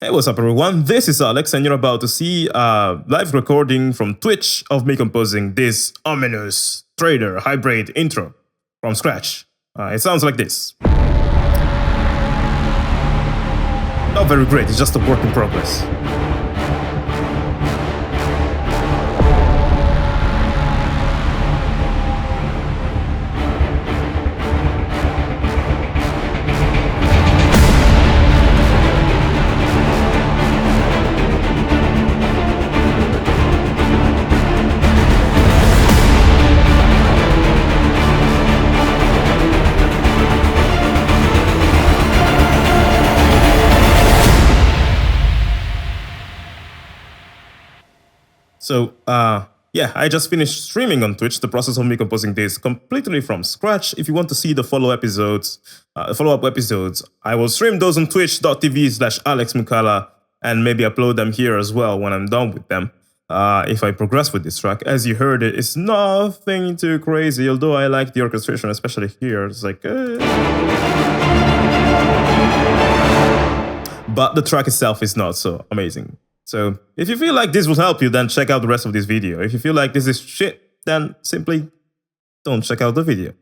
Hey, what's up everyone? This is Alex and you're about to see a live recording from Twitch of me composing this ominous trader hybrid intro from scratch. It sounds like this. Not very great, it's just a work in progress. So, yeah, I just finished streaming on Twitch, the process of me composing this completely from scratch. If you want to see the follow-up episodes, I will stream those on twitch.tv/AlexMoukala and maybe upload them here as well when I'm done with them. If I progress with this track. As you heard, it's nothing too crazy, although I like the orchestration, especially here. It's like... But the track itself is not so amazing. So if you feel like this will help you, then check out the rest of this video. If you feel like this is shit, then simply don't check out the video.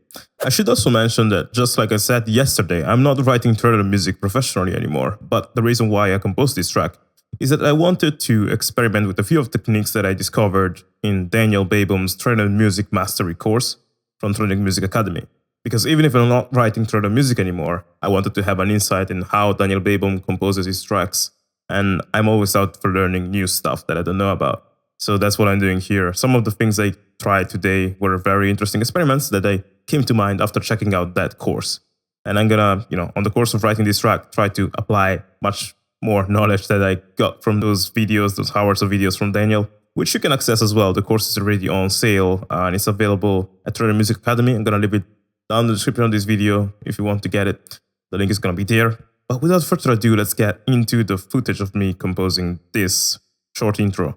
I should also mention that, just like I said yesterday, I'm not writing trailer music professionally anymore. But the reason why I composed this track is that I wanted to experiment with a few of the techniques that I discovered in Daniel Beijbom's trailer music mastery course from Trailer Music Academy. Because even if I'm not writing trailer music anymore, I wanted to have an insight in how Daniel Beijbom composes his tracks. And I'm always out for learning new stuff that I don't know about. So that's what I'm doing here. Some of the things I tried today were very interesting experiments that I came to mind after checking out that course. And I'm gonna, on the course of writing this track, try to apply much more knowledge that I got from those videos, those hours of videos from Daniel, which you can access as well. The course is already on sale and it's available at Trailer Music Academy. I'm gonna leave it down in the description of this video if you want to get it. The link is gonna be there. But without further ado, let's get into the footage of me composing this short intro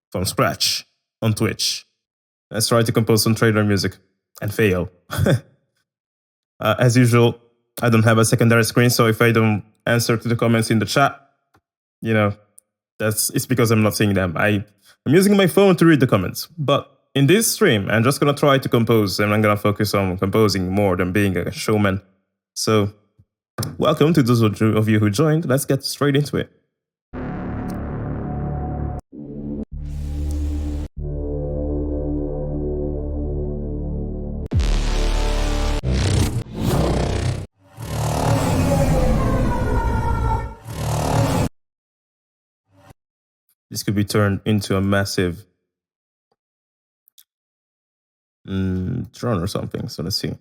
from scratch on Twitch. Let's try to compose some trailer music and fail. As usual, I don't have a secondary screen, so if I don't answer to the comments in the chat, it's because I'm not seeing them. I'm using my phone to read the comments. But in this stream, I'm just gonna try to compose, and I'm gonna focus on composing more than being a showman. So welcome to those of you who joined. Let's get straight into it. This could be turned into a massive drone or something. So let's see.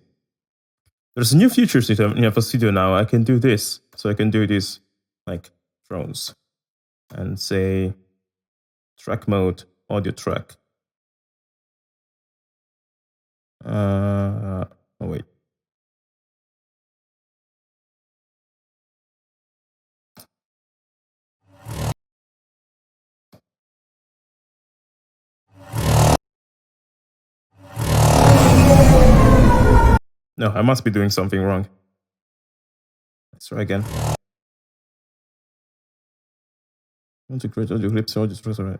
There's a new feature in FL Studio now. I can do this. So I can do this like drones and say track mode, audio track. Oh, wait. No, I must be doing something wrong. Let's try again. Audio clips, audio tracks, alright.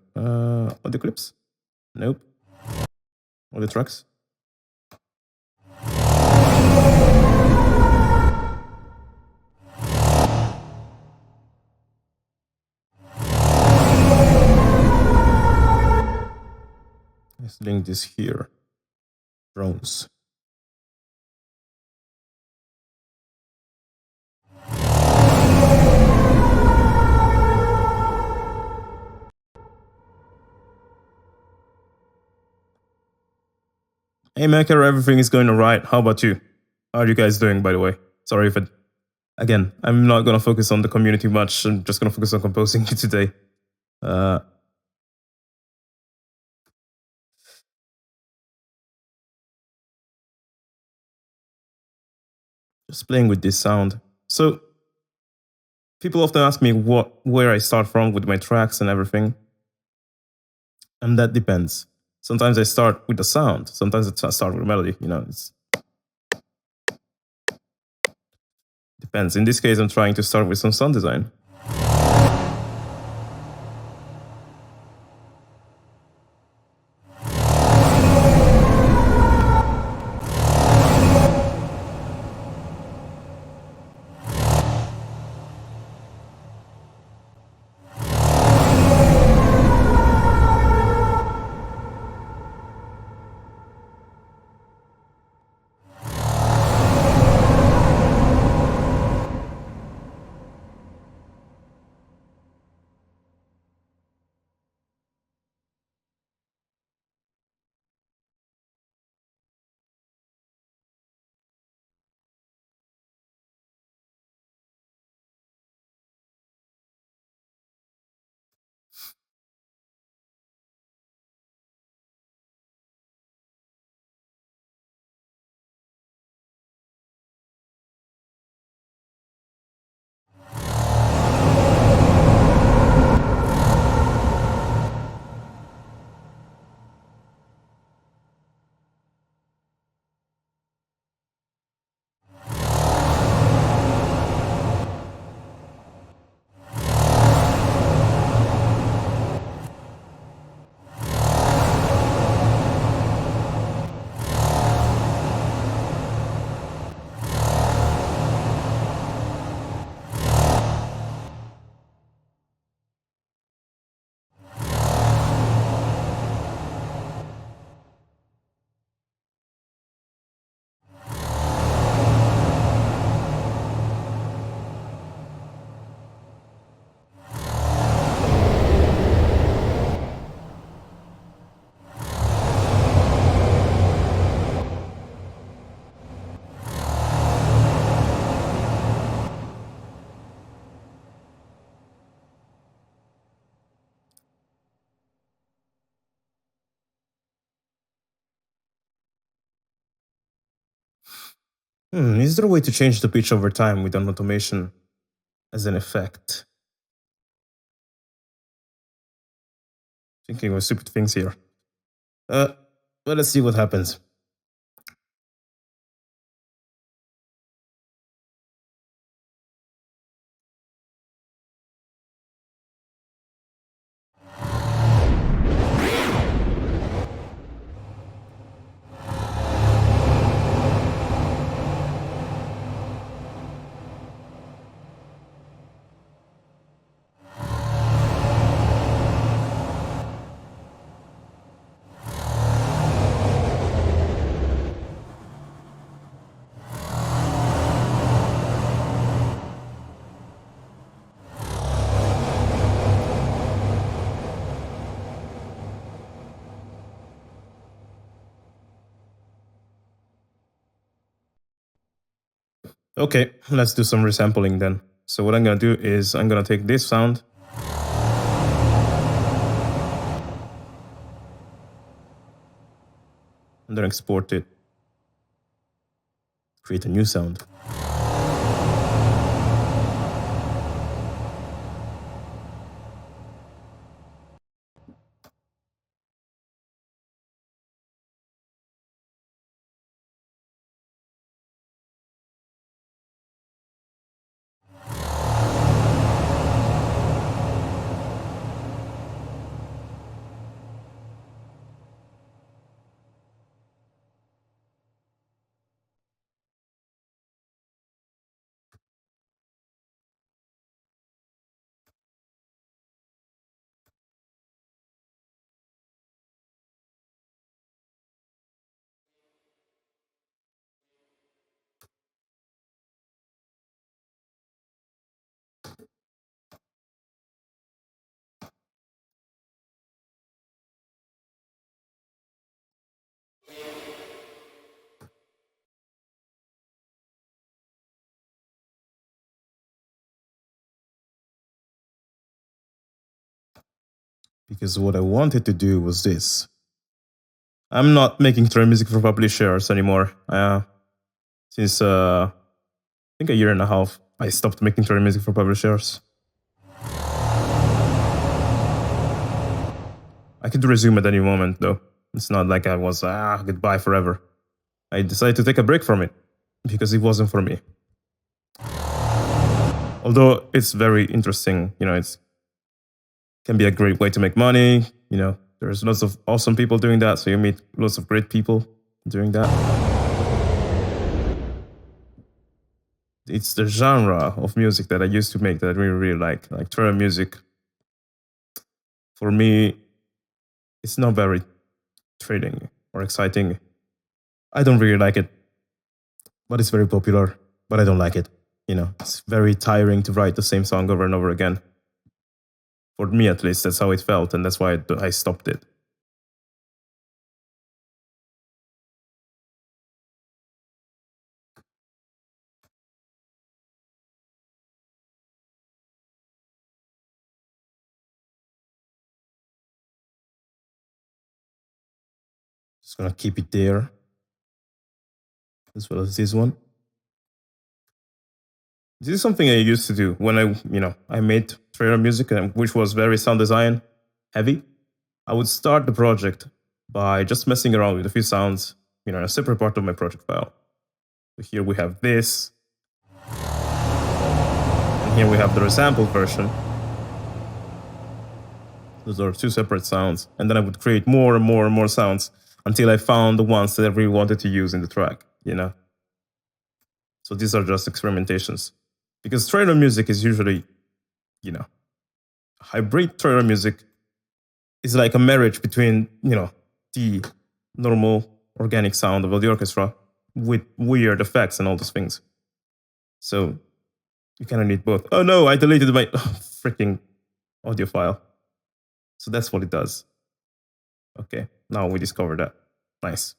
Audio clips? Nope. Audio tracks? Let's link this here. Drones. Hey Maker, everything is going alright. How about you? How are you guys doing, by the way? Sorry if again, I'm not gonna focus on the community much. I'm just gonna focus on composing today. Just playing with this sound. So people often ask me where I start from with my tracks and everything. And that depends. Sometimes I start with the sound. Sometimes I start with a melody. It's depends. In this case, I'm trying to start with some sound design. Is there a way to change the pitch over time with an automation as an effect? Thinking of stupid things here. Well, let's see what happens. Okay, let's do some resampling then. So what I'm gonna do is I'm gonna take this sound and then export it. Create a new sound. Because what I wanted to do was this. I'm not making trailer music for publishers anymore. Since I think a year and a half, I stopped making trailer music for publishers. I could resume at any moment though. It's not like I was goodbye forever. I decided to take a break from it because it wasn't for me. Although it's very interesting, it can be a great way to make money. There's lots of awesome people doing that, so you meet lots of great people doing that. It's the genre of music that I used to make that I really like trailer music. For me, it's not very thrilling or exciting. I don't really like it, but it's very popular, but I don't like it. It's very tiring to write the same song over and over again. For me, at least, that's how it felt, and that's why I stopped it. Just gonna keep it there, as well as this one. This is something I used to do when I made trailer music, which was very sound design heavy. I would start the project by just messing around with a few sounds, in a separate part of my project file. So here we have this, and here we have the resampled version. Those are two separate sounds, and then I would create more and more and more sounds until I found the ones that I really wanted to use in the track, So these are just experimentations. Because trailer music is usually, hybrid trailer music is like a marriage between, the normal organic sound of the orchestra with weird effects and all those things. So you kind of need both. Oh no, I deleted my freaking audio file. So that's what it does. Okay, now we discovered that. Nice.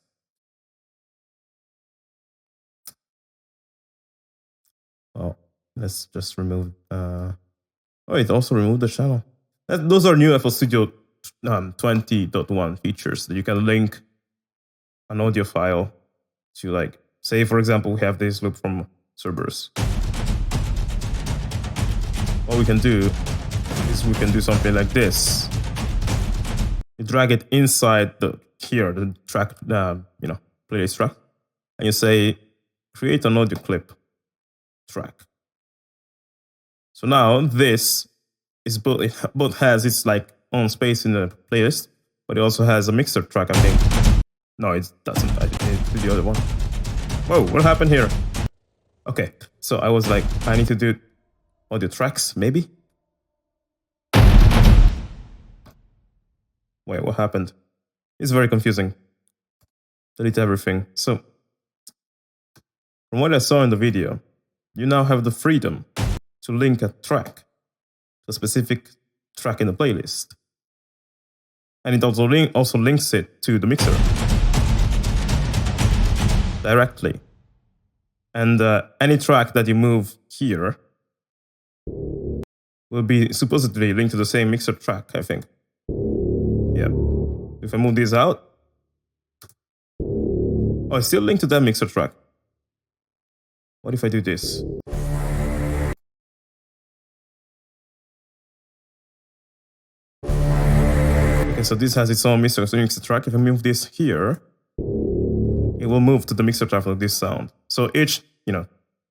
Well, let's just remove. It also removed the channel. Those are new FL Studio 20.1 features that you can link an audio file to say, for example, we have this loop from Cerberus. What we can do is we can do something like this. You drag it inside the track, playlist track, and you say, create an audio clip track. So now this is both has its like own space in the playlist, but it also has a mixer track, I think. No, it doesn't. I need to do the other one. Whoa, what happened here? Okay, so I was like, I need to do audio tracks, maybe? Wait, what happened? It's very confusing. Delete everything. So, from what I saw in the video, you now have the freedom to link a track to a specific track in the playlist. And it also links it to the mixer directly. And any track that you move here will be supposedly linked to the same mixer track, I think. Yeah. If I move this out, oh, it's still linked to that mixer track. What if I do this? Okay, so this has its own mixer track. If I move this here, it will move to the mixer track of this sound. So each,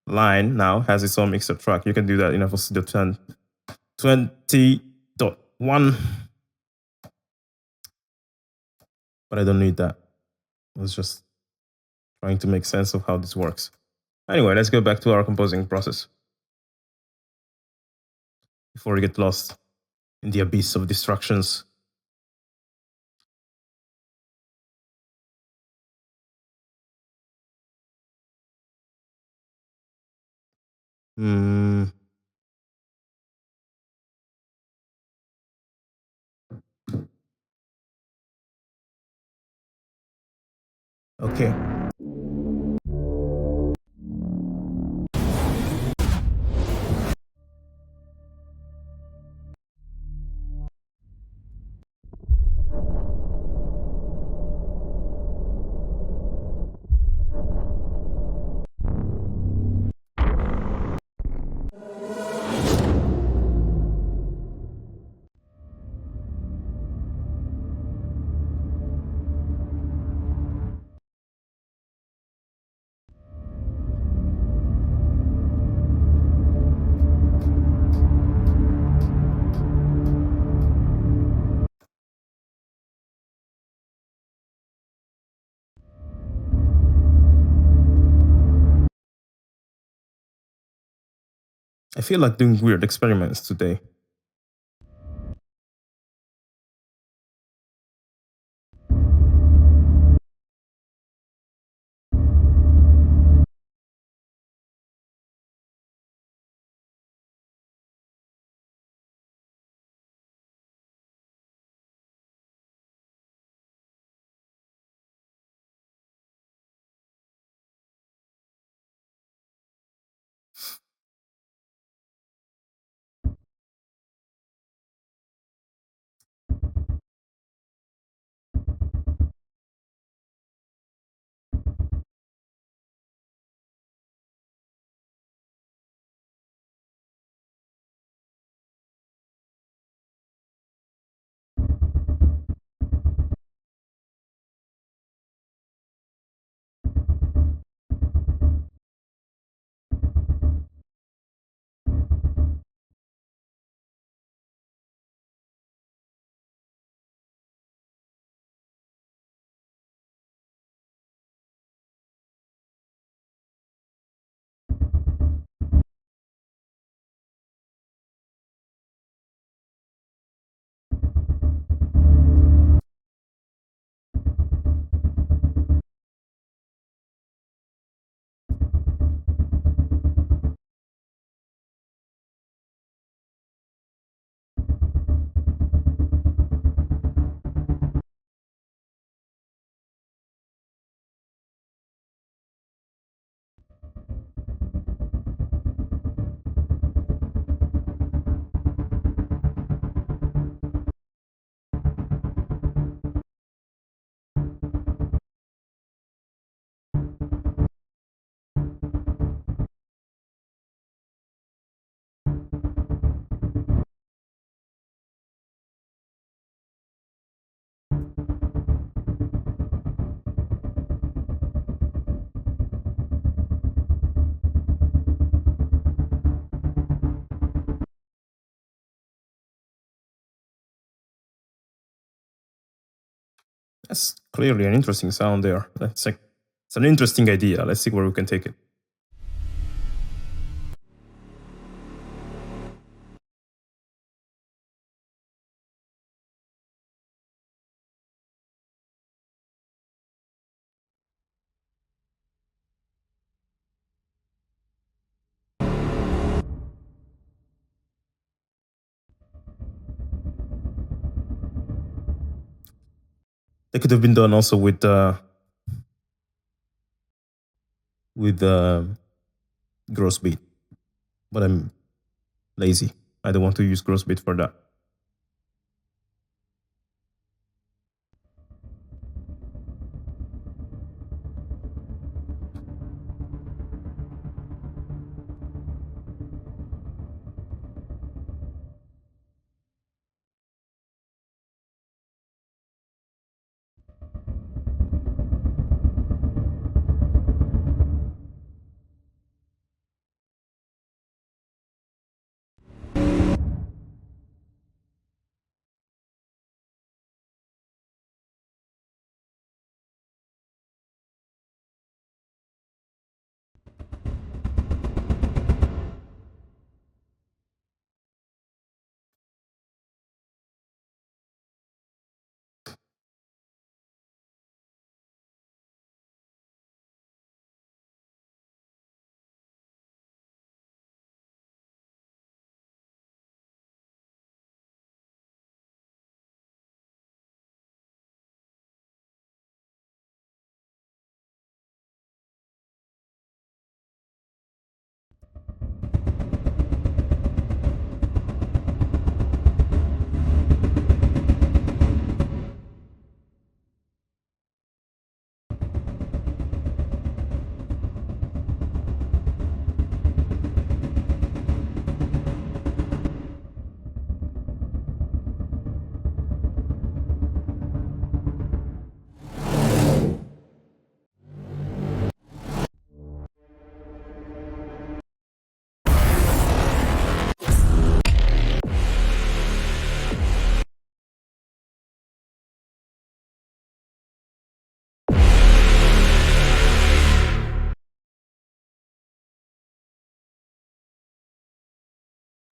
line now has its own mixer track. You can do that in FL Studio 10 20.1. But I don't need that. I was just trying to make sense of how this works. Anyway, let's go back to our composing process before we get lost in the abyss of distractions. Okay. I feel like doing weird experiments today. That's clearly an interesting sound there. It's an interesting idea. Let's see where we can take it. That could have been done also with gross beat, but I'm lazy. I don't want to use gross beat for that.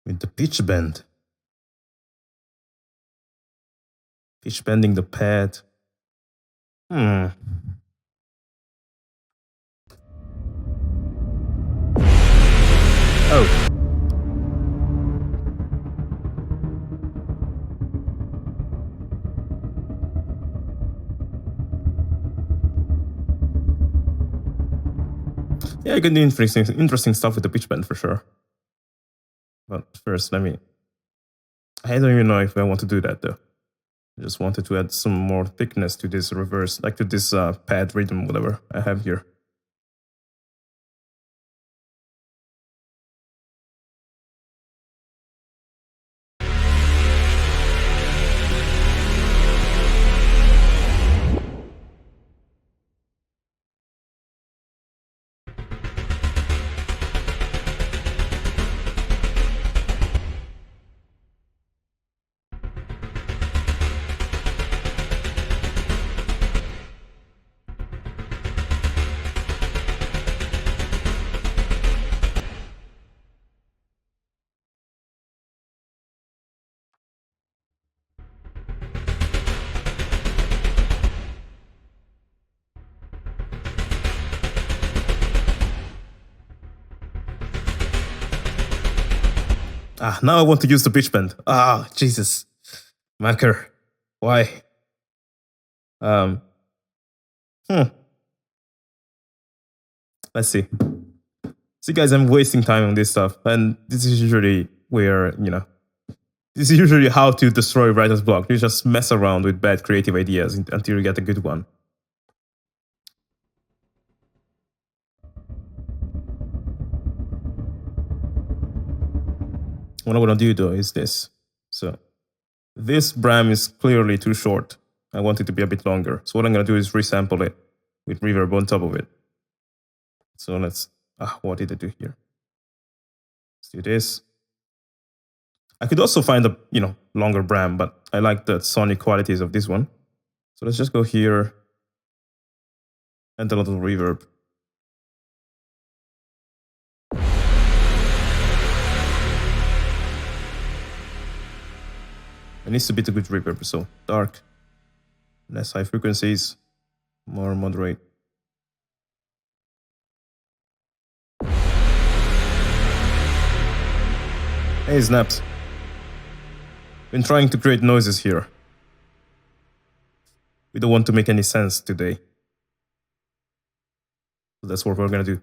With the pitch bend. Pitch bending the pad. Oh. Yeah, you can do interesting stuff with the pitch bend for sure. But first, I don't even know if I want to do that though. I just wanted to add some more thickness to this reverse, like to this pad rhythm, whatever I have here. Now I want to use the pitch bend. Jesus. Macker. Why? Let's see. See, guys, I'm wasting time on this stuff. And this is usually where, this is usually how to destroy writer's block. You just mess around with bad creative ideas until you get a good one. What I'm going to do, though, is this. So this bram is clearly too short. I want it to be a bit longer. So what I'm going to do is resample it with reverb on top of it. So let's... what did I do here? Let's do this. I could also find a, longer bram, but I like the sonic qualities of this one. So let's just go here and a little reverb. It needs to be a good reverb, so dark, less high frequencies, more moderate. Hey, snaps. Been trying to create noises here. We don't want to make any sense today. So that's what we're gonna do.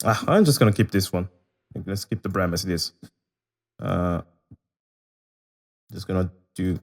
I'm just gonna keep this one. Let's keep the Bram as it is. Just gonna do.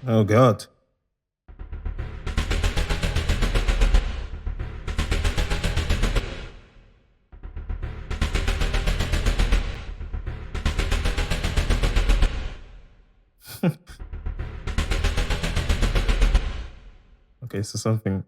Oh God. Okay, so something.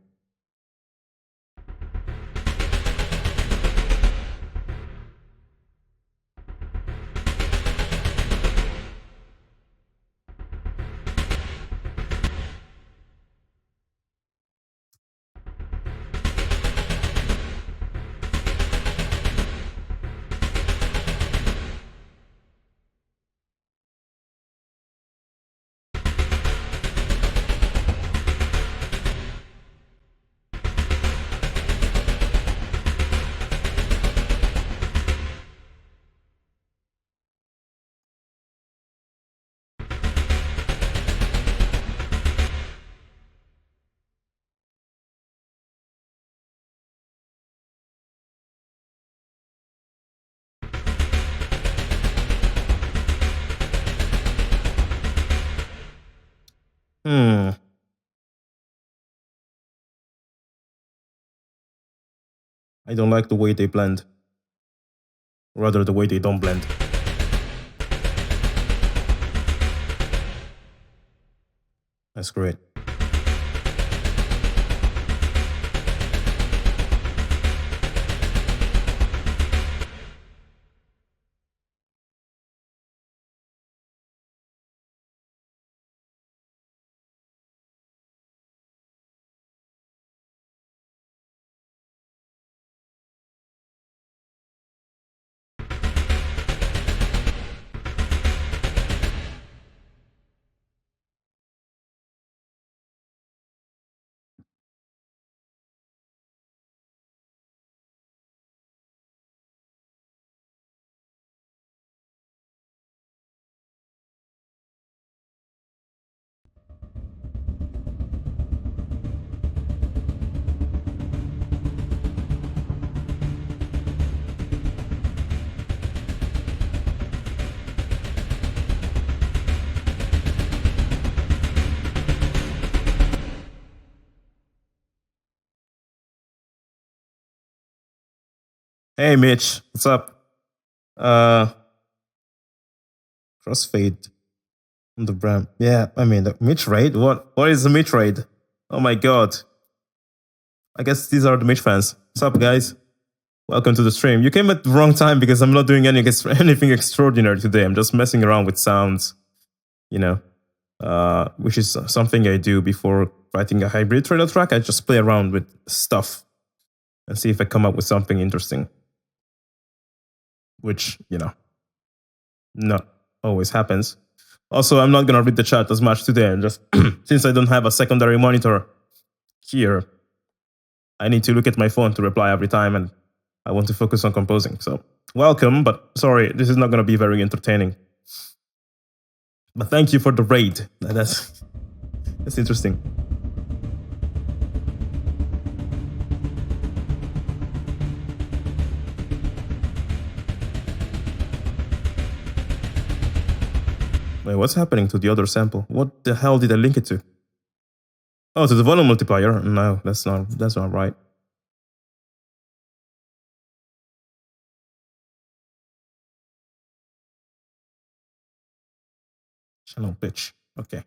I don't like the way they blend. Rather, the way they don't blend. That's great. Hey Mitch, what's up? Crossfade on the Bram. Yeah, I mean the Mitch raid? What is the Mitch raid? Oh my God. I guess these are the Mitch fans. What's up, guys? Welcome to the stream. You came at the wrong time because I'm not doing anything extraordinary today. I'm just messing around with sounds, you know, which is something I do before writing a hybrid trailer track. I just play around with stuff and see if I come up with something interesting. Which, you know, not always happens. Also, I'm not going to read the chat as much today. And just since I don't have a secondary monitor here, I need to look at my phone to reply every time, and I want to focus on composing. So welcome, but sorry, this is not going to be very entertaining. But thank you for the raid. That's interesting. Wait, what's happening to the other sample? What the hell did I link it to? Oh, to the volume multiplier? No, that's not right. Channel pitch. Okay.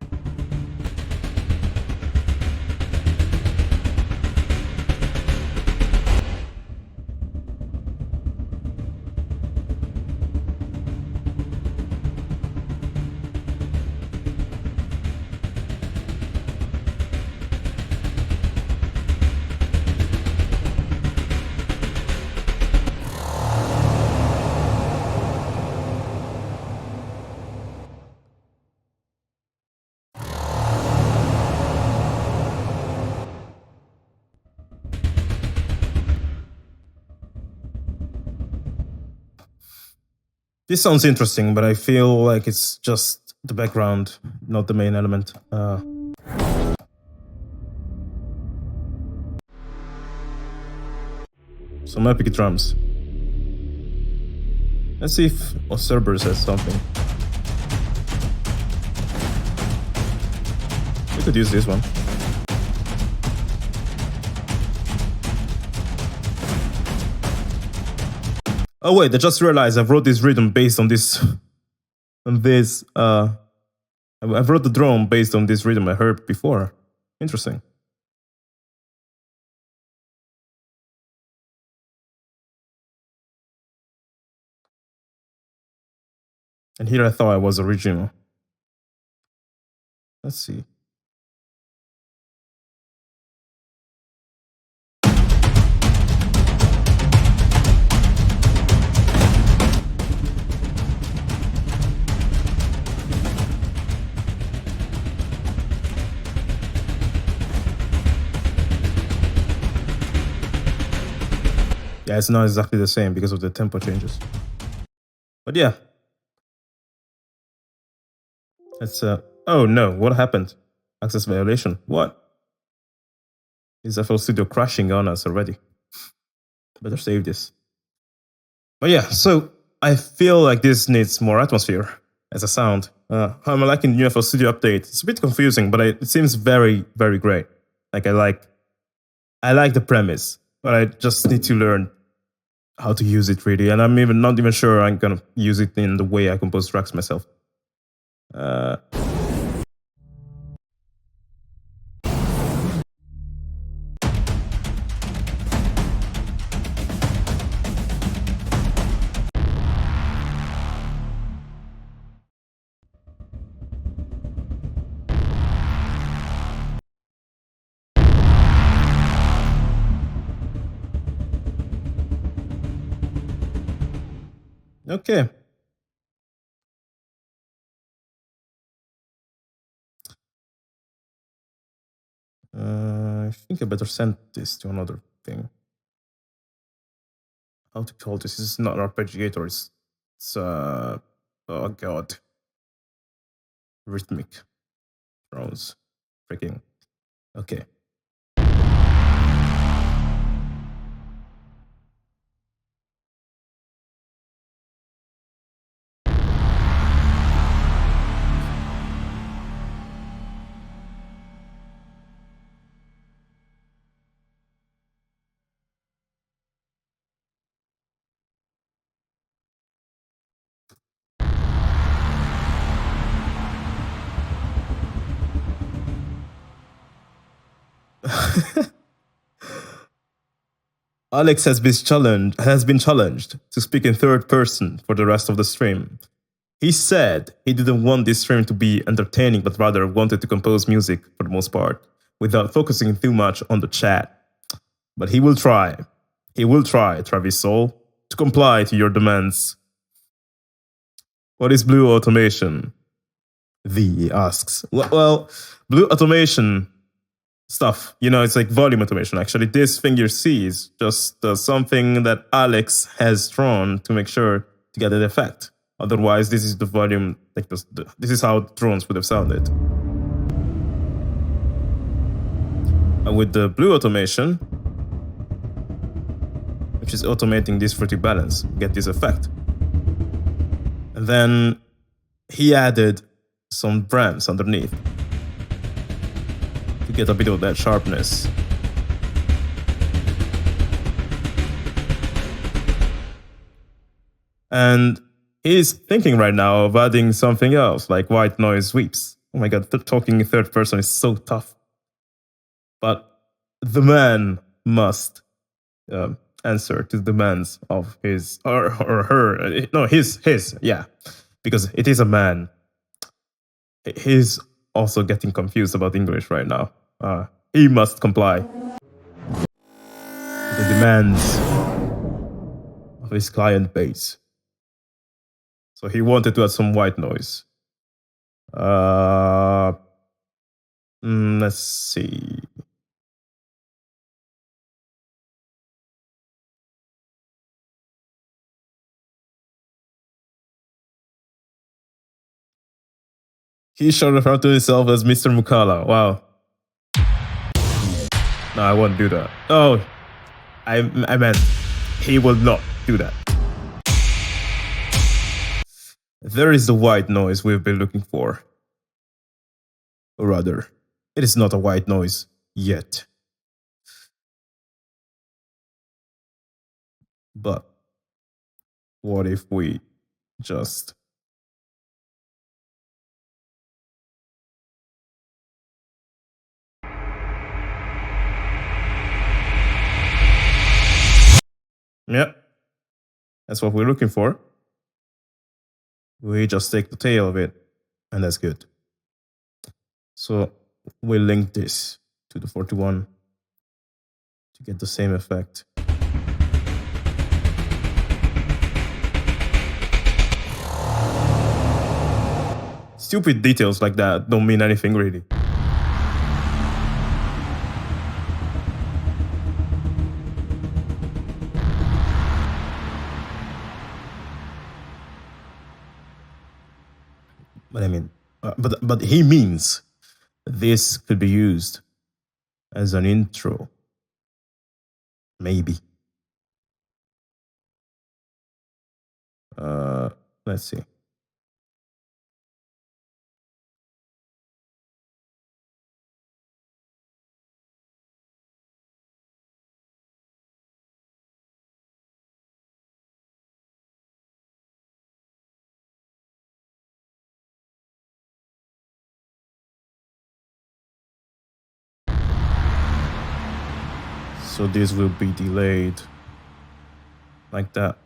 This sounds interesting, but I feel like it's just the background, not the main element. Some epic drums. Let's see if Cerberus has something. We could use this one. Oh wait, I just realized I wrote this rhythm based on this. I wrote the drum based on this rhythm I heard before. Interesting. And here I thought I was original. Let's see. Yeah, it's not exactly the same because of the tempo changes. But yeah. It's oh no, what happened? Access violation. What? Is FL Studio crashing on us already? Better save this. But yeah, so I feel like this needs more atmosphere as a sound. I'm liking the new FL Studio update. It's a bit confusing, but it seems very, very great. Like I like the premise, but I just need to learn how to use it really. And I'm not even sure I'm gonna use it in the way I compose tracks myself. Okay. I think I better send this to another thing. How to call this? This is not an arpeggiator. It's oh god, rhythmic drones. Freaking okay. Alex has been challenged to speak in third person for the rest of the stream. He said he didn't want this stream to be entertaining, but rather wanted to compose music for the most part, without focusing too much on the chat. But he will try. He will try, Travis Soul, to comply to your demands. What is Blue Automation? V asks. Well, Blue Automation stuff, it's like volume automation. Actually, this thing you see is just something that Alex has drawn to make sure to get an effect. Otherwise, this is the volume, like this is how drones would have sounded. And with the blue automation, which is automating this frequency balance, get this effect. And then he added some brands underneath to get a bit of that sharpness. And he's thinking right now of adding something else, like white noise sweeps. Oh my god, talking in third person is so tough. But the man must answer to the demands of his or her. No, his, yeah. Because it is a man. He's also getting confused about English right now. He must comply to the demands of his client base. So he wanted to add some white noise. Let's see. He shall refer to himself as Mr. Moukala. Wow. No, I won't do that. Oh, I meant he will not do that. There is the white noise we've been looking for. Or rather, it is not a white noise yet. But what if we just yeah, that's what we're looking for. We just take the tail of it, and that's good. So we'll link this to the 41 to get the same effect. Stupid details like that don't mean anything really. But I mean, but he means this could be used as an intro. Maybe. Let's see. So this will be delayed like that.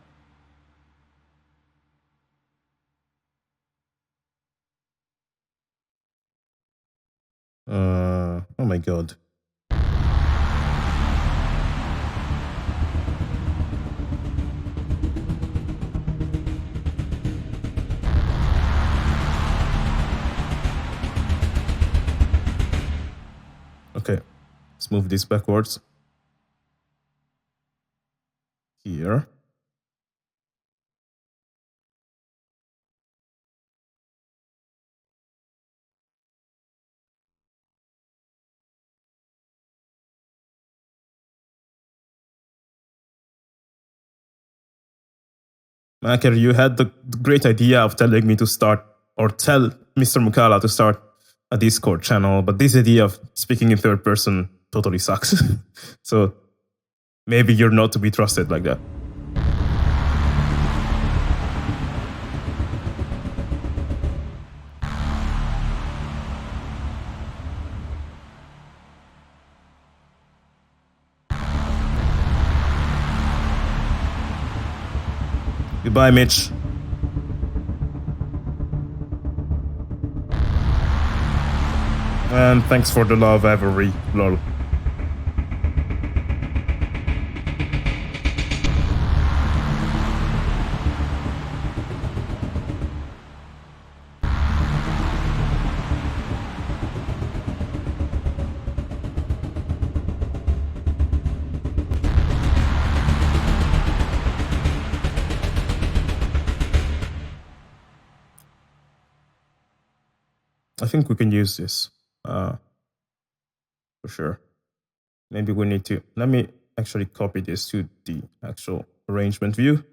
Oh my god. Okay, let's move this backwards. Here. Maker, you had the great idea of telling me to start, or tell Mr. Moukala to start a Discord channel, but this idea of speaking in third person totally sucks. So maybe you're not to be trusted like that. Goodbye, Mitch. And thanks for the love, Avery. Lol. I think we can use this for sure. Maybe we need to, let me actually copy this to the actual arrangement view,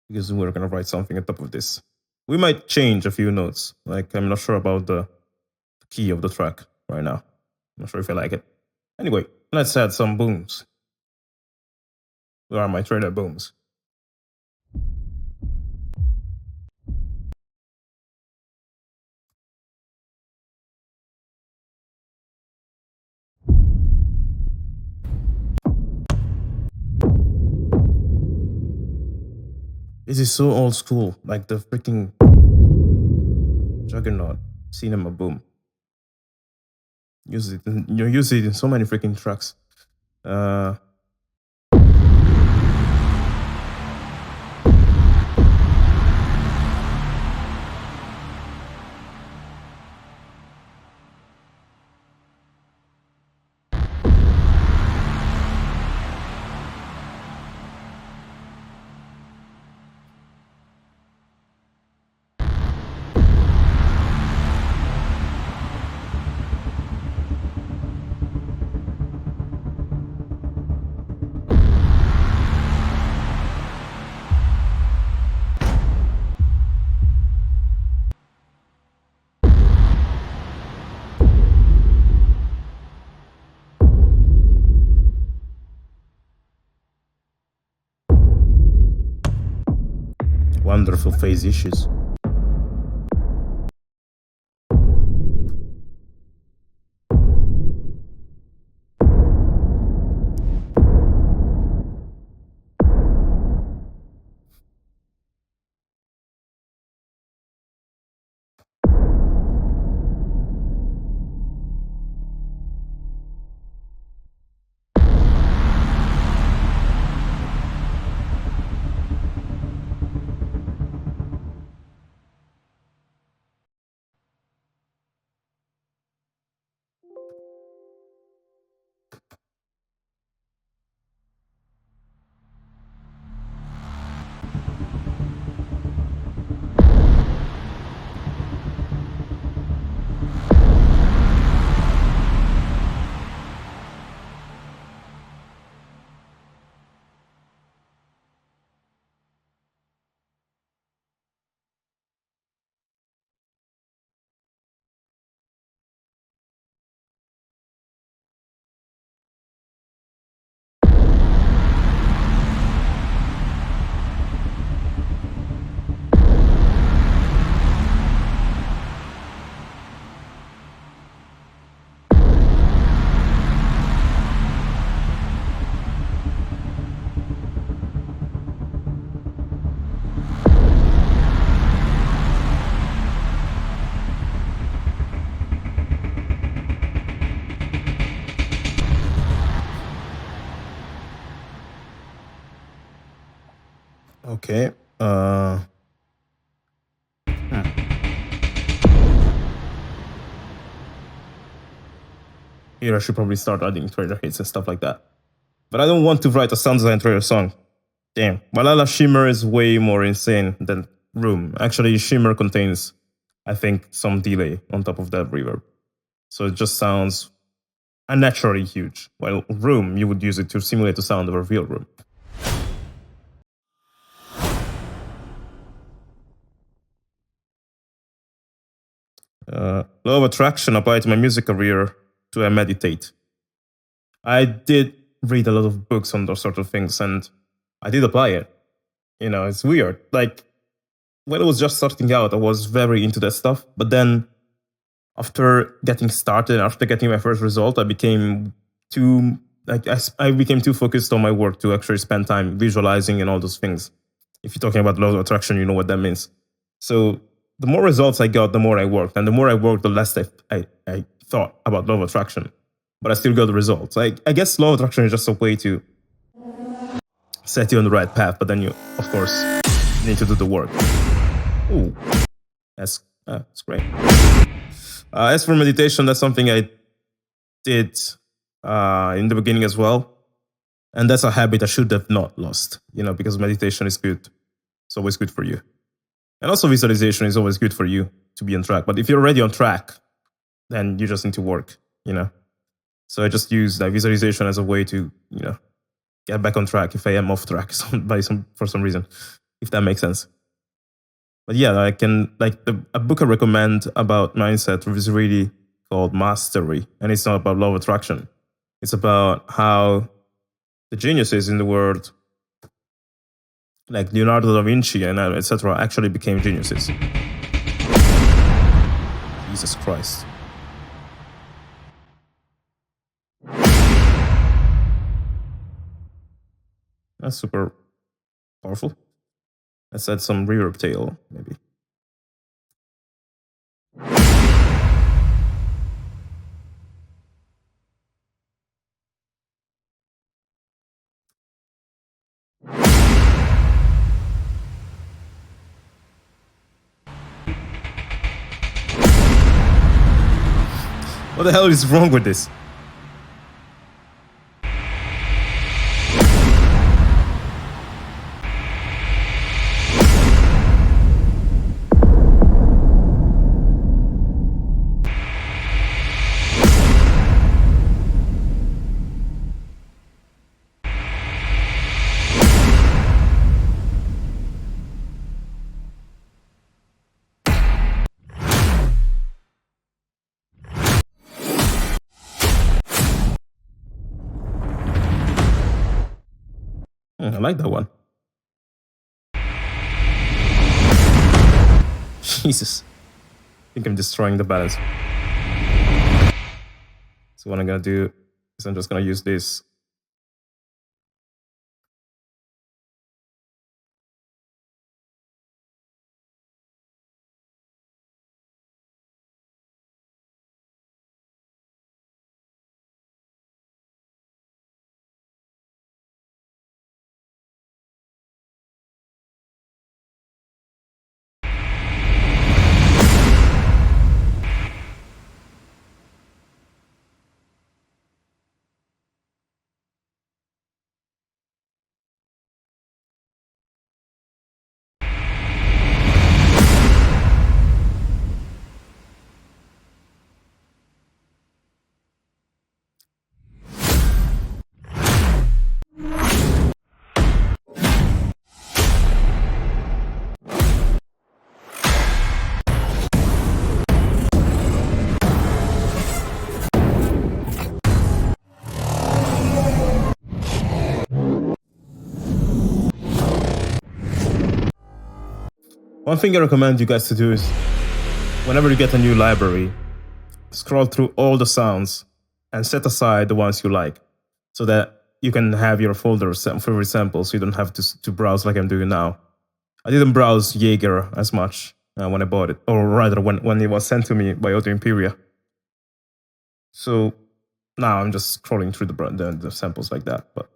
because we're going to write something on top of this. We might change a few notes. Like, I'm not sure about the key of the track right now. I'm not sure if I like it. Anyway, let's add some booms. Where are my trailer booms? This is so old school, like the freaking Juggernaut cinema boom. Use it in so many freaking tracks. Wonderful phase issues. Okay. Here I should probably start adding trailer hits and stuff like that. But I don't want to write a sound design trailer song. Damn. Malala Shimmer is way more insane than Room. Actually, Shimmer contains, I think, some delay on top of that reverb. So it just sounds unnaturally huge. While Room, you would use it to simulate the sound of a real room. Law of attraction applied to my music career to I meditate. I did read a lot of books on those sort of things, and I did apply it. You know, it's weird. Like, when I was just starting out, I was very into that stuff. But then, after getting started, after getting my first result, I became too focused on my work to actually spend time visualizing and all those things. If you're talking about law of attraction, you know what that means. So the more results I got, the more I worked. And the more I worked, the less I thought about law of attraction. But I still got the results. I guess law of attraction is just a way to set you on the right path. But then you, of course, need to do the work. Ooh, that's great. As for meditation, that's something I did in the beginning as well. And that's a habit I should have not lost, because meditation is good. It's always good for you. And also visualization is always good for you. to be on track. But if you're already on track, then you just need to work, you know. So I just use that visualization as a way to, you know, get back on track if I am off track for some reason, if that makes sense. But yeah, I can, like, a book I recommend about mindset is really called Mastery, and it's not about law of attraction. It's about how the geniuses in the world, like Leonardo da Vinci and etc., actually became geniuses. Jesus Christ. That's super powerful. Let's add some reverb tail, maybe. What the hell is wrong with this? I like that one. Jesus. I think I'm destroying the balance. So what I'm gonna do is I'm just gonna use this. One thing I recommend you guys to do is, whenever you get a new library, scroll through all the sounds and set aside the ones you like, so that you can have your folder favorite samples, so you don't have to browse like I'm doing now. I didn't browse Jaeger as much when I bought it, or rather when it was sent to me by Audio Imperia. So now I'm just scrolling through the samples like that. But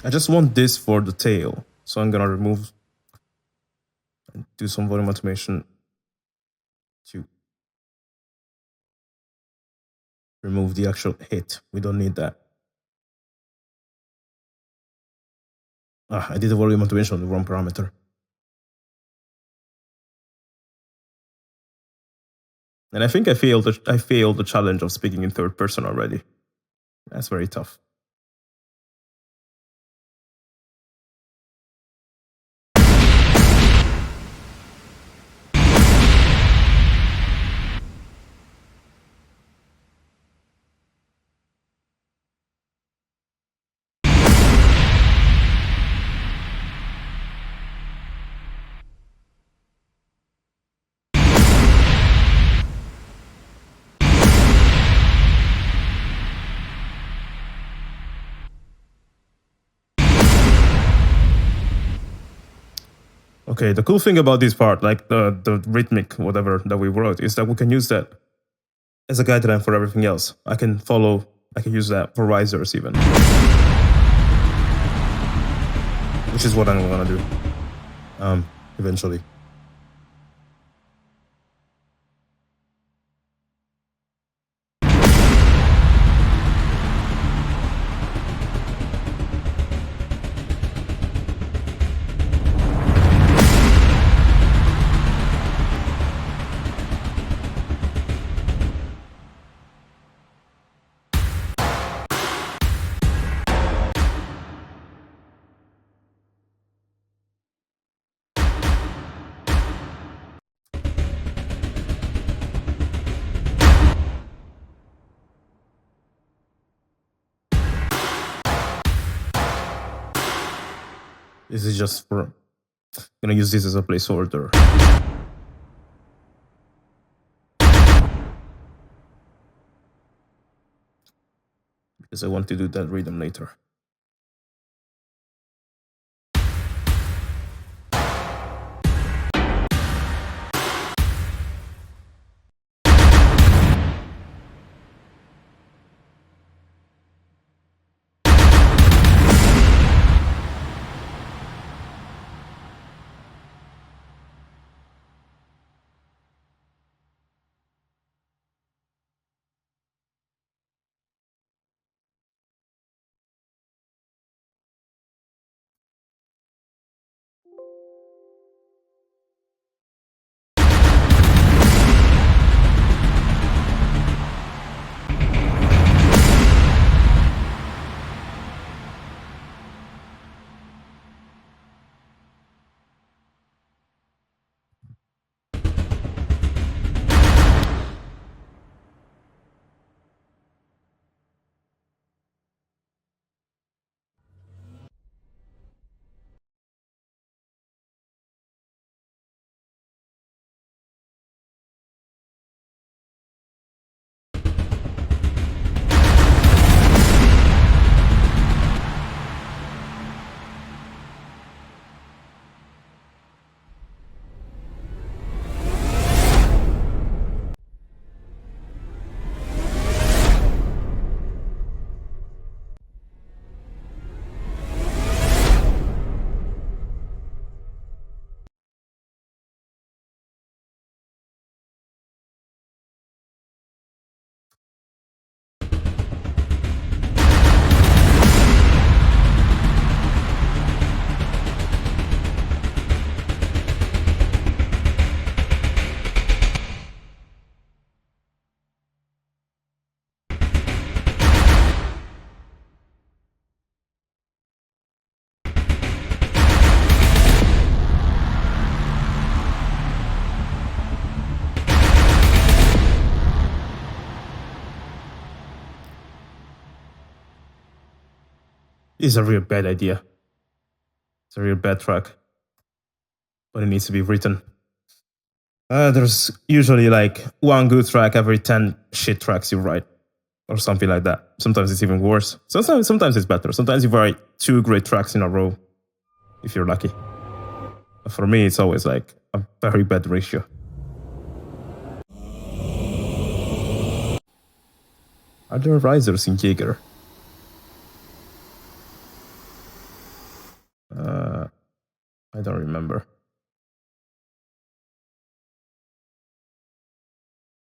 I just want this for the tail, so I'm gonna remove and do some volume automation to remove the actual hit. We don't need that. I did the volume automation on the wrong parameter. And I think I failed the challenge of speaking in third person already. That's very tough. Okay, the cool thing about this part, like the rhythmic whatever that we wrote, is that we can use that as a guideline for everything else. I can use that for risers even. Which is what I'm gonna do eventually. This is just for, I'm gonna use this as a placeholder. Because I want to do that rhythm later. This is a real bad idea. It's a real bad track. But it needs to be written. There's usually like one good track every 10 shit tracks you write. Or something like that. Sometimes it's even worse. Sometimes it's better. Sometimes you write 2 great tracks in a row, if you're lucky. But for me, it's always like a very bad ratio. Are there risers in Jaeger? I don't remember.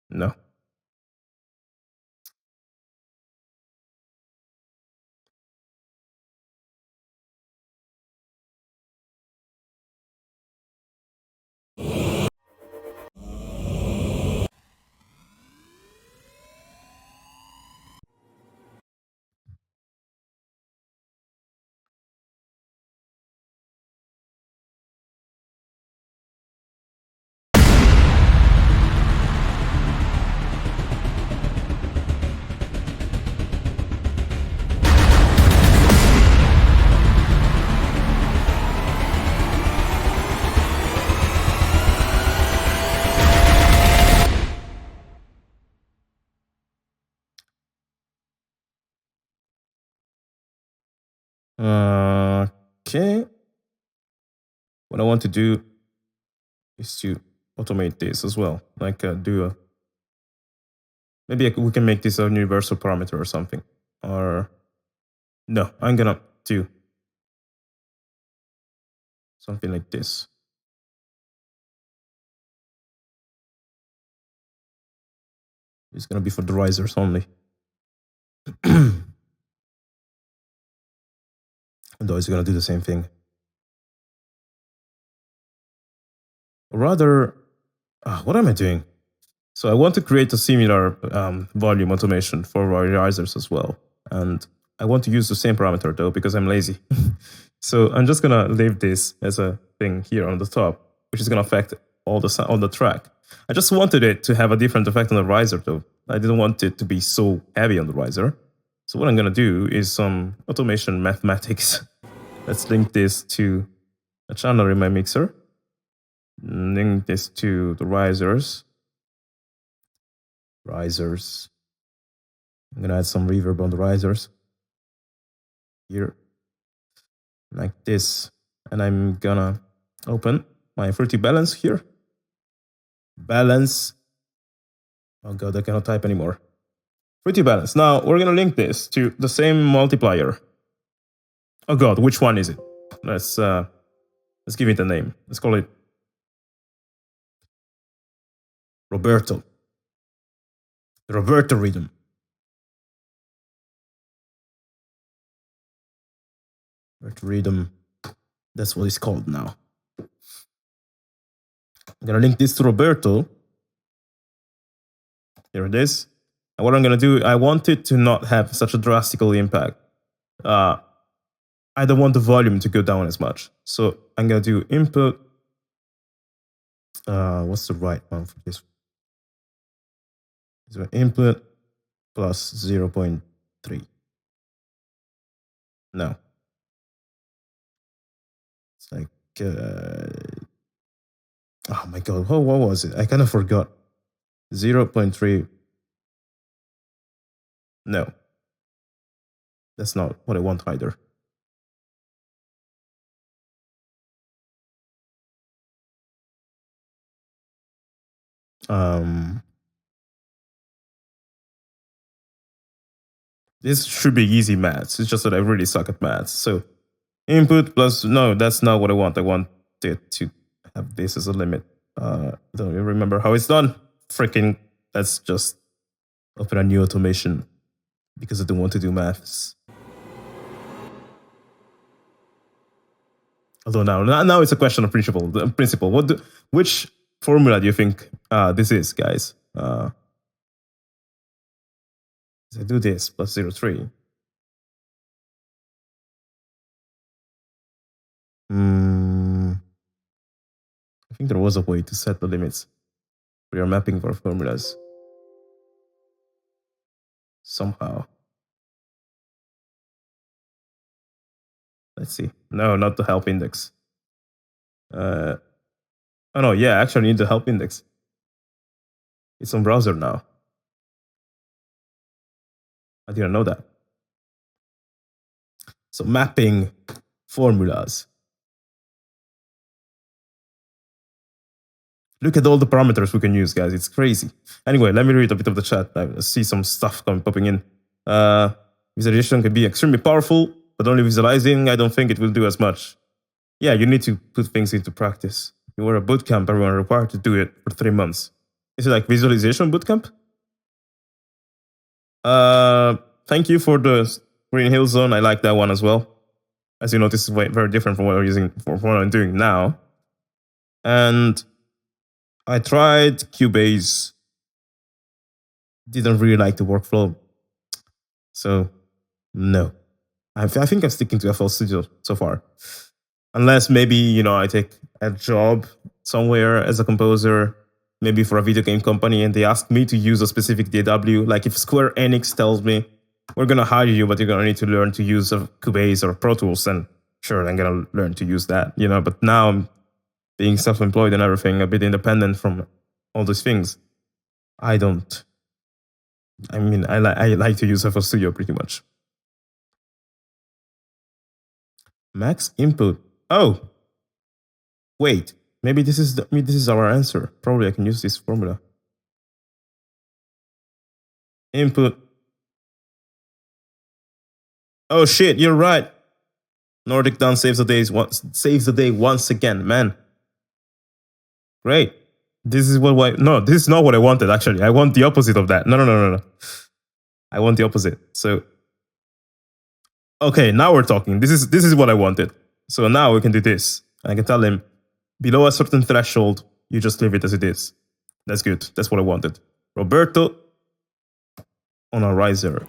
No. Okay. What I want to do is to automate this as well. Like do Maybe we can make this a universal parameter or something. Or no, I'm gonna do something like this. It's gonna be for the risers only. Although it's gonna do the same thing. Or rather, what am I doing? So I want to create a similar volume automation for risers as well. And I want to use the same parameter though, because I'm lazy. So I'm just gonna leave this as a thing here on the top, which is gonna affect all the track. I just wanted it to have a different effect on the riser though. I didn't want it to be so heavy on the riser. So what I'm gonna do is some automation mathematics. Let's link this to a channel in my mixer. Link this to the risers. I'm gonna add some reverb on the risers here, like this, and I'm gonna open my Fruity Balance here. Balance. Oh god, I cannot type anymore. Fruity Balance. Now we're gonna link this to the same multiplier. Oh god, which one is it? Let's give it a name. Let's call it Roberto. The Roberto rhythm. Rhythm. That's what it's called now. I'm gonna link this to Roberto. Here it is. And what I'm gonna do, I want it to not have such a drastical impact. I don't want the volume to go down as much. So I'm gonna do input. What's the right one for this? So input plus 0.3. No. It's like, oh my god, what was it? I kind of forgot. 0.3. No. That's not what I want either. This should be easy maths. It's just that I really suck at maths. So input plus, no, that's not what I want. I want it to have this as a limit. I don't even remember how it's done. Freaking, let's just open a new automation because I don't want to do maths. Although now it's a question of principle. Which formula do you think this is, guys? I do this plus 0.3. I think there was a way to set the limits for your mapping for formulas. Somehow. Let's see. No, not the help index. Oh no, yeah, actually I need the help index. It's on browser now. I didn't know that. So mapping formulas. Look at all the parameters we can use, guys. It's crazy. Anyway, let me read a bit of the chat. I see some stuff popping in. Visualization can be extremely powerful, but only visualizing, I don't think it will do as much. Yeah, you need to put things into practice. You were a bootcamp, everyone required to do it for 3 months. Is it like visualization bootcamp? Thank you for the Green Hill Zone. I like that one as well. As you notice, it's very different from what I'm doing now. And I tried Cubase. Didn't really like the workflow. So, no. I think I'm sticking to FL Studio so far. Unless maybe, I take a job somewhere as a composer, maybe for a video game company, and they ask me to use a specific DAW. Like if Square Enix tells me, we're going to hire you, but you're going to need to learn to use Cubase or Pro Tools, and sure, I'm going to learn to use that, But now I'm being self-employed and everything, a bit independent from all these things. I like to use FL Studio pretty much. Max input. Oh, wait. Maybe this is our answer. Probably I can use this formula. Input. Oh shit, you're right. Nordic Dawn saves the day once again, man. Great. This is no, this is not what I wanted, actually. I want the opposite of that. No. I want the opposite. So okay, now we're talking. This is what I wanted. So now we can do this. I can tell him below a certain threshold, you just leave it as it is. That's good. That's what I wanted. Roberto on a riser.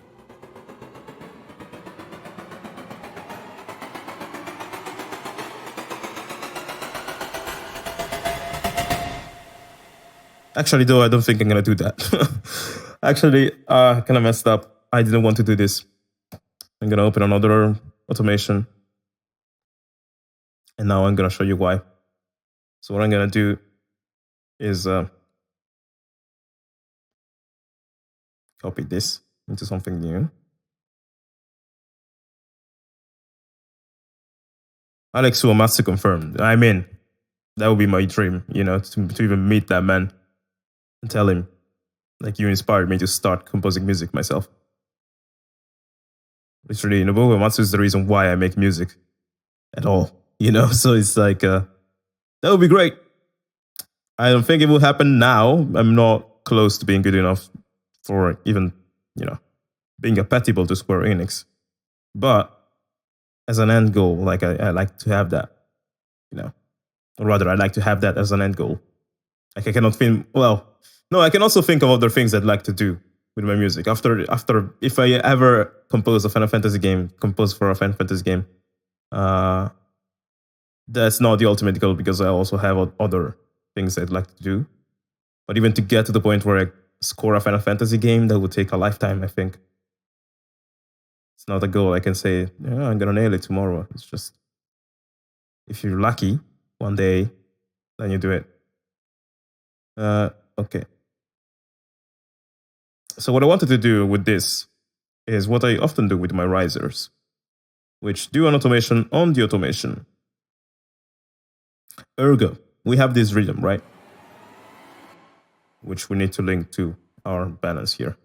Actually, though, I don't think I'm gonna do that. Actually, kind of messed up. I didn't want to do this. I'm gonna open another automation. And now I'm gonna show you why. So what I'm gonna do is copy this into something new. Alex Uematsu confirmed. I'm in. That would be my dream, to even meet that man and tell him, like, you inspired me to start composing music myself. Literally, Nobuo Uematsu is the reason why I make music at all, So it's like, that would be great. I don't think it will happen now. I'm not close to being good enough for even, being compatible to Square Enix. But as an end goal, like I like to have that, Or rather, I like to have that as an end goal. Like I cannot think, I can also think of other things I'd like to do with my music. After, if I ever compose for a Final Fantasy game, that's not the ultimate goal because I also have other things I'd like to do. But even to get to the point where I score a Final Fantasy game, that would take a lifetime, I think. It's not a goal I can say, I'm gonna nail it tomorrow. It's just, if you're lucky, one day, then you do it. Okay. So what I wanted to do with this is what I often do with my risers, which do an automation on the automation. Ergo, we have this rhythm, right? Which we need to link to our balance here.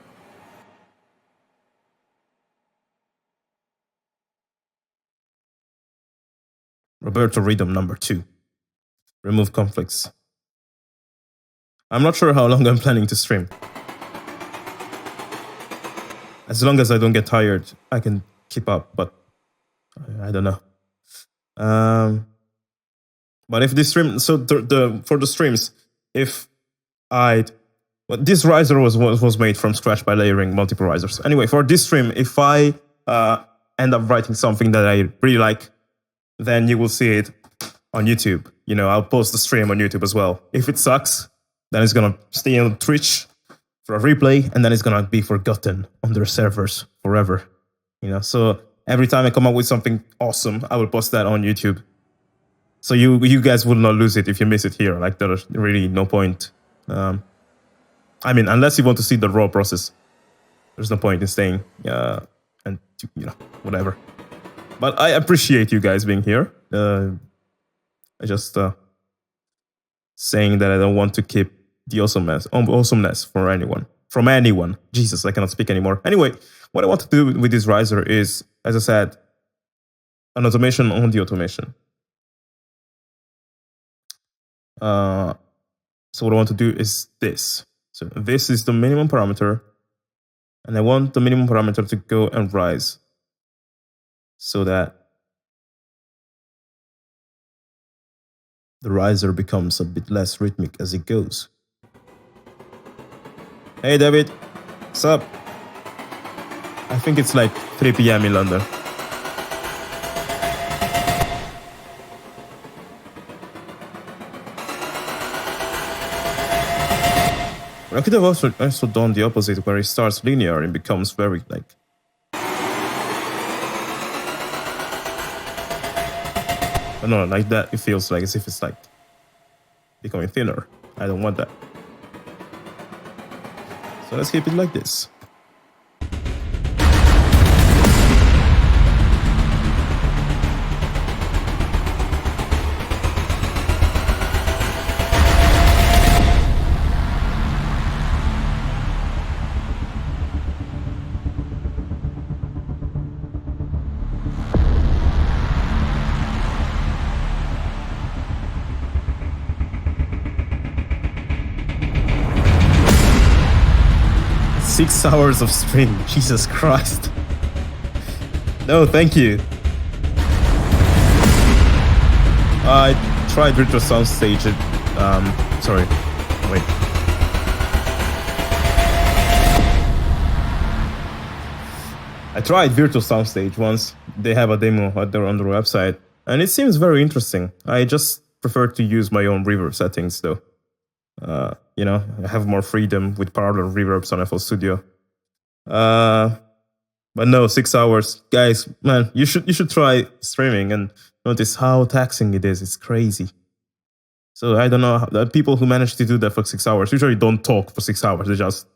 Roberto rhythm number 2. Remove conflicts. I'm not sure how long I'm planning to stream. As long as I don't get tired, I can keep up, but I don't know. But if this stream, so for the streams, if this riser was made from scratch by layering multiple risers. Anyway, for this stream, if I end up writing something that I really like, then you will see it on YouTube. I'll post the stream on YouTube as well. If it sucks, then it's gonna stay on Twitch for a replay, and then it's gonna be forgotten on their servers forever. So every time I come up with something awesome, I will post that on YouTube. So you guys will not lose it if you miss it here. Like, there's really no point. Unless you want to see the raw process, there's no point in staying and whatever. But I appreciate you guys being here. I just saying that I don't want to keep the awesomeness from anyone. Jesus, I cannot speak anymore. Anyway, what I want to do with this riser is, as I said, an automation on the automation. So what I want to do is this. So this is the minimum parameter, and I want the minimum parameter to go and rise so that the riser becomes a bit less rhythmic as it goes. Hey David, what's up? I think it's like 3 p.m. in London. I could have also done the opposite, where it starts linear and becomes very like... But no, like that, it feels like as if it's like becoming thinner. I don't want that. So let's keep it like this. 6 hours of stream. Jesus Christ. No, thank you. I tried Virtual Soundstage. Sorry. Wait. I tried Virtual Soundstage once. They have a demo on their website, and it seems very interesting. I just prefer to use my own reverb settings, though. You know, I have more freedom with parallel reverbs on FL Studio. But no, 6 hours, guys. Man, you should try streaming and notice how taxing it is. It's crazy. So I don't know, the people who manage to do that for 6 hours usually don't talk for 6 hours. They just,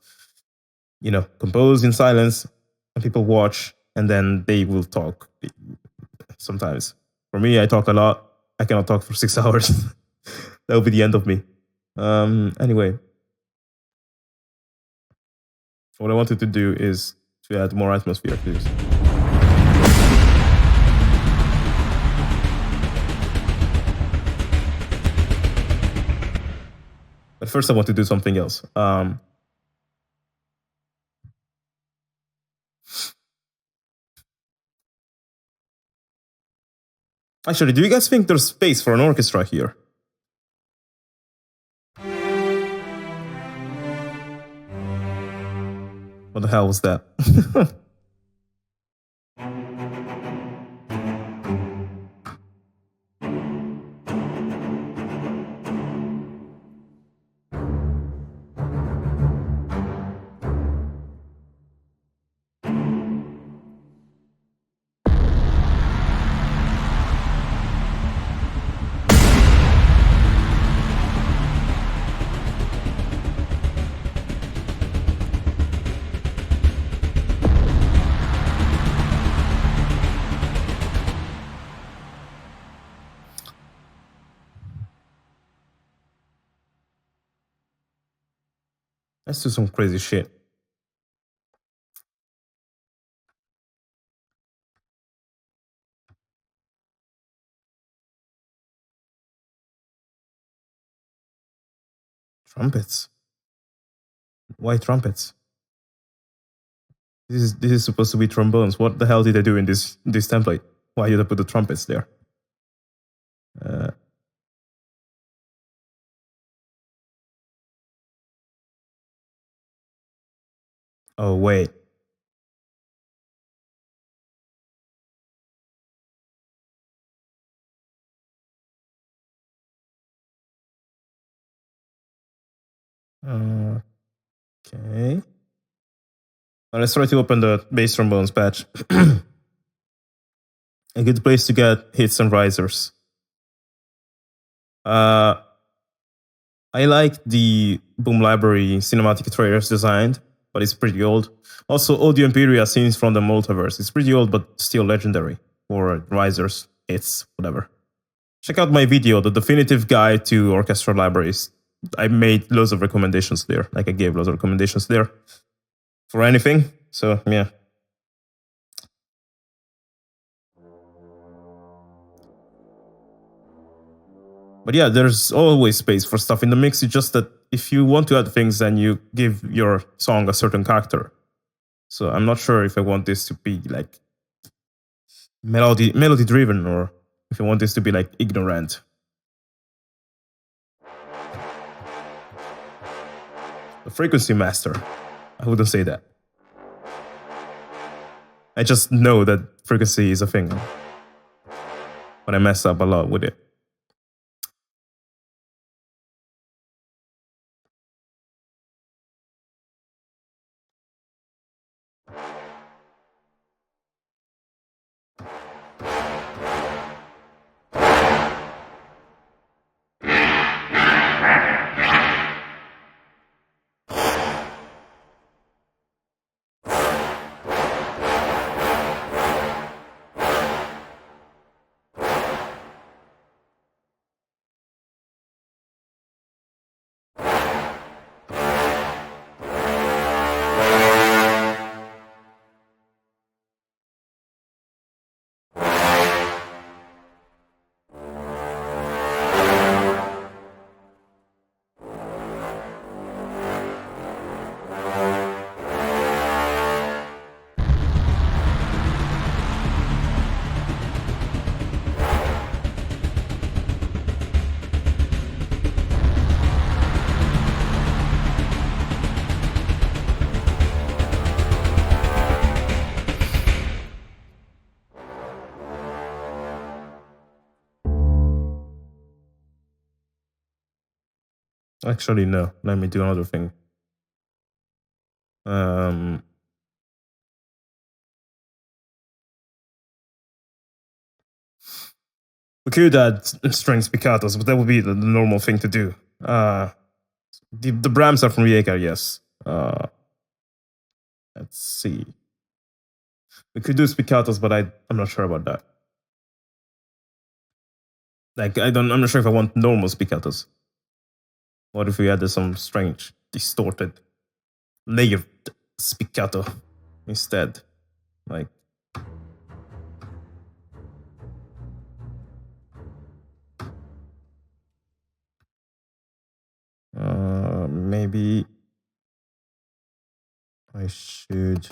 you know, compose in silence, and people watch, and then they will talk sometimes. For me, I talk a lot. I cannot talk for 6 hours. That will be the end of me. Anyway, what I wanted to do is to add more atmosphere to this. But first I want to do something else. Actually, do you guys think there's space for an orchestra here? What the hell was that? Let's do some crazy shit. Trumpets. Why trumpets? This is supposed to be trombones. What the hell did I do in this template? Why did I put the trumpets there? Oh wait. Okay. Well, let's try to open the bass trombones patch. A good place to get hits and risers. I like the Boom Library cinematic trailers designed, but it's pretty old. Also, Audio Imperia scenes from the multiverse. It's pretty old, but still legendary. Or risers, hits, whatever. Check out my video, the definitive guide to orchestral libraries. I made loads of recommendations there. Like I gave loads of recommendations there for anything. So yeah. But yeah, there's always space for stuff in the mix. It's just that if you want to add things, then you give your song a certain character. So I'm not sure if I want this to be like melody driven, or if I want this to be like ignorant. The frequency master. I wouldn't say that. I just know that frequency is a thing. But I mess up a lot with it. Actually, no. Let me do another thing. We could add string spiccatos, but that would be the normal thing to do. The Brahms are from Jaeger, yes. Let's see. We could do spiccatos, but I'm not sure about that. Like I'm not sure if I want normal spiccatos. What if we added some strange, distorted, layered spiccato instead? Like maybe I should.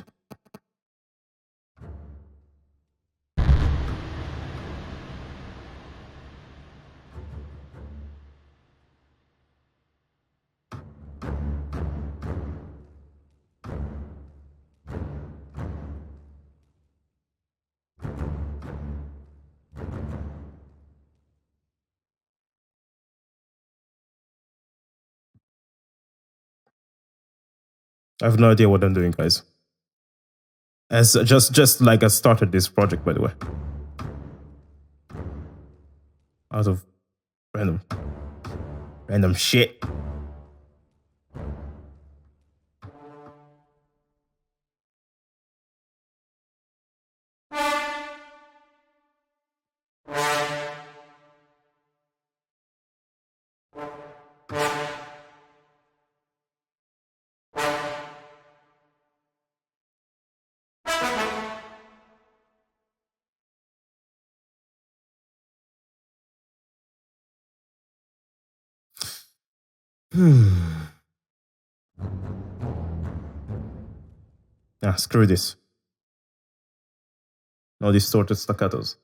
I have no idea what I'm doing, guys. As just like I started this project, by the way, out of random shit. Screw this. No distorted staccatos.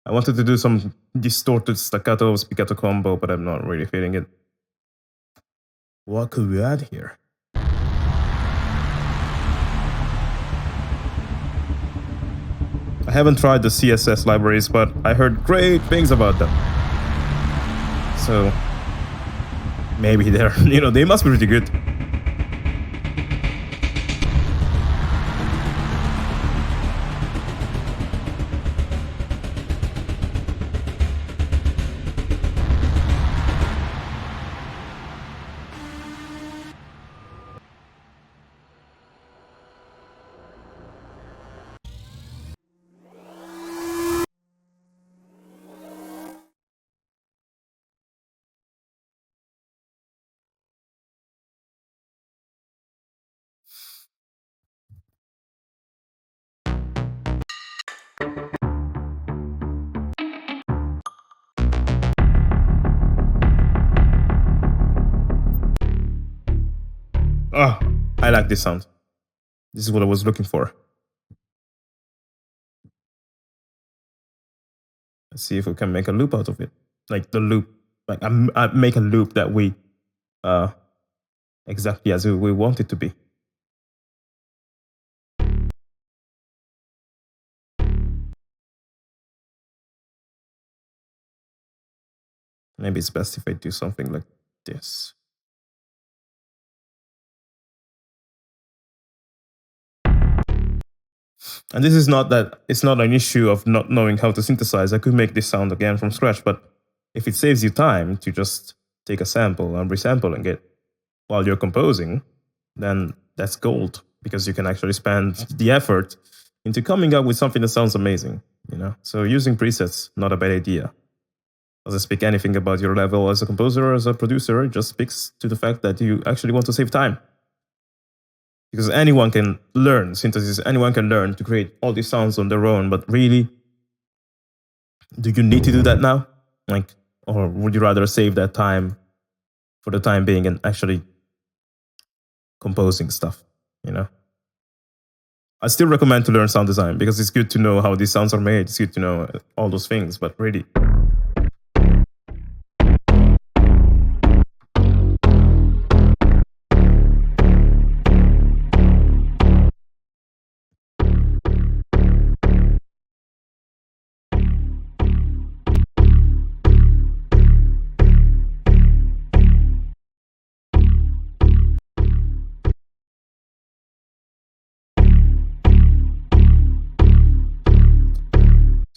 I wanted to do some distorted staccato spiccato combo, but I'm not really feeling it. What could we add here? I haven't tried the CSS libraries, but I heard great things about them. So maybe they're, they must be pretty good. Oh, I like this sound. This is what I was looking for. Let's see if we can make a loop out of it. Like the loop, like I make a loop that we, exactly as we want it to be. Maybe it's best if I do something like this. And this is not that, it's not an issue of not knowing how to synthesize. I could make this sound again from scratch, but if it saves you time to just take a sample and resampling it while you're composing, then that's gold, because you can actually spend the effort into coming up with something that sounds amazing, So using presets, not a bad idea. Doesn't speak anything about your level as a composer or as a producer. It just speaks to the fact that you actually want to save time. Because anyone can learn synthesis, anyone can learn to create all these sounds on their own, but really, do you need to do that now? Or would you rather save that time for the time being and actually composing stuff, I still recommend to learn sound design, because it's good to know how these sounds are made. It's good to know all those things, but really,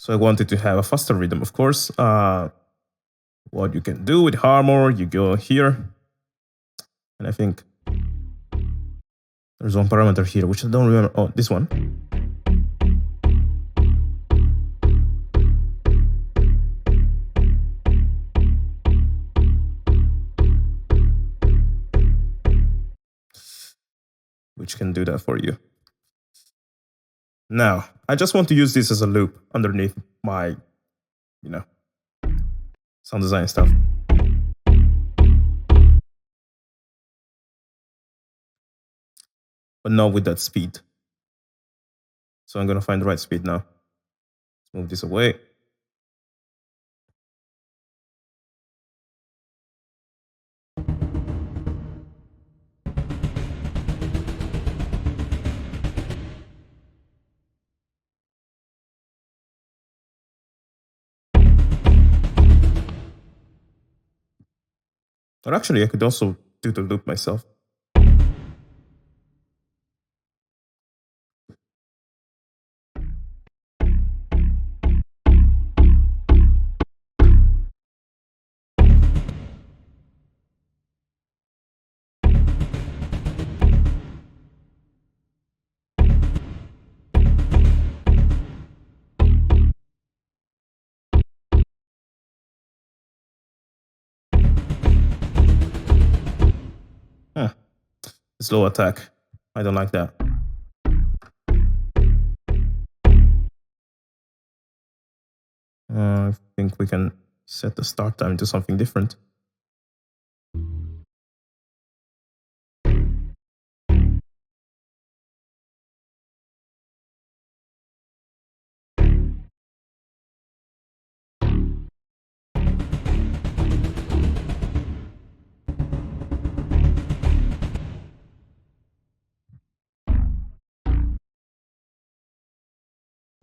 So I wanted to have a faster rhythm, of course. What you can do with Harmor, you go here. And I think there's one parameter here, which I don't remember. Oh, this one. Which can do that for you. Now, I just want to use this as a loop underneath my, sound design stuff. But not with that speed. So I'm going to find the right speed now. Let's move this away. Or actually, I could also do the loop myself. Slow attack. I don't like that. I think we can set the start time to something different.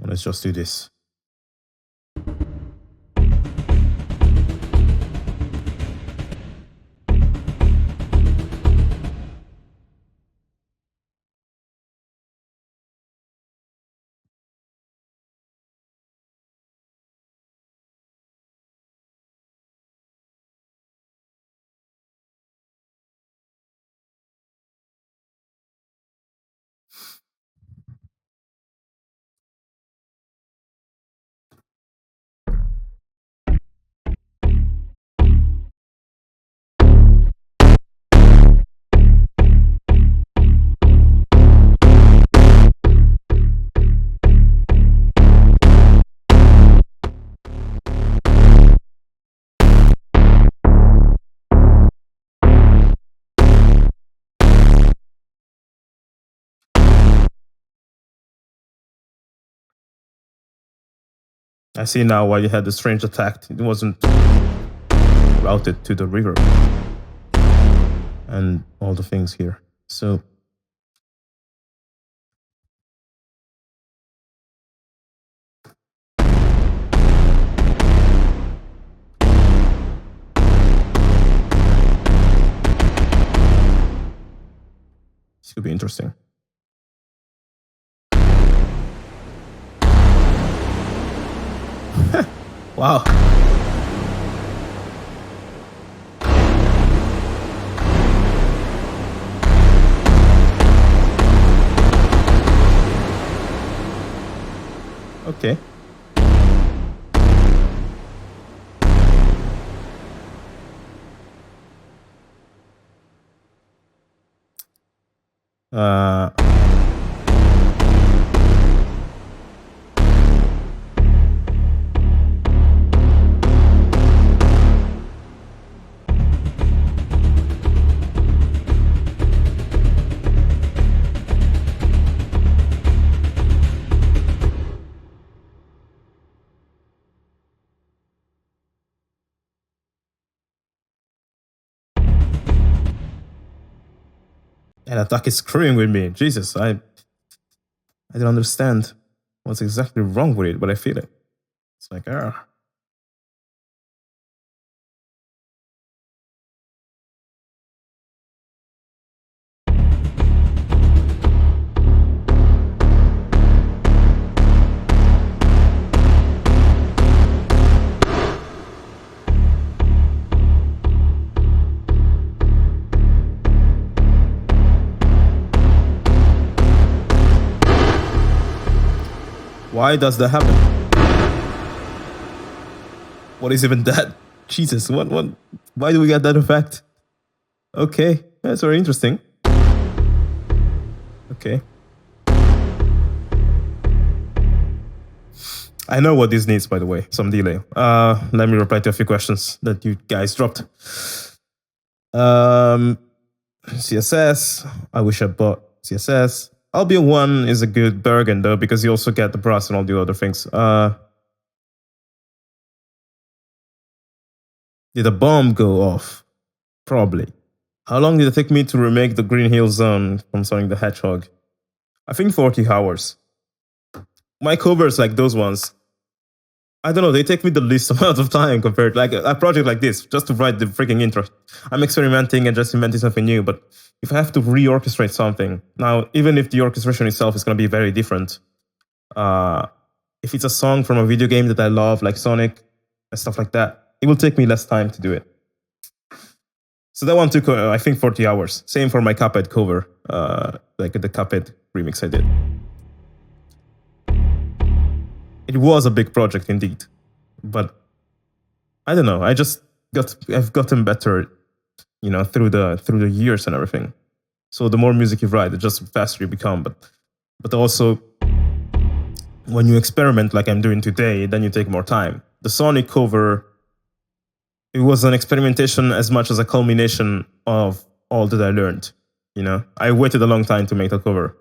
Let's just do this. I see now why you had the strange attack. It wasn't routed to the river and all the things here. So this could be interesting. Wow. Okay. And attack is screwing with me. Jesus, I don't understand what's exactly wrong with it, but I feel it. It's like, Why does that happen? What is even that? Jesus, what? Why do we get that effect? Okay, that's very interesting. Okay. I know what this needs, by the way, some delay. Let me reply to a few questions that you guys dropped. CSS, I wish I bought CSS. Albion 1 is a good bargain though, because you also get the brass and all the other things. Did a bomb go off? Probably. How long did it take me to remake the Green Hill Zone from Sonic the Hedgehog? I think 40 hours. My covers like those ones, I don't know, they take me the least amount of time compared to like a project like this, just to write the freaking intro. I'm experimenting and just inventing something new, but if I have to reorchestrate something, now, even if the orchestration itself is going to be very different, if it's a song from a video game that I love, like Sonic and stuff like that, it will take me less time to do it. So that one took, I think, 40 hours. Same for my Cuphead cover, like the Cuphead remix I did. It was a big project indeed, but I don't know. I've gotten better, you know, through the years and everything. So the more music you write, the just faster you become. But also, when you experiment like I'm doing today, then you take more time. The Sonic cover, it was an experimentation as much as a culmination of all that I learned. You know, I waited a long time to make the cover.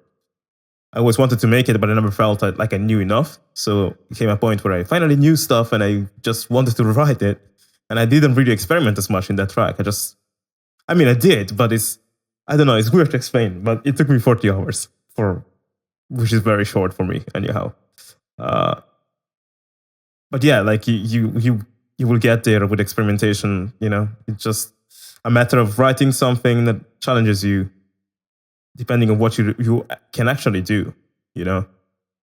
I always wanted to make it, but I never felt like I knew enough. So it came a point where I finally knew stuff and I just wanted to write it. And I didn't really experiment as much in that track. I did, but I don't know, it's weird to explain, but it took me 40 hours, which is very short for me anyhow. But yeah, like you will get there with experimentation, you know. It's just a matter of writing something that challenges you, depending on what you can actually do, you know.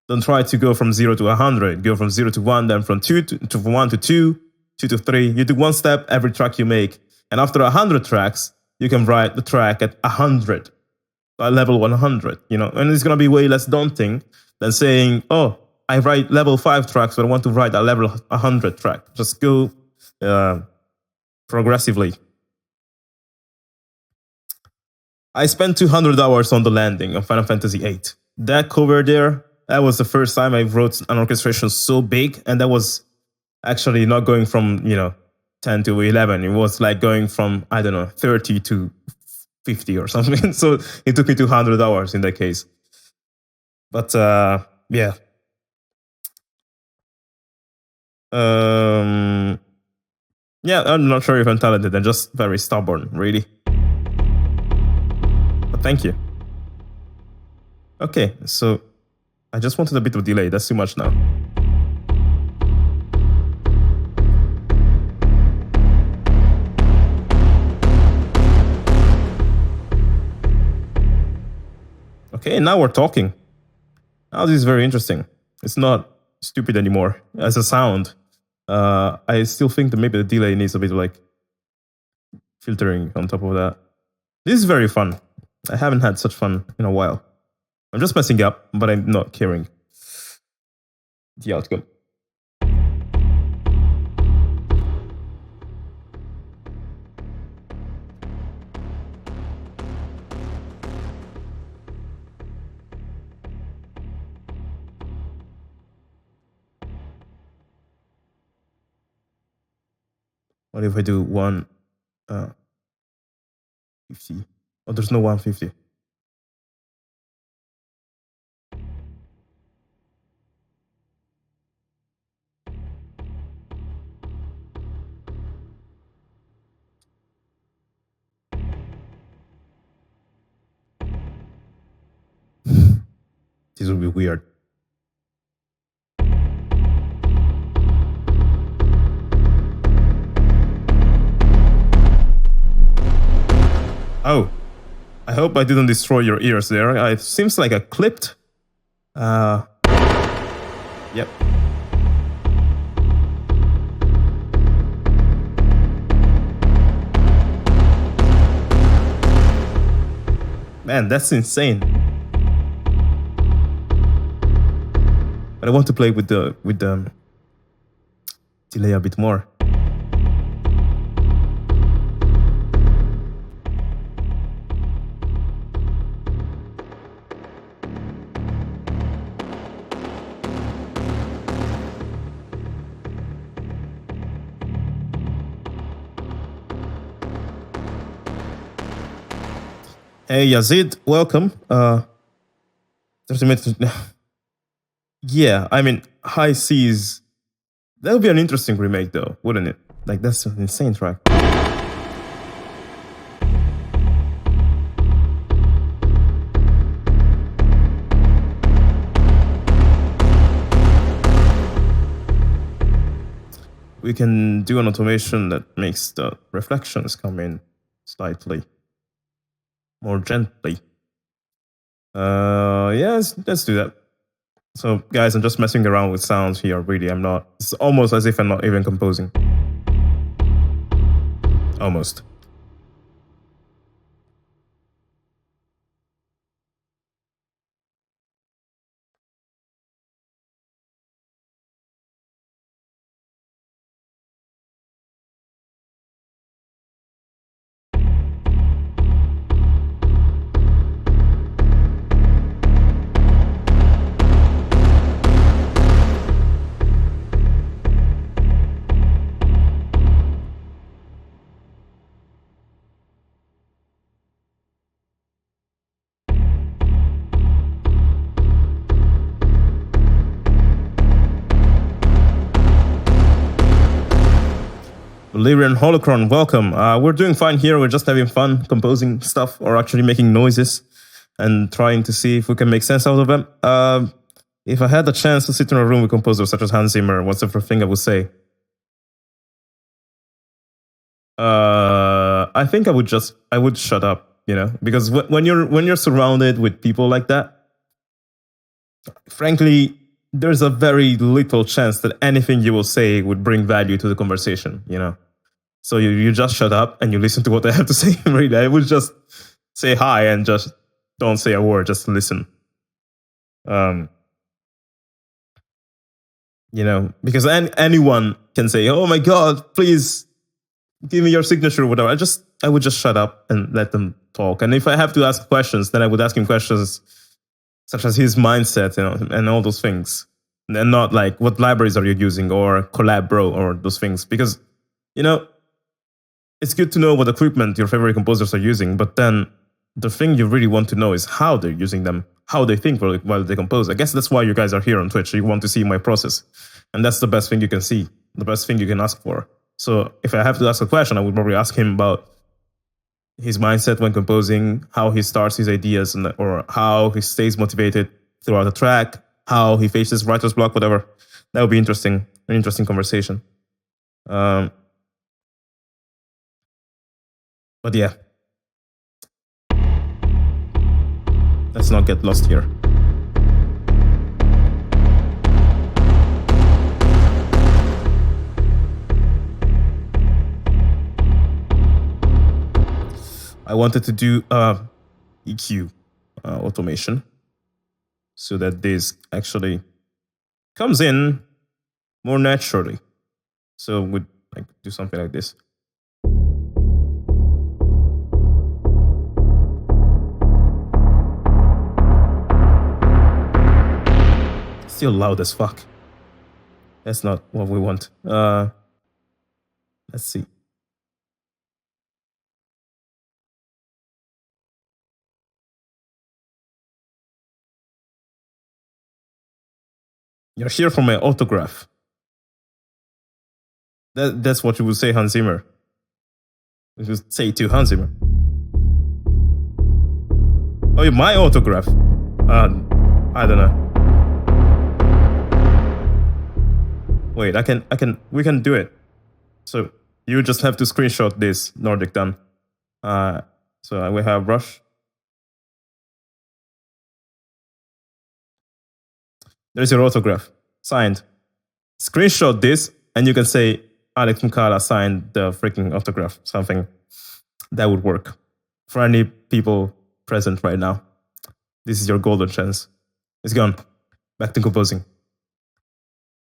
Don't try to go from 0 to 100. Go from 0 to 1, then from 1 to 2, 2 to 3. You do one step every track you make. And after 100 tracks, you can write the track at 100, level 100, you know. And it's going to be way less daunting than saying, oh, I write level 5 tracks, but I want to write a level 100 track. Just go progressively. I spent 200 hours on the landing of Final Fantasy VIII. That cover there, that was the first time I wrote an orchestration so big, and that was actually not going from, you know, 10 to 11. It was like going from, I don't know, 30 to 50 or something. So it took me 200 hours in that case. But yeah. Yeah, I'm not sure if I'm talented. I'm just very stubborn, really. Thank you. Okay, so I just wanted a bit of delay. That's too much now. Okay, now we're talking. Now this is very interesting. It's not stupid anymore as a sound. I still think that maybe the delay needs a bit of like filtering on top of that. This is very fun. I haven't had such fun in a while. I'm just messing up, but I'm not caring the outcome. What if I do 150? Oh, there's no 150. This will be weird. Oh, I hope I didn't destroy your ears there. It seems like I clipped. Yep. Man, that's insane. but I want to play with the delay a bit more. Hey Yazid, welcome. 30 minutes. Yeah, I mean, High Seas. That would be an interesting remake, though, wouldn't it? Like, that's an insane track. We can do an automation that makes the reflections come in slightly more gently. Yeah, let's do that. So, guys, I'm just messing around with sounds here, really. I'm not. It's almost as if I'm not even composing. Almost. Lyrian Holocron, welcome. We're doing fine here. We're just having fun composing stuff or actually making noises and trying to see if we can make sense out of them. If I had the chance to sit in a room with composers such as Hans Zimmer, what's the first thing I would say? I think I would shut up, you know, because when you're surrounded with people like that, frankly, there's a very little chance that anything you will say would bring value to the conversation, you know. So you just shut up and you listen to what I have to say. Really, I would just say hi and just don't say a word, just listen. You know, because anyone can say, "Oh my God, please give me your signature," or whatever. I would just shut up and let them talk. And if I have to ask questions, then I would ask him questions such as his mindset, you know, and all those things, and not like what libraries are you using or Collab Bro or those things, because you know it's good to know what equipment your favorite composers are using, but then the thing you really want to know is how they're using them, how they think while they compose. I guess that's why you guys are here on Twitch. You want to see my process, and that's the best thing you can see, the best thing you can ask for. So if I have to ask a question, I would probably ask him about his mindset when composing, how he starts his ideas, or how he stays motivated throughout the track, how he faces writer's block, whatever. That would be interesting, an interesting conversation. But yeah, let's not get lost here. I wanted to do EQ automation so that this actually comes in more naturally. So we'd like do something like this. Still loud as fuck. That's not what we want. Let's see. You're here for my autograph. That's what you would say, Hans Zimmer. You would say to Hans Zimmer. Oh, my autograph. I don't know. Wait, we can do it. So you just have to screenshot this Nordic done. So we have brush. There's your autograph, signed. Screenshot this, and you can say Alex Moukala signed the freaking autograph. Something that would work for any people present right now. This is your golden chance. It's gone. Back to composing.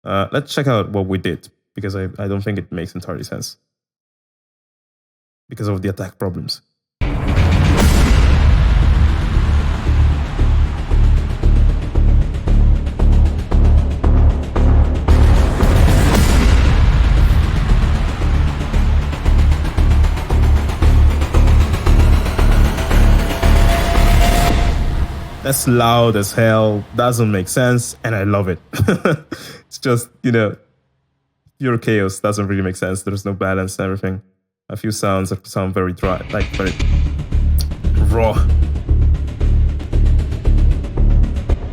Let's check out what we did, because I don't think it makes entirely sense because of the attack problems. That's loud as hell, doesn't make sense, and I love it. It's just, pure chaos, doesn't really make sense. There's no balance and everything. A few sounds that sound very dry, like very raw.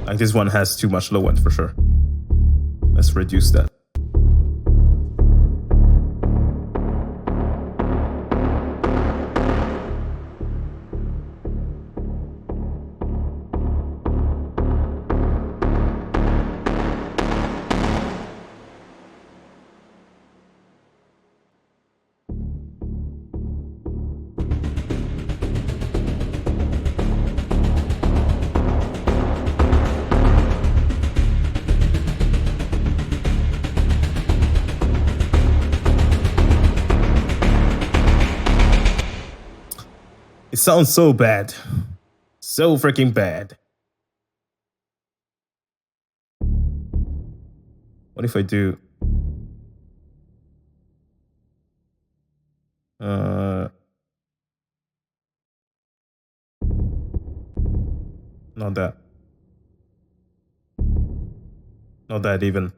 Like this one has too much low end for sure. Let's reduce that. It sounds so bad. So freaking bad. What if I do... Not that. Not that even.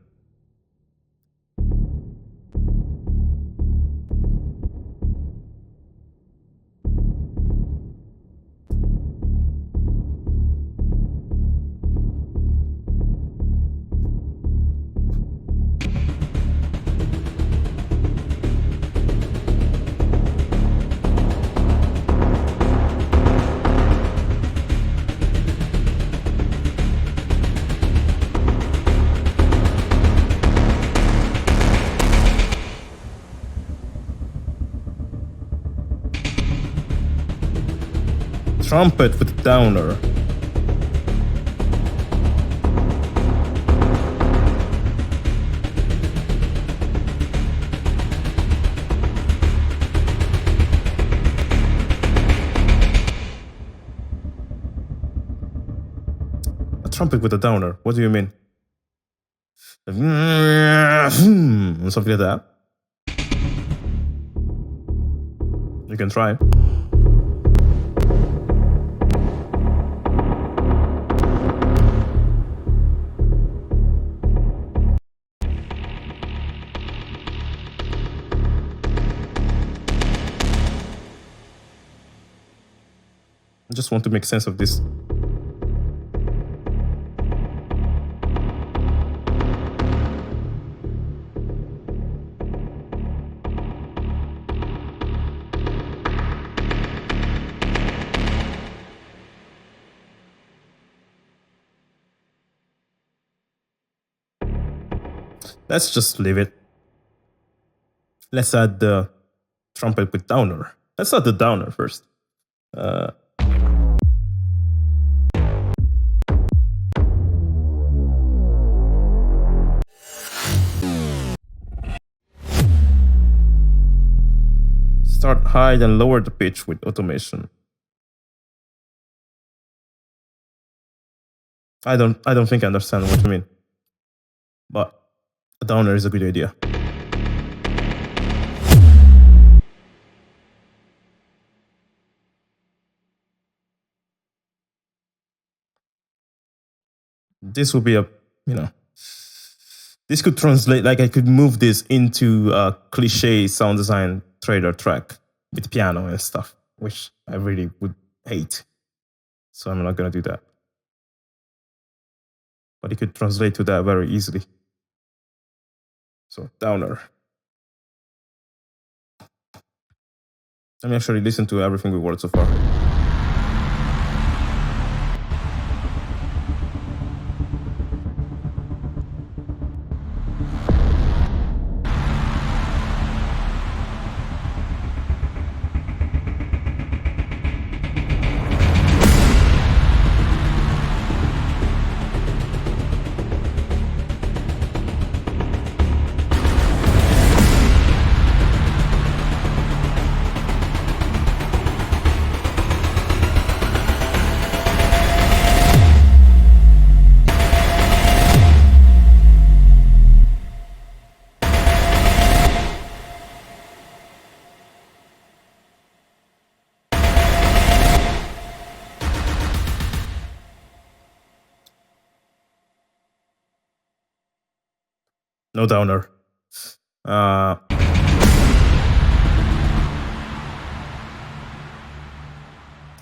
Trumpet with downer. A trumpet with a downer. What do you mean? Something like that. You can try. I just want to make sense of this. Let's just leave it. Let's add the trumpet with downer. Let's add the downer first. Start high and lower the pitch with automation. I don't think I understand what you mean, but a downer is a good idea. This would be a, this could translate, like I could move this into a cliche sound design trailer track with piano and stuff, which I really would hate. So I'm not going to do that. But it could translate to that very easily. So downer. Let me actually listen to everything we've worked so far. No downer. Uh,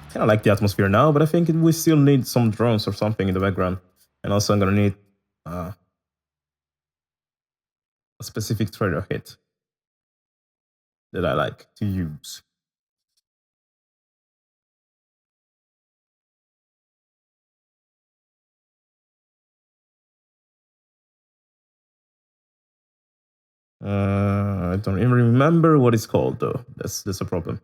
kind of like the atmosphere now, but I think we still need some drones or something in the background. And also I'm gonna need a specific trailer hit that I like to use. I don't even remember what it's called though. That's a problem.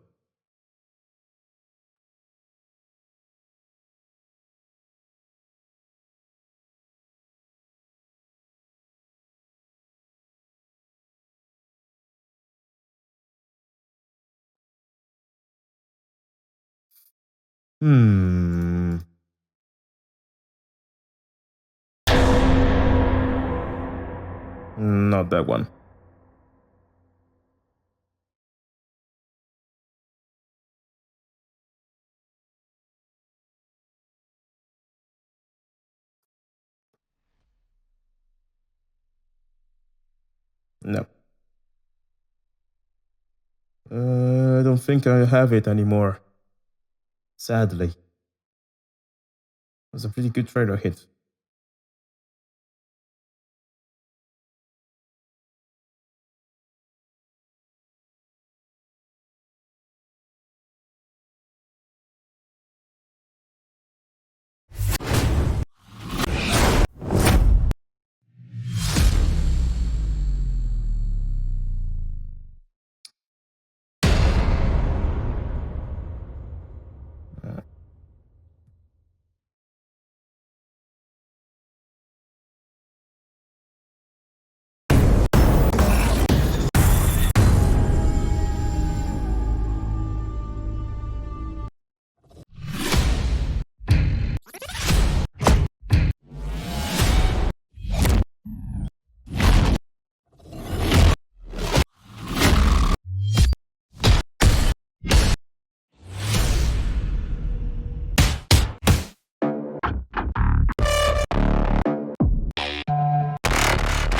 Not that one. No. I don't think I have it anymore. Sadly. It was a pretty good trailer hit.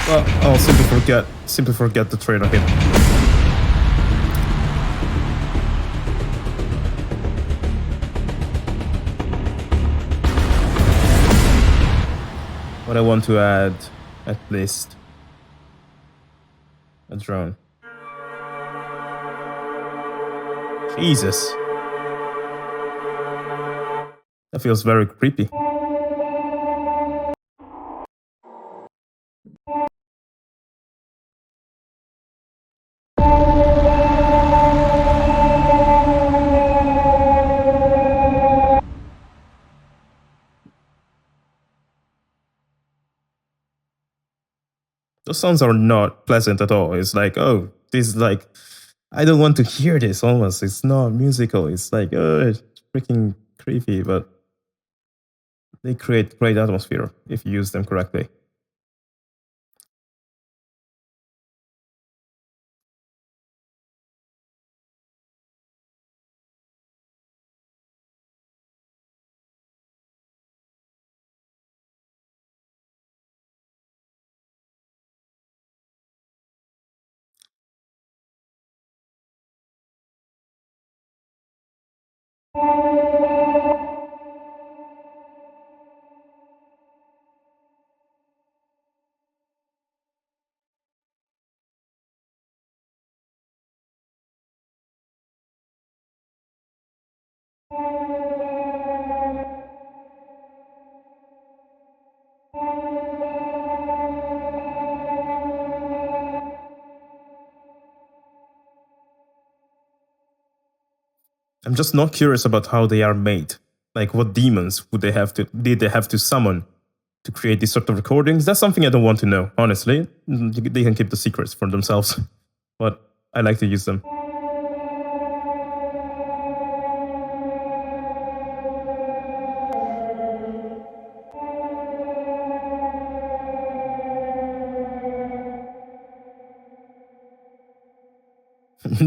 Well, I'll simply forget the trailer hit. But I want to add at least a drone. Jesus. That feels very creepy. Those sounds are not pleasant at all. It's like, oh, this is like, I don't want to hear this almost. It's not musical. It's like, oh, it's freaking creepy, but they create great atmosphere if you use them correctly. I'm just not curious about how they are made. Like, what demons did they have to summon to create these sort of recordings? That's something I don't want to know, honestly. They can keep the secrets for themselves, but I like to use them.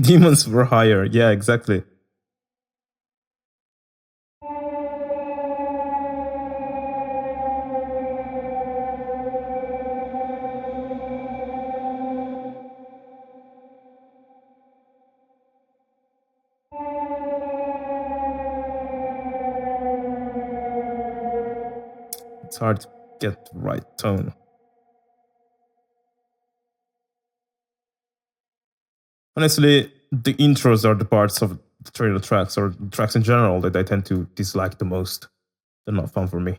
Demons were higher. Yeah, exactly. It's hard to get the right tone. Honestly, the intros are the parts of the trailer tracks or tracks in general that I tend to dislike the most. They're not fun for me.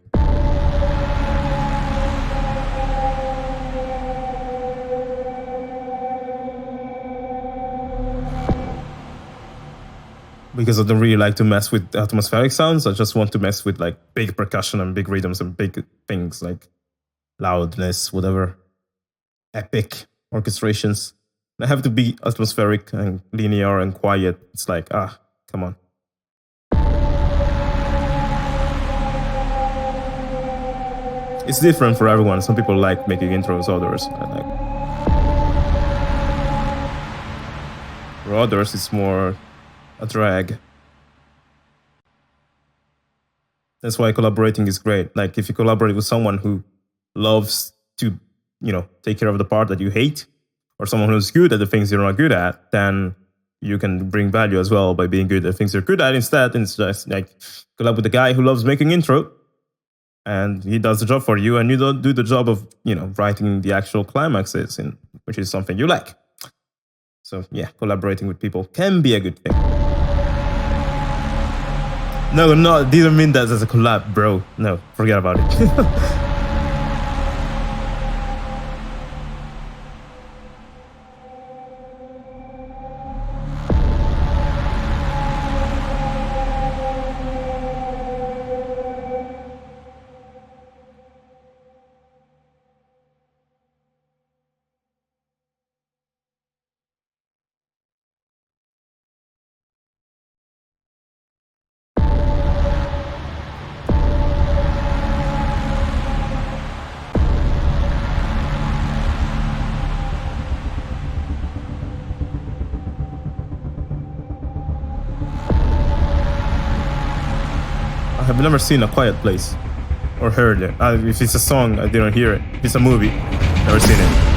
Because I don't really like to mess with atmospheric sounds. I just want to mess with like big percussion and big rhythms and big things like loudness, whatever, epic orchestrations. They have to be atmospheric and linear and quiet. It's like, come on. It's different for everyone. Some people like making intros, others I like. For others, it's more a drag. That's why collaborating is great. Like if you collaborate with someone who loves to, take care of the part that you hate, or someone who's good at the things you're not good at, then you can bring value as well by being good at things you're good at instead. And it's just like collab with the guy who loves making intro, and he does the job for you, and you don't do the job of, writing the actual climaxes, which is something you like. So yeah, collaborating with people can be a good thing. No, didn't mean that as a collab, bro. No, forget about it. I've never seen A Quiet Place or heard it. If it's a song, I didn't hear it. If it's a movie, never seen it.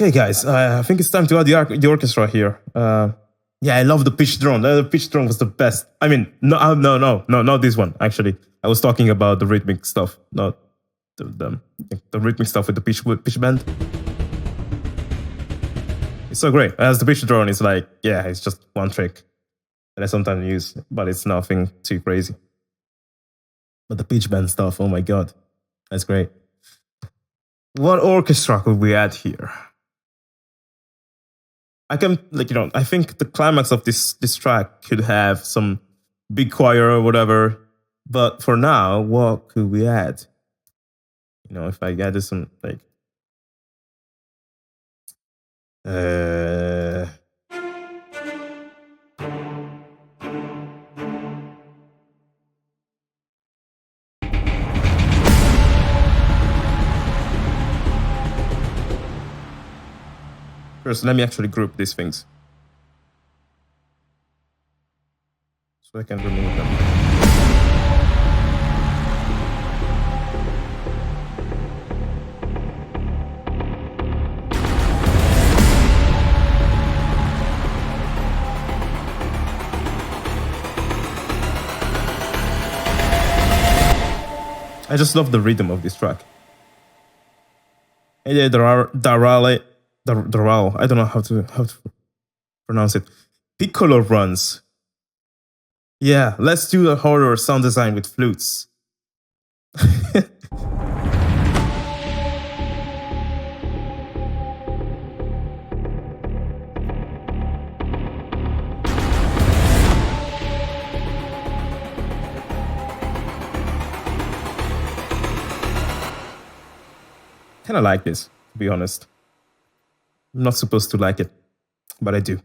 Okay, guys, I think it's time to add the orchestra here. Yeah, I love the pitch drone. The pitch drone was the best. I mean, no, not this one, actually. I was talking about the rhythmic stuff, not the rhythmic stuff with the pitch bend. It's so great. As the pitch drone, it's like, yeah, it's just one trick that I sometimes use, but it's nothing too crazy. But the pitch bend stuff, oh my god, that's great. What orchestra could we add here? I can, I think the climax of this track could have some big choir or whatever. But for now, what could we add? If I added some, First, let me actually group these things so I can remove them. I just love the rhythm of this track. Dhol, I don't know how to pronounce it. Piccolo runs. Yeah, let's do a horror sound design with flutes. Kind of like this, to be honest. I'm not supposed to like it, but I do.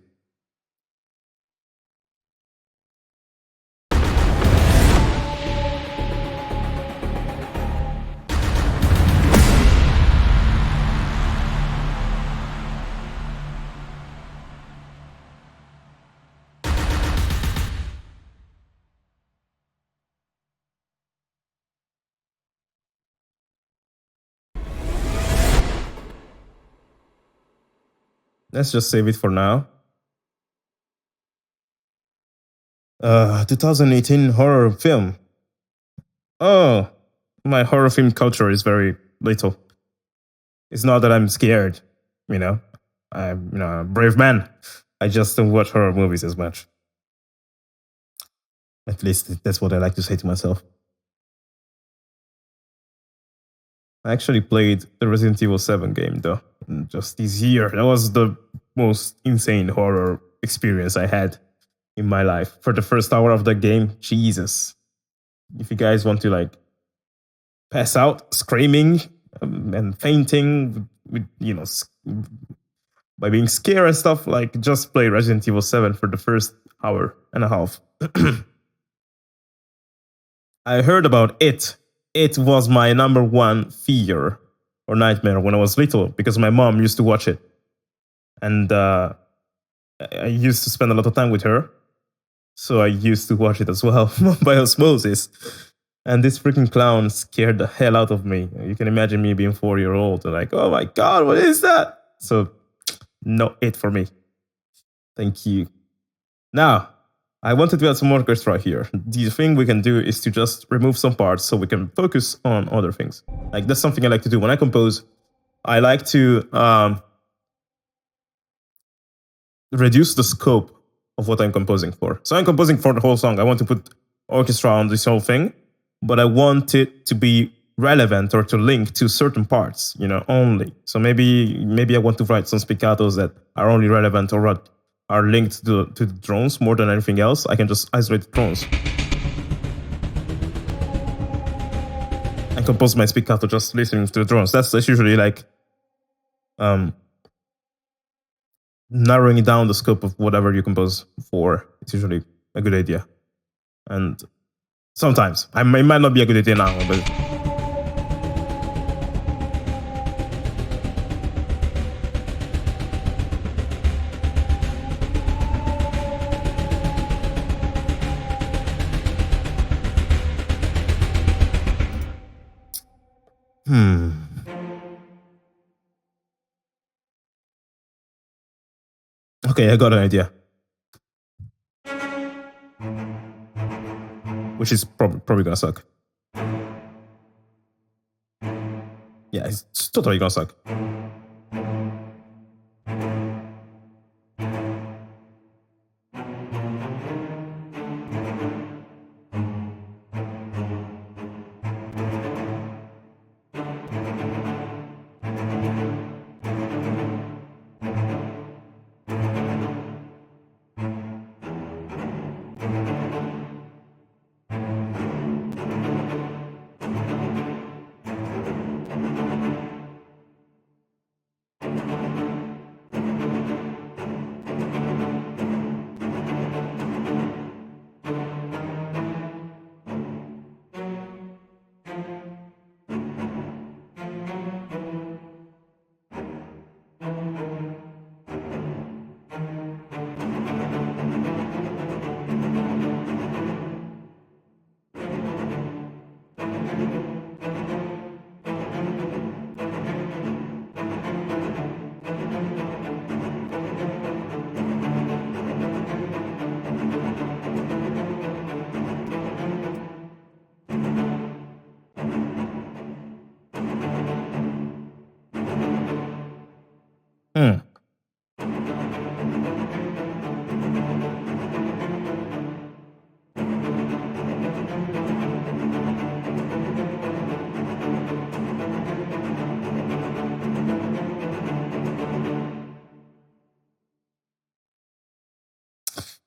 Let's just save it for now. 2018 horror film. Oh, my horror film culture is very little. It's not that I'm scared, you know. I'm a brave man. I just don't watch horror movies as much. At least that's what I like to say to myself. I actually played the Resident Evil 7 game though, just this year. That was the most insane horror experience I had in my life. For the first hour of the game, Jesus. If you guys want to like pass out screaming and fainting with, by being scared and stuff, like just play Resident Evil 7 for the first hour and a half. I heard about it. It was my number one fear or nightmare when I was little because my mom used to watch it. And I used to spend a lot of time with her. So I used to watch it as well by osmosis. And this freaking clown scared the hell out of me. You can imagine me being 4-year-old and like, oh my God, what is that? So, not it for me. Thank you. Now, I wanted to add some orchestra here. The thing we can do is to just remove some parts so we can focus on other things. Like, that's something I like to do. When I compose, I like to reduce the scope of what I'm composing for. So I'm composing for the whole song. I want to put orchestra on this whole thing, but I want it to be relevant or to link to certain parts, only. So maybe I want to write some spiccatos that are only relevant or are linked to the drones more than anything else. I can just isolate the drones and compose my spiccato just listening to the drones. That's usually like narrowing down the scope of whatever you compose for. It's usually a good idea. And sometimes it might not be a good idea now, but okay, I got an idea. Which is probably gonna suck. Yeah, it's totally gonna suck.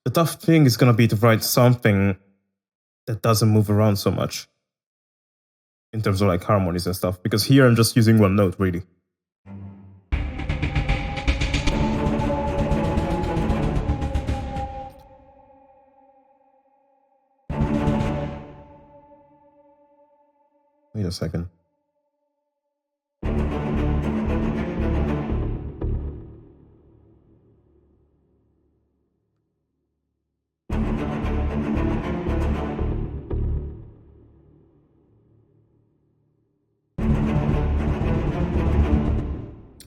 The tough thing is going to be to write something that doesn't move around so much in terms of like harmonies and stuff, because here I'm just using one note really. Wait a second.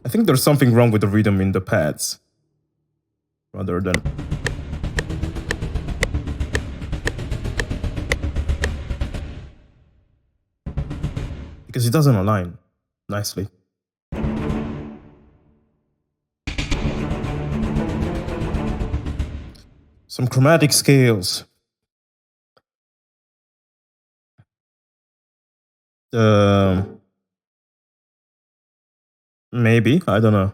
I think there's something wrong with the rhythm in the pads. rather than... Because it doesn't align nicely. Some chromatic scales. Maybe, I don't know.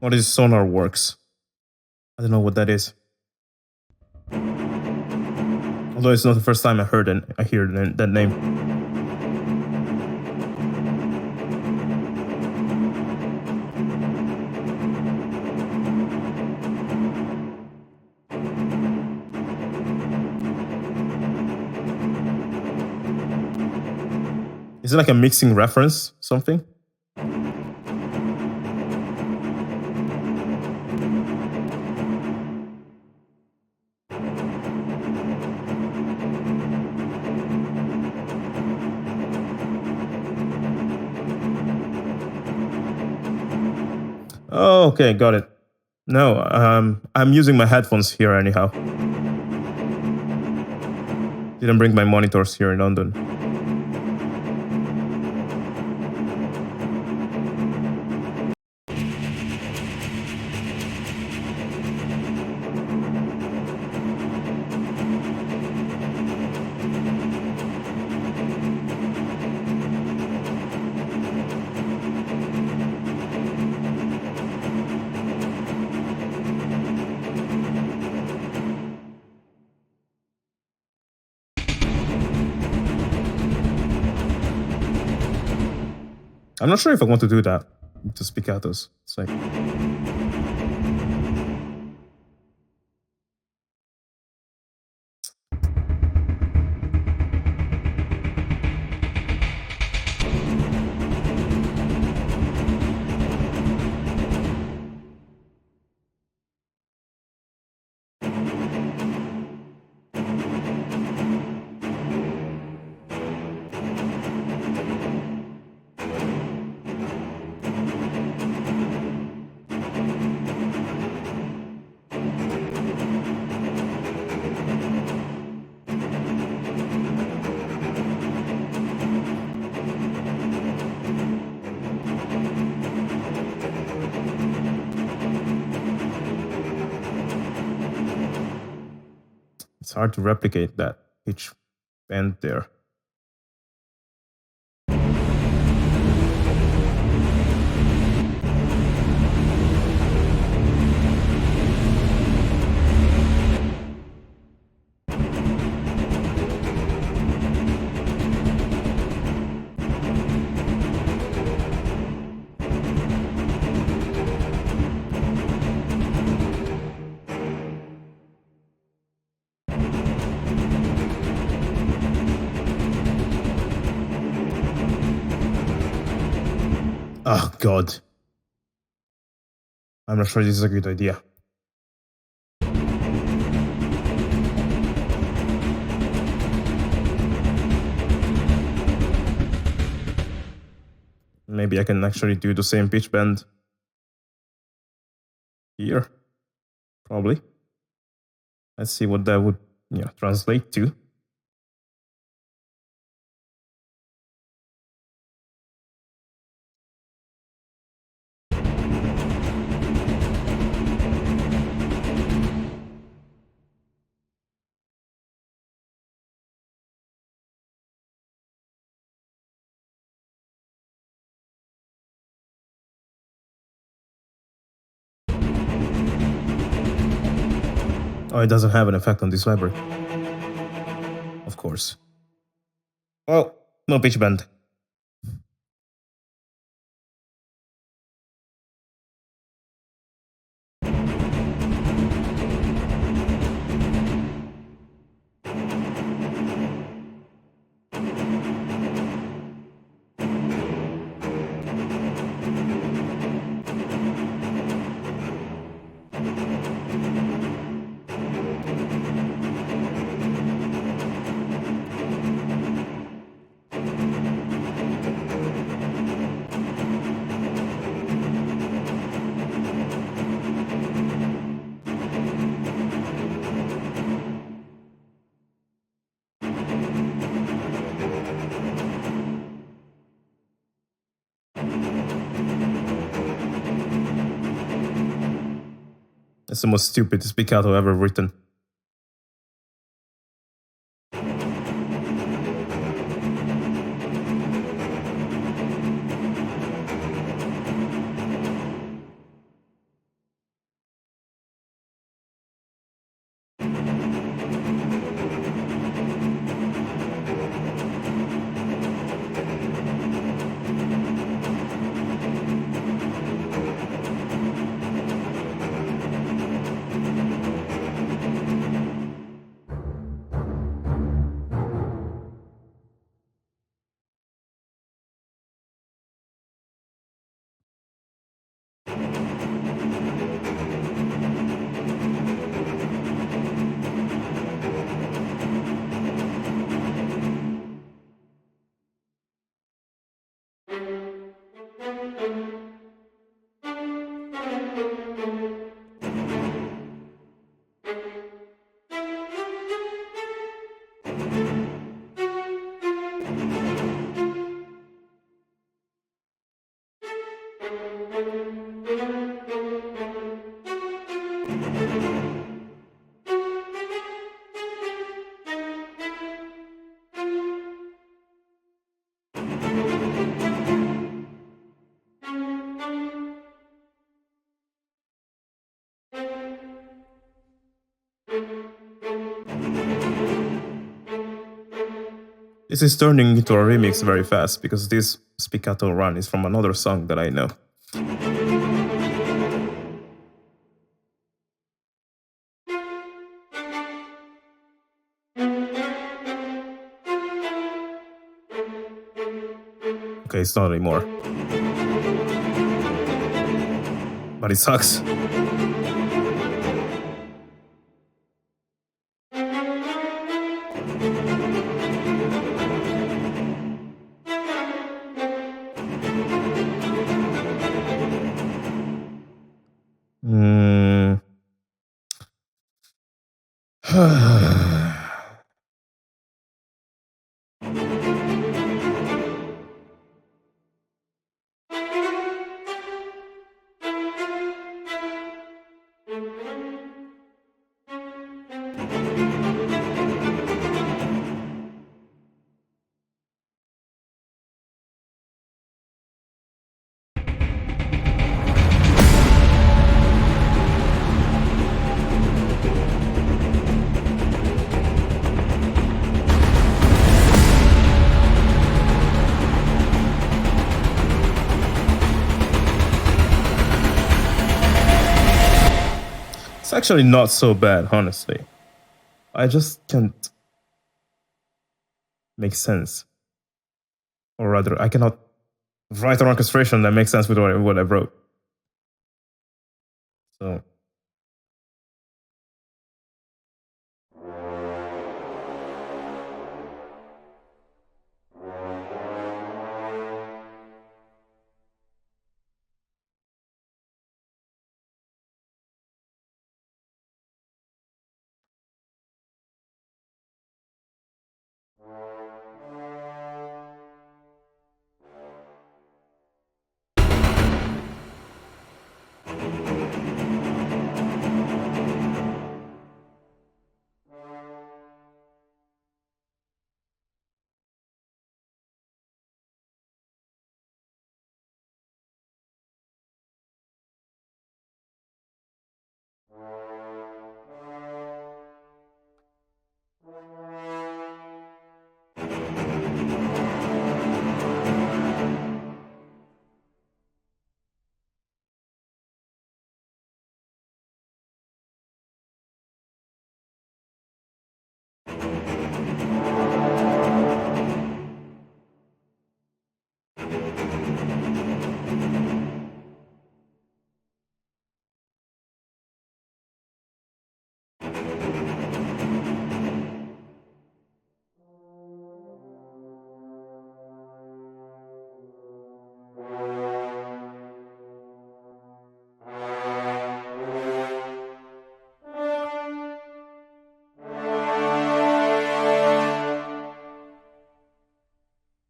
What is Sonar Works? I don't know what that is. Although it's not the first time I hear that name. Is it like a mixing reference, something? Oh, okay, got it. No, I'm using my headphones here anyhow. Didn't bring my monitors here in London. I'm not sure if I want to do that to spiccatos. It's like... It's hard to replicate that pitch bend there. Oh, God. I'm not sure this is a good idea. Maybe I can actually do the same pitch bend here. Probably. Let's see what that would translate to. Oh, it doesn't have an effect on this library. Of course. Well, no pitch bend. It's the most stupid spiccato ever written. This is turning into a remix very fast because this spiccato run is from another song that I know. Okay, it's not anymore. But it sucks. It's actually not so bad, honestly. I just can't make sense. Or rather, I cannot write an orchestration that makes sense with what I wrote. So...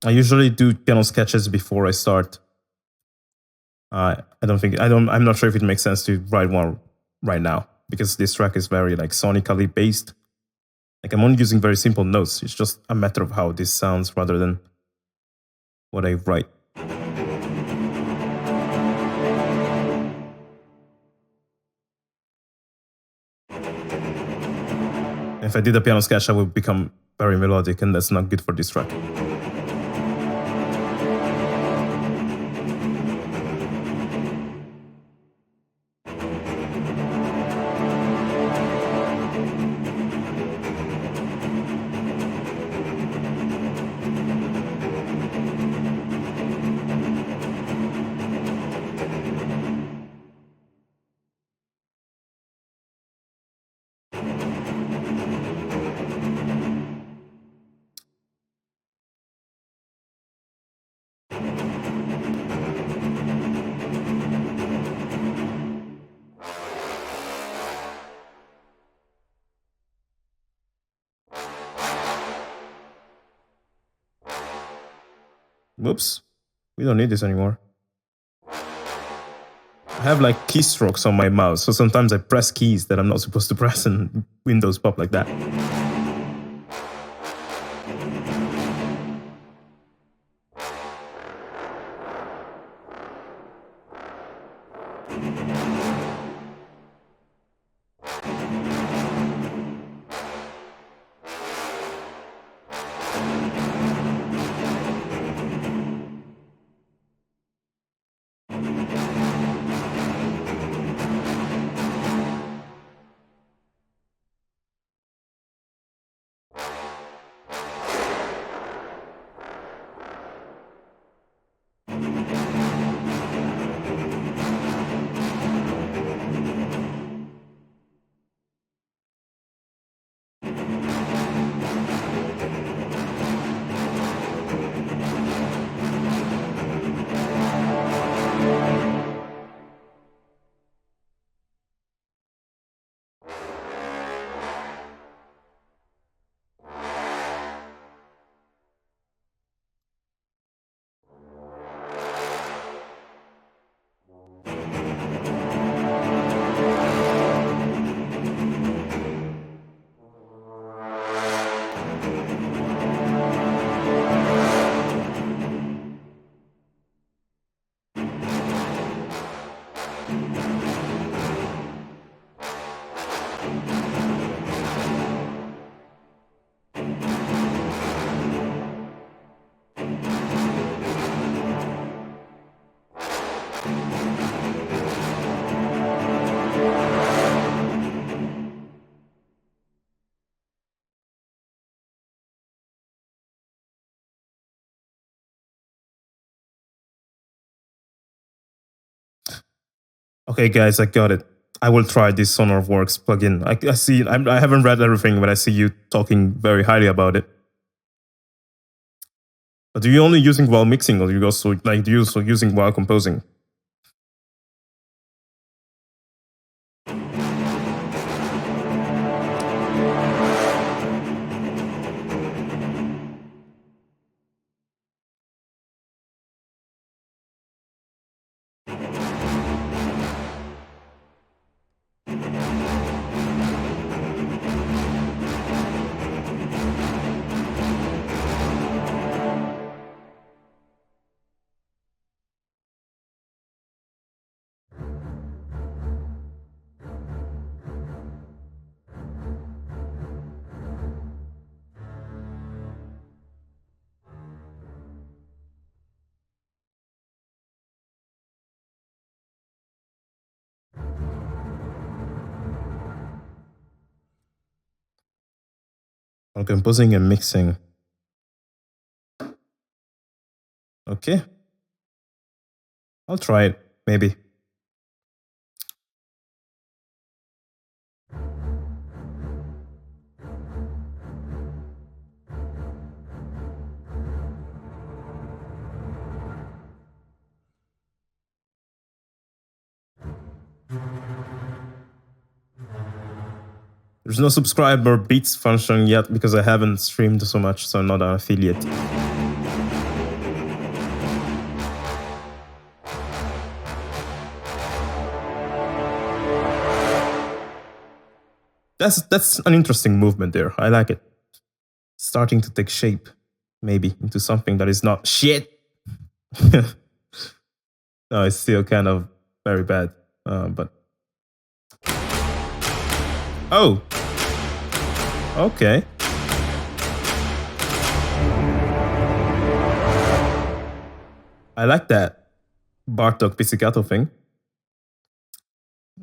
I usually do piano sketches before I start. I'm not sure if it makes sense to write one right now because this track is very like sonically based. Like I'm only using very simple notes. It's just a matter of how this sounds rather than what I write. If I did a piano sketch, I would become very melodic, and that's not good for this track. Whoops, we don't need this anymore. I have like keystrokes on my mouse, so sometimes I press keys that I'm not supposed to press and windows pop like that. Okay, guys, I got it. I will try this SonarWorks plugin. I see. I haven't read everything, but I see you talking very highly about it. But do you only using while mixing, or do you also using while composing? While composing and mixing. Okay. I'll try it, maybe. There's no subscribe or beats function yet because I haven't streamed so much, so I'm not an affiliate. That's an interesting movement there. I like it. Starting to take shape, maybe, into something that is not shit. No, it's still kind of very bad, but... Oh! Okay. I like that Bartok pizzicato thing.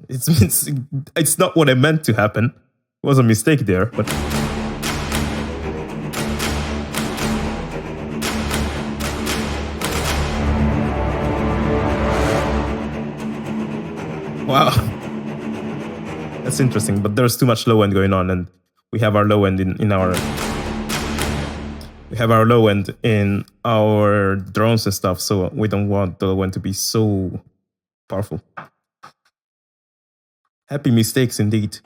It's not what I meant to happen. It was a mistake there, but... Wow. That's interesting, but there's too much low end going on, and we have our low end in our... We have our low end in our drones and stuff, so we don't want the low end to be so powerful. Happy mistakes indeed.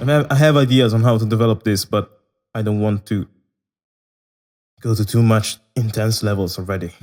I have ideas on how to develop this, but I don't want to go to too much intense levels already.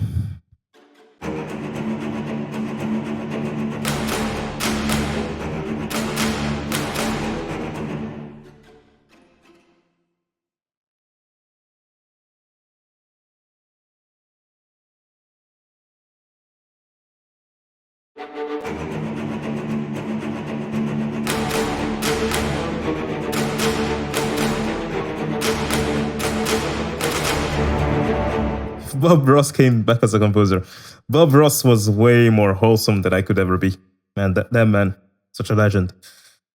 Bob Ross came back as a composer. Bob Ross was way more wholesome than I could ever be. Man, that man, such a legend.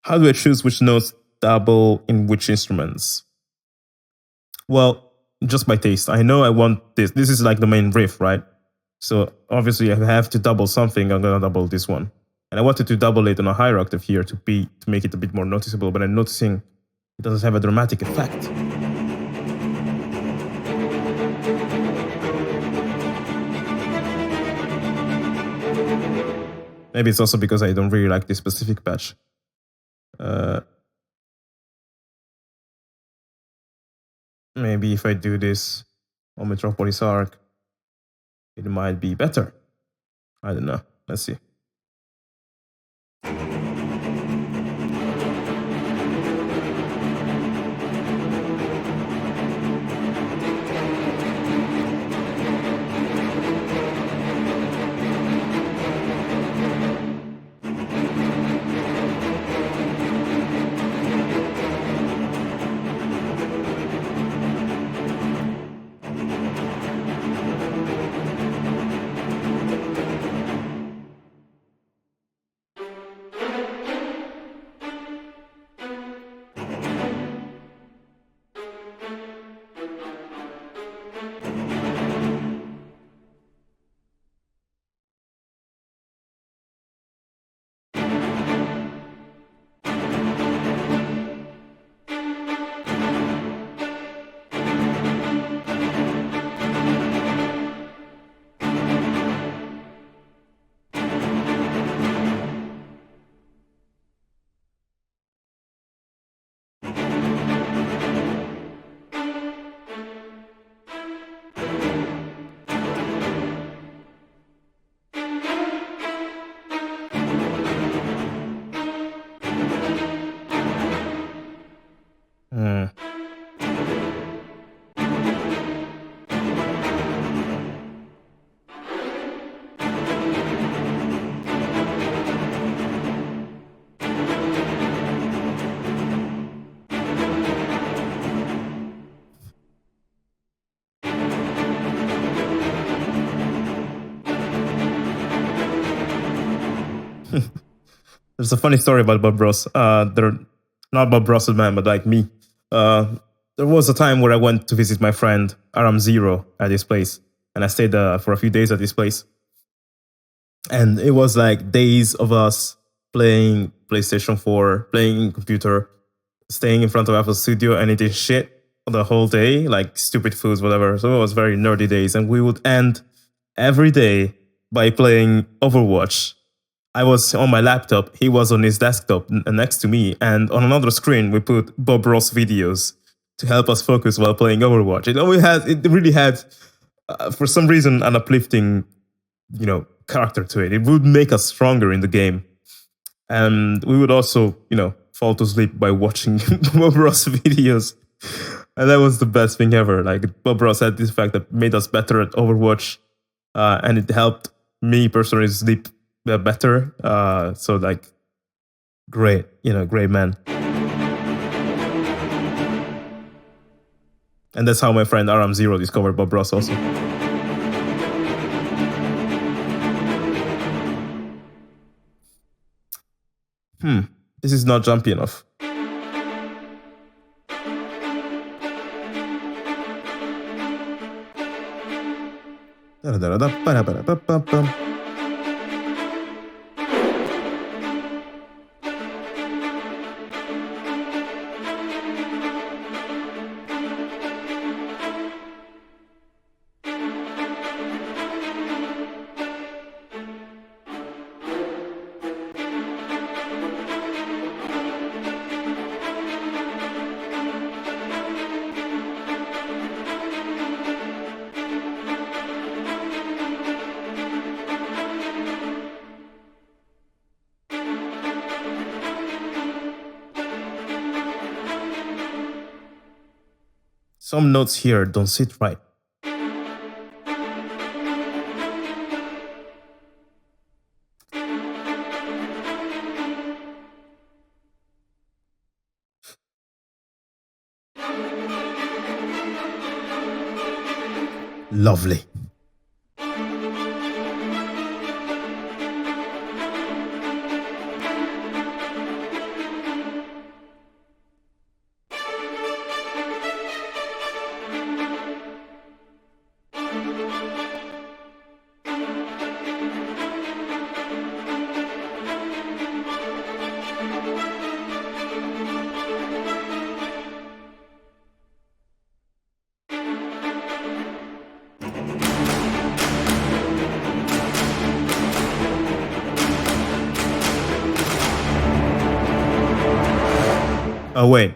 How do I choose which notes double in which instruments? Well, just by taste. I know I want this. This is like the main riff, right? So obviously I have to double something. I'm gonna double this one. And I wanted to double it on a higher octave here to make it a bit more noticeable, but I'm noticing it doesn't have a dramatic effect. Maybe it's also because I don't really like this specific patch. Maybe if I do this on Metropolis arc, it might be better. I don't know. Let's see. There's a funny story about Bob Ross. They're not Bob Ross's man, but like me. There was a time where I went to visit my friend Aram Zero at his place, and I stayed for a few days at his place. And it was like days of us playing PlayStation 4, playing computer, staying in front of Apple Studio, and eating shit the whole day, like stupid foods, whatever. So it was very nerdy days, and we would end every day by playing Overwatch. I was on my laptop, he was on his desktop next to me, and on another screen we put Bob Ross videos to help us focus while playing Overwatch. It really had, for some reason, an uplifting, character to it. It would make us stronger in the game. And we would also, fall to sleep by watching Bob Ross videos. And that was the best thing ever. Like, Bob Ross had this fact that made us better at Overwatch. And it helped me personally sleep better. So, like, great, great man. And that's how my friend Aram Zero discovered Bob Ross also. This is not jumpy enough. Some notes here don't sit right. Lovely. Oh, wait.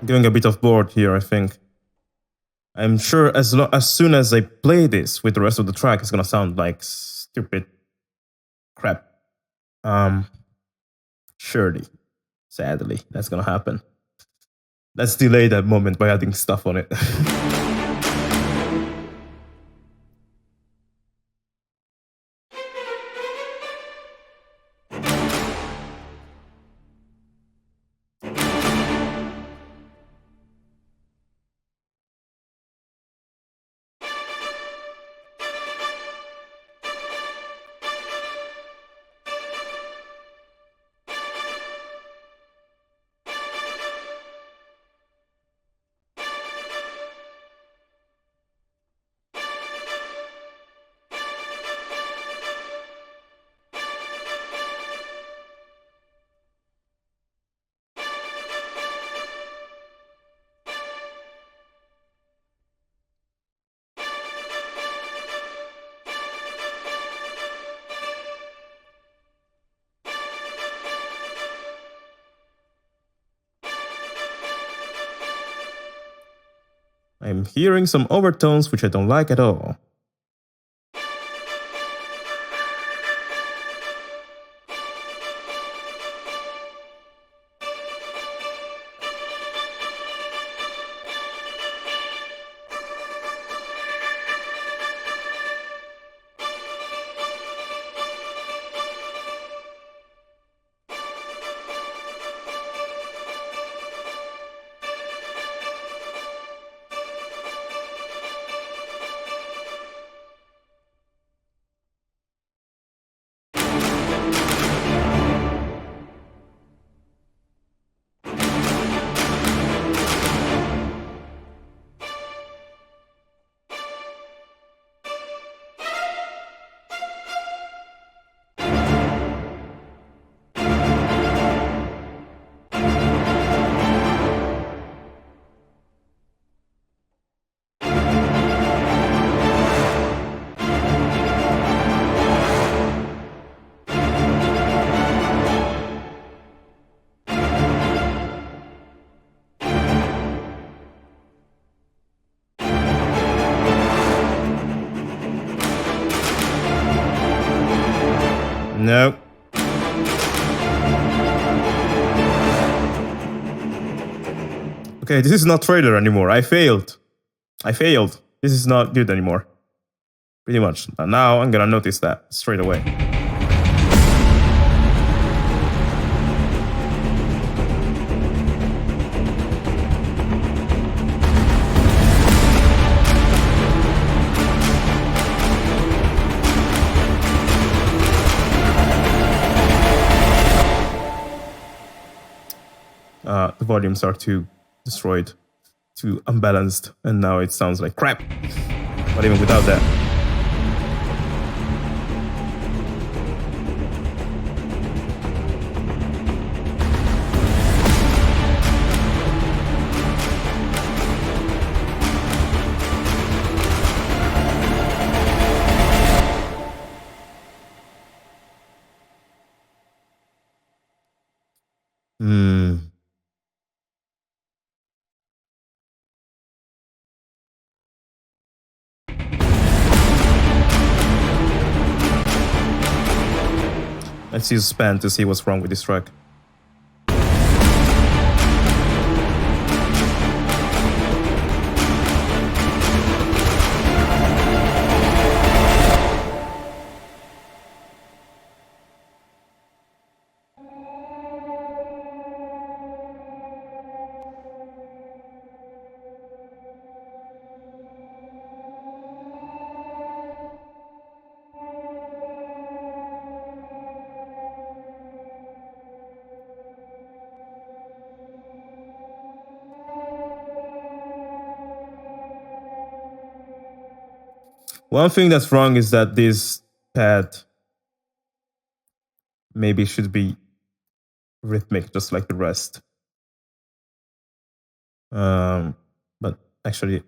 Getting a bit of bored here, I think. I'm sure as soon as I play this with the rest of the track, it's gonna sound like stupid crap. Surely, sadly, that's gonna happen. Let's delay that moment by adding stuff on it. I'm hearing some overtones which I don't like at all. No. Okay, this is not trailer anymore. I failed. This is not good anymore. Pretty much. And now I'm gonna notice that straight away. The volumes are too destroyed, too unbalanced, and now it sounds like crap. But even without that. Let's use span to see what's wrong with this track. One thing that's wrong is that this pad maybe should be rhythmic, just like the rest. But actually,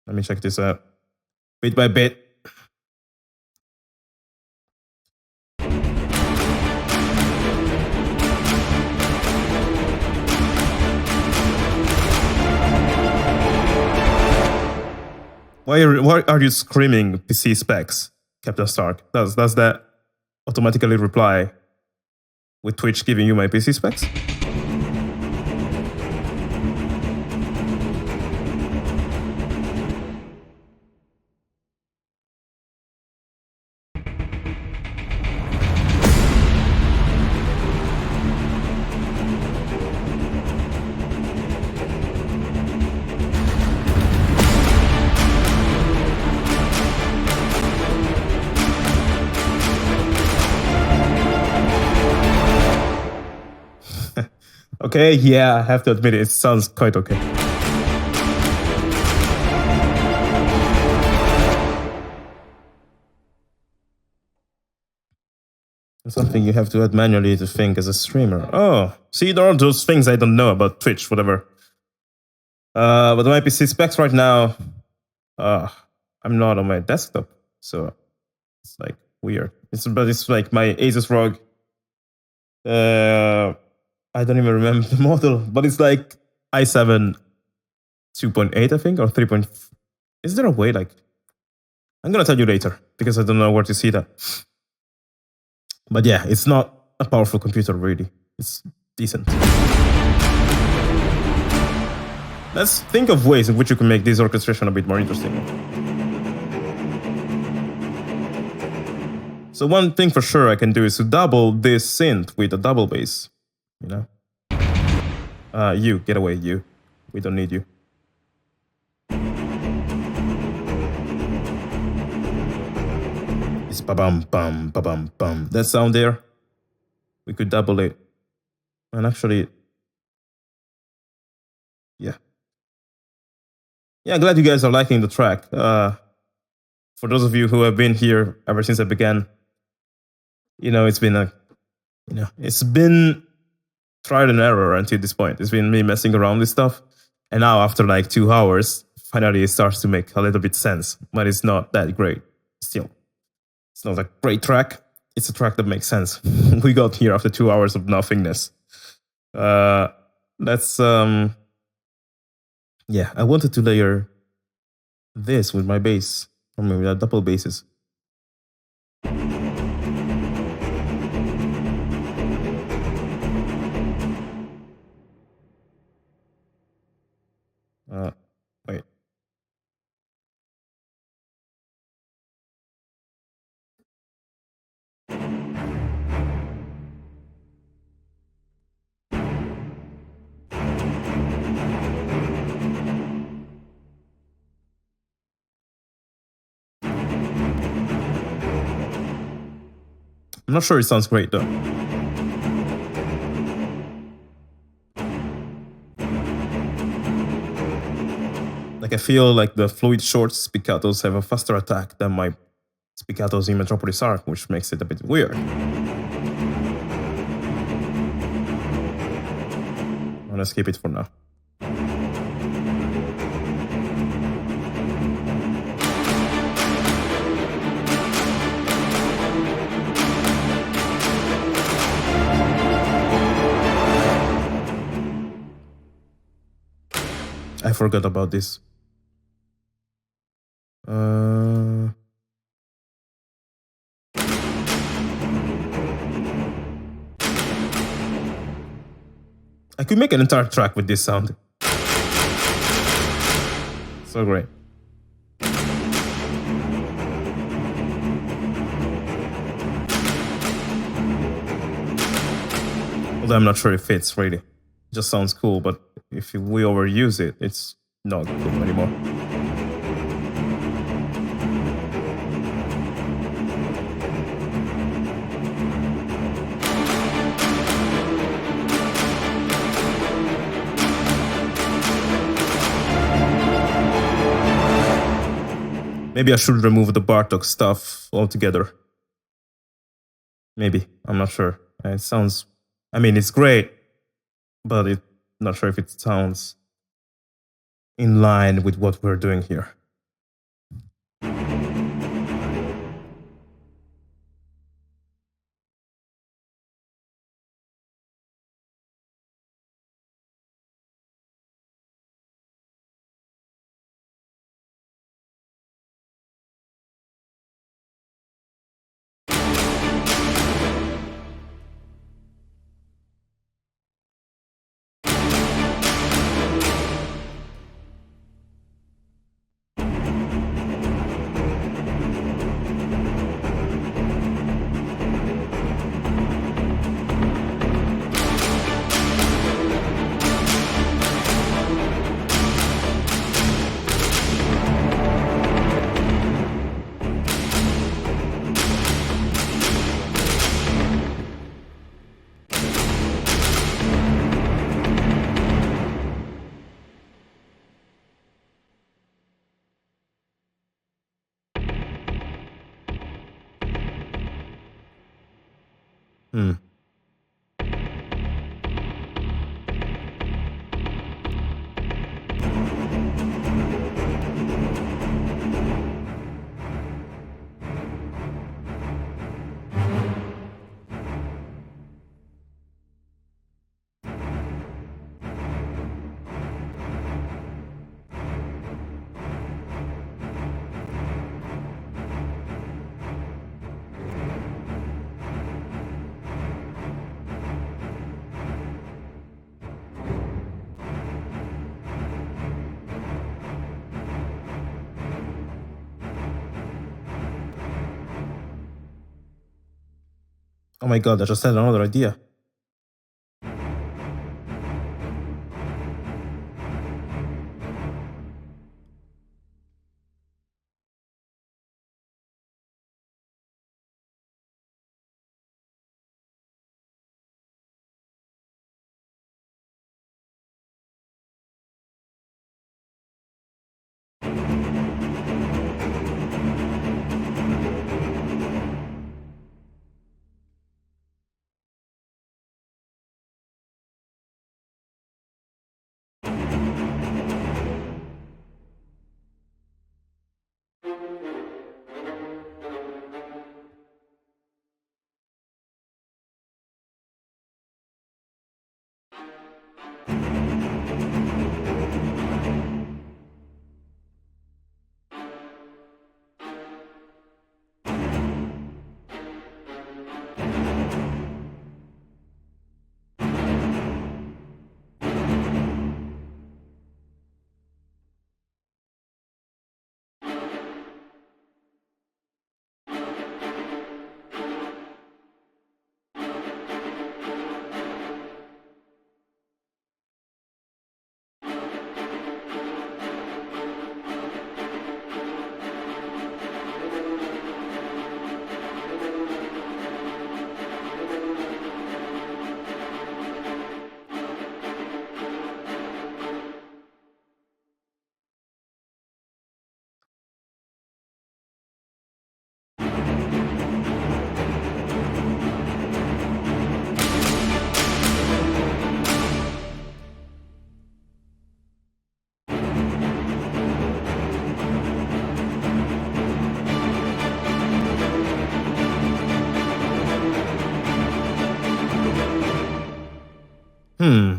let me check this out bit by bit. Why are you screaming PC specs, Captain Stark? Does that automatically reply with Twitch giving you my PC specs? Okay, yeah, I have to admit it sounds quite okay. It's something you have to add manually to think as a streamer. Oh, see, there are those things I don't know about Twitch, whatever. But my PC specs right now, I'm not on my desktop, so it's like weird. But it's like my Asus ROG. I don't even remember the model, but it's like i7 2.8, I think, or 3. Is there a way like... I'm going to tell you later because I don't know where to see that. But yeah, it's not a powerful computer, really. It's decent. Let's think of ways in which you can make this orchestration a bit more interesting. So one thing for sure I can do is to double this synth with a double bass, you know? You, get away, you. We don't need you. It's ba-bum, bum, ba-bum, bum. That sound there, we could double it. And actually, yeah. Yeah, glad you guys are liking the track. For those of you who have been here ever since I began, you know, it's been trial and error until this point. It's been me messing around with stuff. And now after like 2 hours, finally it starts to make a little bit sense, but it's not that great still. It's not a great track. It's a track that makes sense. We got here after 2 hours of nothingness. Yeah, I wanted to layer this with my bass, or maybe a double basses. Wait. I'm not sure it sounds great though. Like I feel like the fluid short spiccatos have a faster attack than my spiccatos in Metropolis arc, which makes it a bit weird. I'm gonna skip it for now. I forgot about this. I could make an entire track with this sound. So great. Although I'm not sure it fits really. It just sounds cool, but if we overuse it, it's not cool anymore. Maybe I should remove the Bartok stuff altogether. Maybe, I'm not sure. It sounds, I mean, it's great, but I'm not sure if it sounds in line with what we're doing here. Oh my god, I just had another idea. Hmm.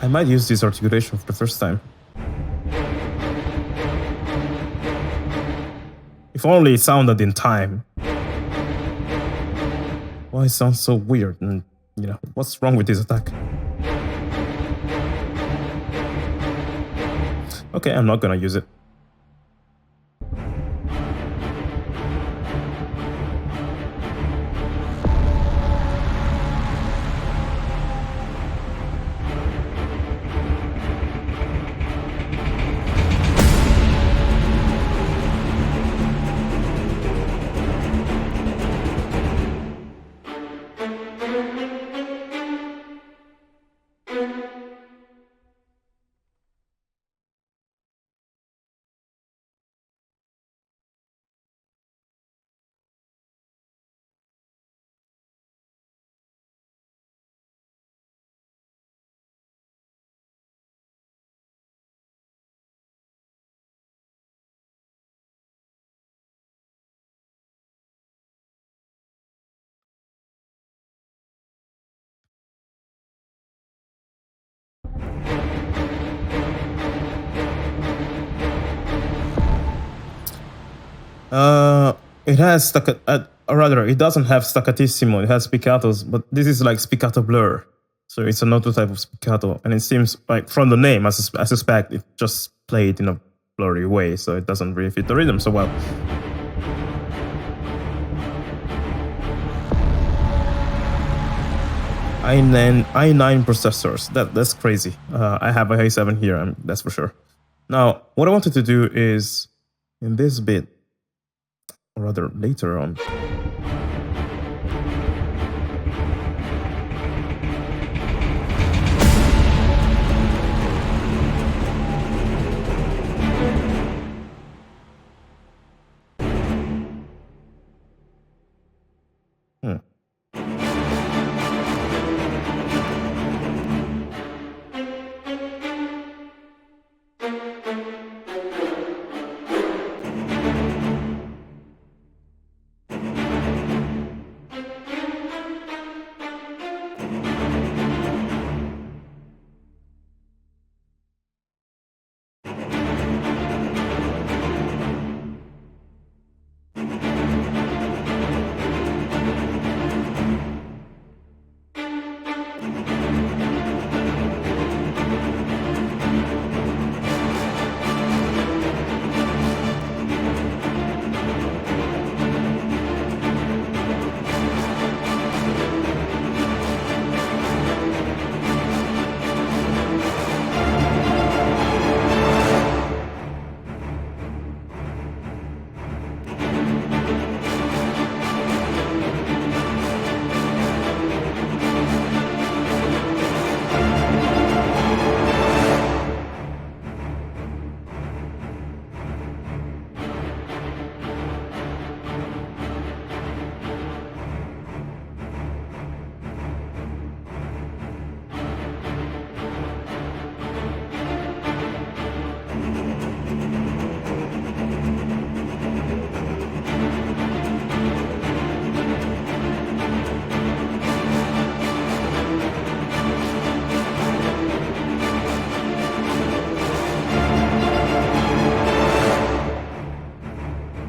I might use this articulation for the first time. If only it sounded in time. Why it sounds so weird, and you know, what's wrong with this attack? Okay, I'm not gonna use it. It has or rather, it doesn't have staccatissimo. It has spiccatos, but this is like spiccato blur. So it's another type of spiccato, and it seems like from the name, I suspect it just played in a blurry way, so it doesn't really fit the rhythm so well. i9 processors. That's crazy. I have a i7 here, that's for sure. Now, what I wanted to do is in this bit, or rather later on.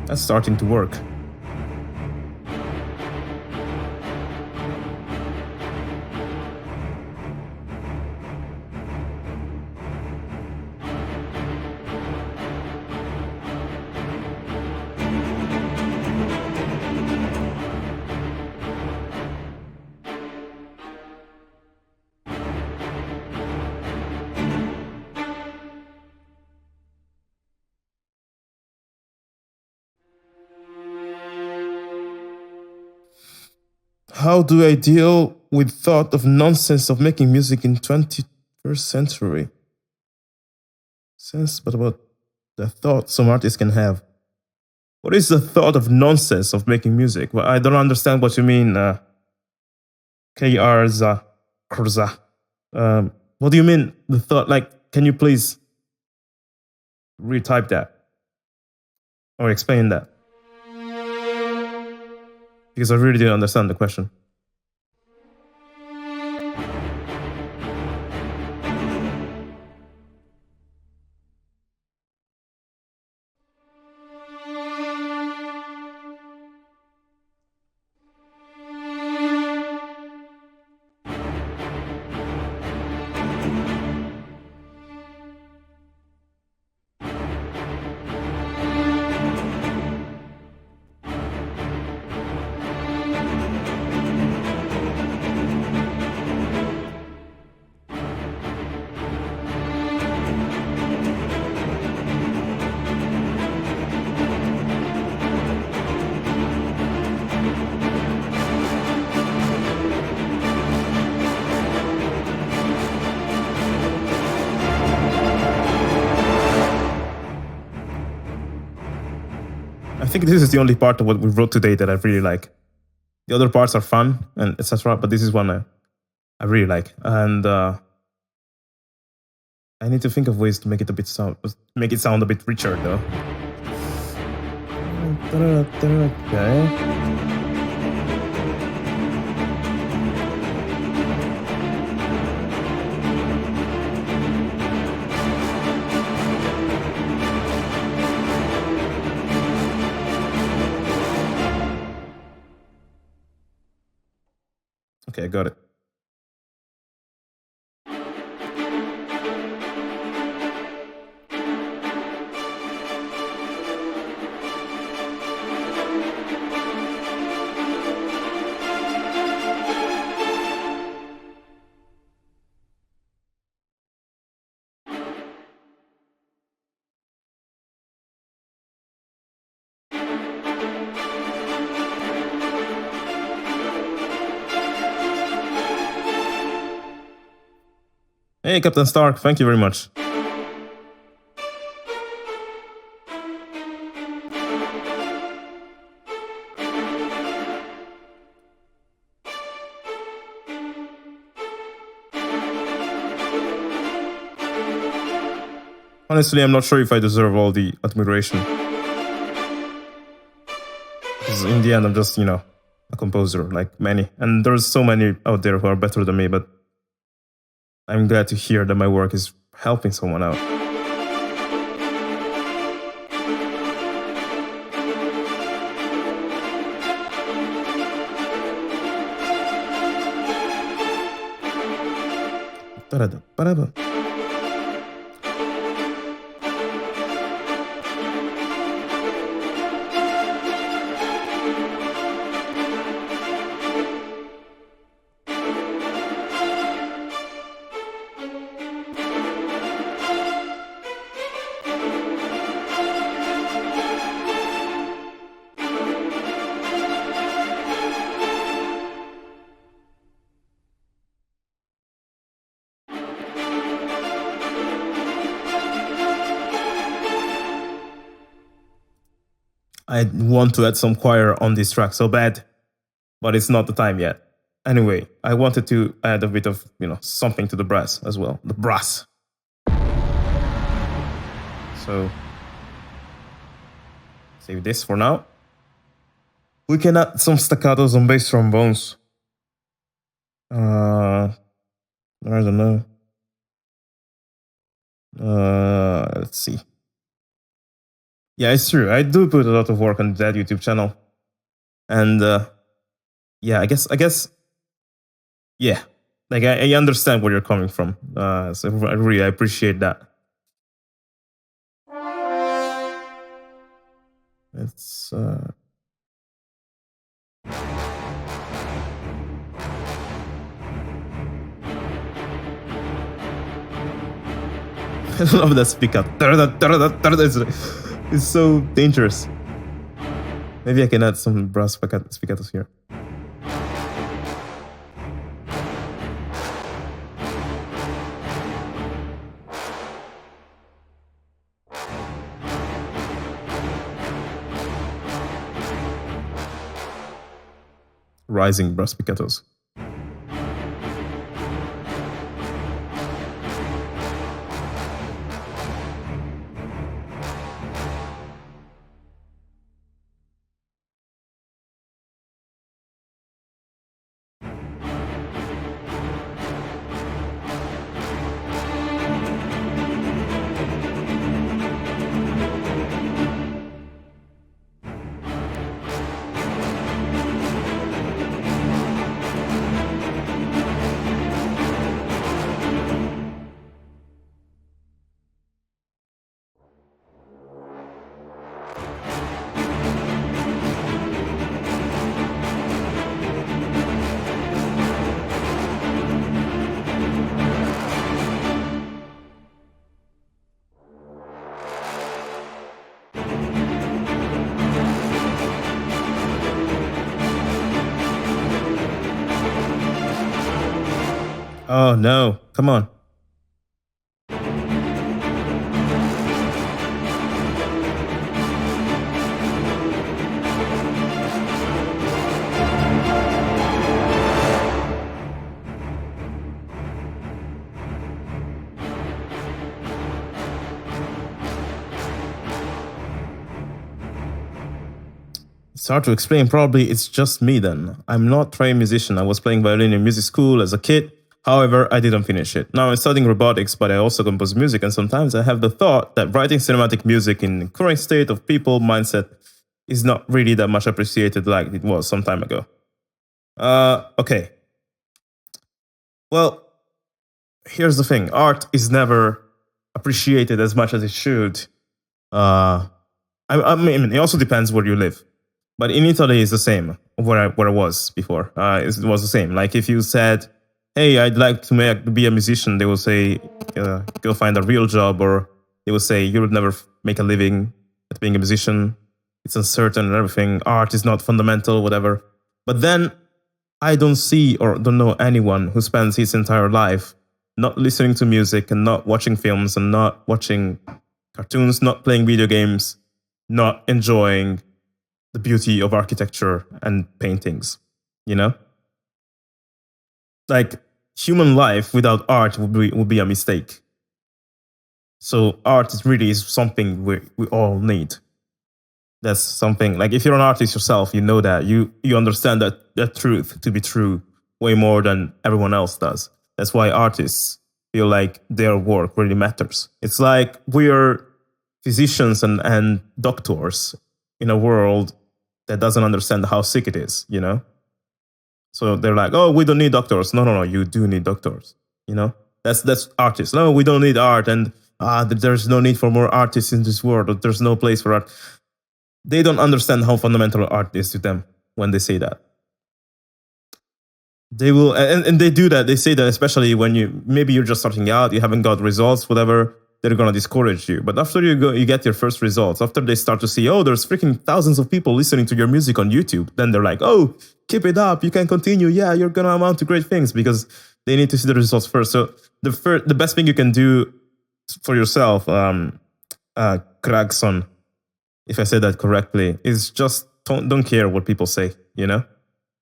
That's starting to work. How do I deal with thought of nonsense of making music in 21st century? Sense, but about the thought some artists can have. What is the thought of nonsense of making music? Well, I don't understand what you mean, Krza. What do you mean, the thought? Like, can you please retype that? Or explain that? Because I really didn't understand the question. I think this is the only part of what we wrote today that I really like. The other parts are fun and etc. But this is one I really like, and I need to think of ways to make it sound a bit richer though. Okay. Okay, I got it. Hey, Captain Stark, thank you very much. Honestly, I'm not sure if I deserve all the admiration. Because in the end, I'm just, a composer, like many. And there's so many out there who are better than me, but I'm glad to hear that my work is helping someone out. I want to add some choir on this track so bad, but it's not the time yet. Anyway, I wanted to add a bit of, something to the brass as well. The brass. So, save this for now. We can add some staccatos on bass trombones. I don't know. Let's see. Yeah, it's true. I do put a lot of work on that YouTube channel. And yeah, I guess, yeah. Like, I understand where you're coming from. So I really appreciate that. It's... I love that speaker. It's so dangerous. Maybe I can add some brass spiccatos here. Rising brass spiccatos. Oh no, come on. It's hard to explain. Probably it's just me then. I'm not a trained musician. I was playing violin in music school as a kid. However, I didn't finish it. Now I'm studying robotics, but I also compose music, and sometimes I have the thought that writing cinematic music in the current state of people mindset is not really that much appreciated like it was some time ago. Okay. Well, here's the thing. Art is never appreciated as much as it should. I mean, it also depends where you live. But in Italy, it's the same where I was before. It was the same. Like if you said, hey, I'd like to be a musician, they will say, go find a real job, or they will say, you would never make a living at being a musician. It's uncertain and everything. Art is not fundamental, whatever. But then I don't see or don't know anyone who spends his entire life not listening to music and not watching films and not watching cartoons, not playing video games, not enjoying the beauty of architecture and paintings, you know? Like, human life without art would be a mistake. So art is really something we all need. That's something, like, if you're an artist yourself, you know that. You understand that truth to be true way more than everyone else does. That's why artists feel like their work really matters. It's like we're physicians and doctors in a world that doesn't understand how sick it is, you know? So they're like, oh, we don't need doctors. No, you do need doctors, you know? That's artists. No, we don't need art, and there's no need for more artists in this world, or there's no place for art. They don't understand how fundamental art is to them when they say that. They will, and they do that. They say that especially when maybe you're just starting out, you haven't got results, whatever. They're gonna discourage you. But after you get your first results, after they start to see, oh, there's freaking thousands of people listening to your music on YouTube, then they're like, oh, keep it up, you can continue. Yeah, you're gonna amount to great things, because they need to see the results first. So the best thing you can do for yourself, Kragson, if I said that correctly, is just don't care what people say, you know?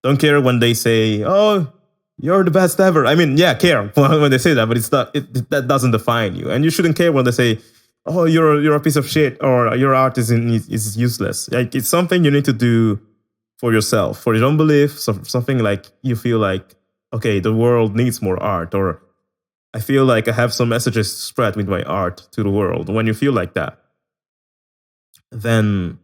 Don't care when they say, oh, you're the best ever. I mean, yeah, care when they say that, but it's not. That doesn't define you. And you shouldn't care when they say, oh, you're a piece of shit, or your art is useless. Like, it's something you need to do for yourself, for your own belief, something like you feel like, okay, the world needs more art, or I feel like I have some messages to spread with my art to the world. When you feel like that, then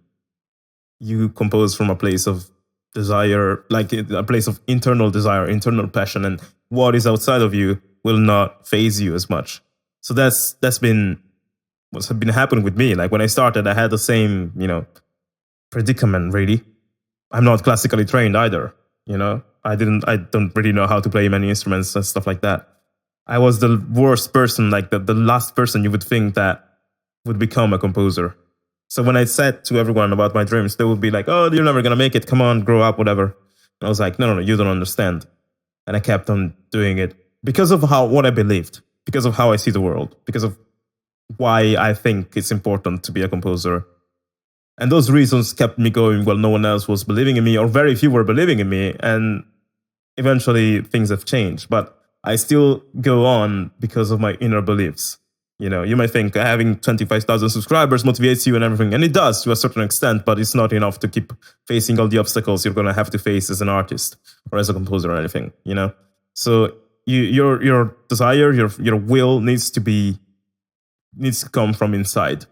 you compose from a place of desire, like a place of internal desire, internal passion, and what is outside of you will not faze you as much. So that's been what's been happening with me. Like, when I started, I had the same, predicament, really. I'm not classically trained either, I don't really know how to play many instruments and stuff like that. I was the worst person, like the last person you would think that would become a composer. So when I said to everyone about my dreams, they would be like, oh, you're never going to make it. Come on, grow up, whatever. And I was like, no, you don't understand. And I kept on doing it because of what I believed, because of how I see the world, because of why I think it's important to be a composer. And those reasons kept me going while no one else was believing in me, or very few were believing in me. And eventually things have changed. But I still go on because of my inner beliefs. You might think having 25,000 subscribers motivates you and everything, and it does to a certain extent, but it's not enough to keep facing all the obstacles you're going to have to face as an artist or as a composer or anything, So your desire, your will needs to come from inside.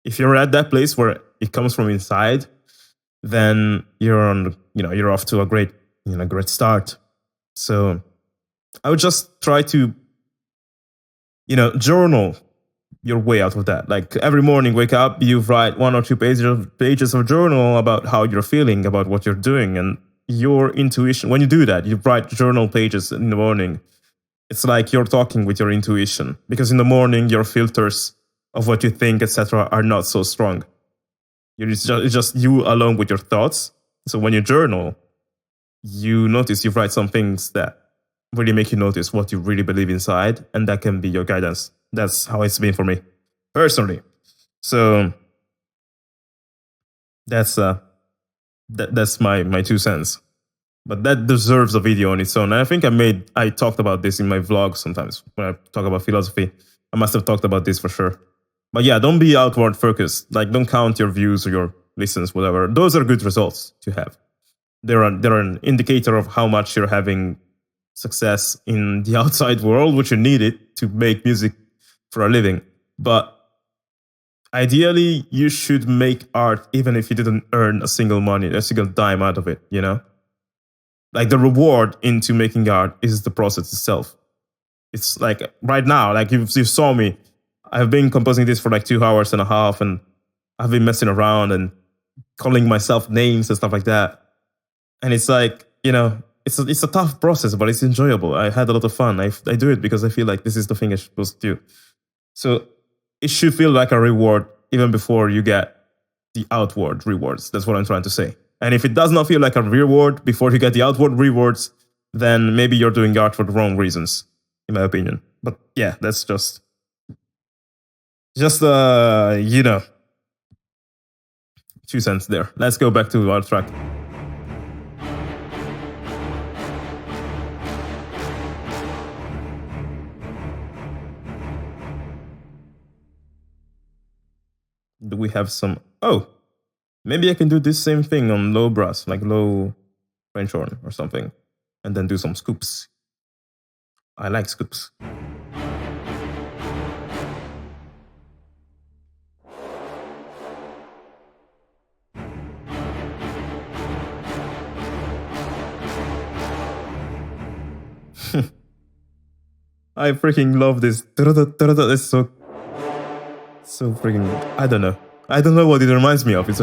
If you're at that place where it comes from inside, then you're off to a great start. So I would just try to journal your way out of that. Like, every morning, wake up, you write 1 or 2 pages of journal about how you're feeling, about what you're doing, and your intuition. When you do that, you write journal pages in the morning. It's like you're talking with your intuition, because in the morning, your filters of what you think, etc., are not so strong. It's just you alone with your thoughts. So when you journal, you write some things that really make you notice what you really believe inside, and that can be your guidance. That's how it's been for me, personally. So that's my 2 cents. But that deserves a video on its own. And I think I talked about this in my vlog sometimes when I talk about philosophy. I must have talked about this for sure. But yeah, don't be outward focused. Like, don't count your views or your listens, whatever. Those are good results to have. They're an indicator of how much you're having success in the outside world, which you need it to make music for a living. But ideally, you should make art even if you didn't earn a single dime out of it, Like, the reward into making art is the process itself. It's like, right now, like you saw me, I've been composing this for like 2 hours and a half, and I've been messing around and calling myself names and stuff like that. And it's like, it's a tough process, but it's enjoyable. I had a lot of fun. I do it because I feel like this is the thing I'm supposed to do. So it should feel like a reward even before you get the outward rewards. That's what I'm trying to say. And if it does not feel like a reward before you get the outward rewards, then maybe you're doing art for the wrong reasons. in my opinion. But yeah, that's just you know, 2 cents there. Let's go back to our track. Do we have some? Oh, maybe I can do this same thing on low brass, like low French horn or something, and then do some scoops. I like scoops. I freaking love this. It's so freaking. I don't know. I don't know what it reminds me of. It's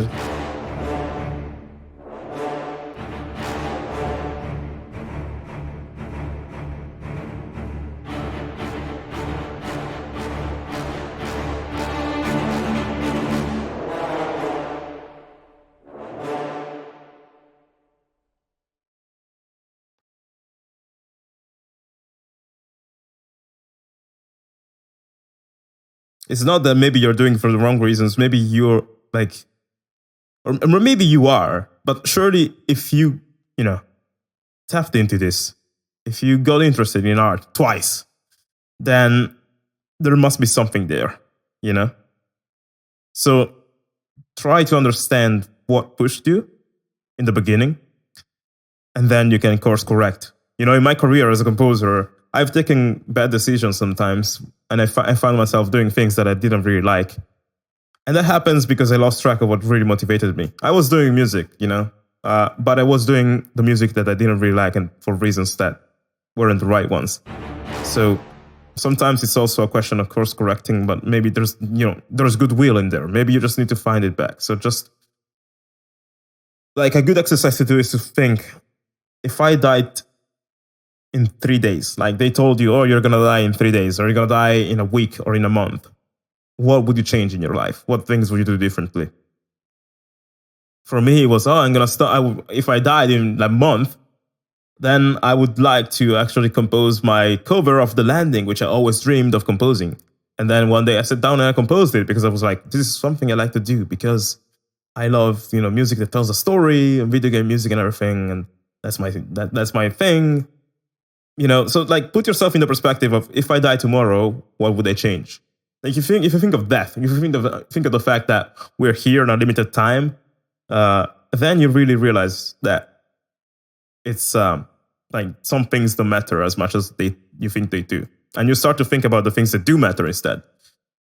It's not that maybe you're doing it for the wrong reasons. Maybe you're like, or maybe you are. But surely, if you tapped into this, if you got interested in art twice, then there must be something there, you know? So try to understand what pushed you in the beginning, and then you can course correct. You know, in my career as a composer, I've taken bad decisions sometimes, and I found myself doing things that I didn't really like. And that happens because I lost track of what really motivated me. I was doing music, but I was doing the music that I didn't really like, and for reasons that weren't the right ones. So sometimes it's also a question of course correcting, but maybe there's goodwill in there. Maybe you just need to find it back. So just like a good exercise to do is to think, if I died in 3 days, like they told you, oh, you're going to die in 3 days, or you're going to die in a week or in a month, what would you change in your life? What things would you do differently? For me, it was, I'm going to start. If I died in a month, then I would like to actually compose my cover of The Landing, which I always dreamed of composing. And then one day I sat down and I composed it because I was like, this is something I like to do because I love, music that tells a story, and video game music and everything. And that's my thing. So like put yourself in the perspective of, if I die tomorrow, what would I change? Like if you think of death, if you think of the fact that we're here in a limited time, then you really realize that it's like some things don't matter as much as you think they do, and you start to think about the things that do matter instead.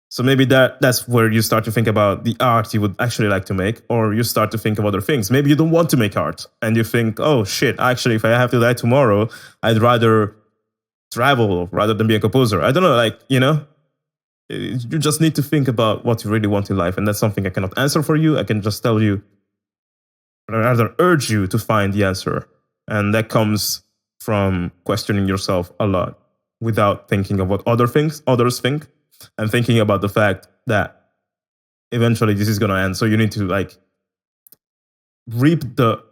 So maybe that's where you start to think about the art you would actually like to make, or you start to think of other things. Maybe you don't want to make art, and you think, oh shit, actually, if I have to die tomorrow, I'd rather travel rather than be a composer. I don't know, you just need to think about what you really want in life, and that's something I cannot answer for you. I can just tell you, or rather urge you to find the answer, and that comes from questioning yourself a lot without thinking of what others think, and thinking about the fact that eventually this is going to end. So you need to reap the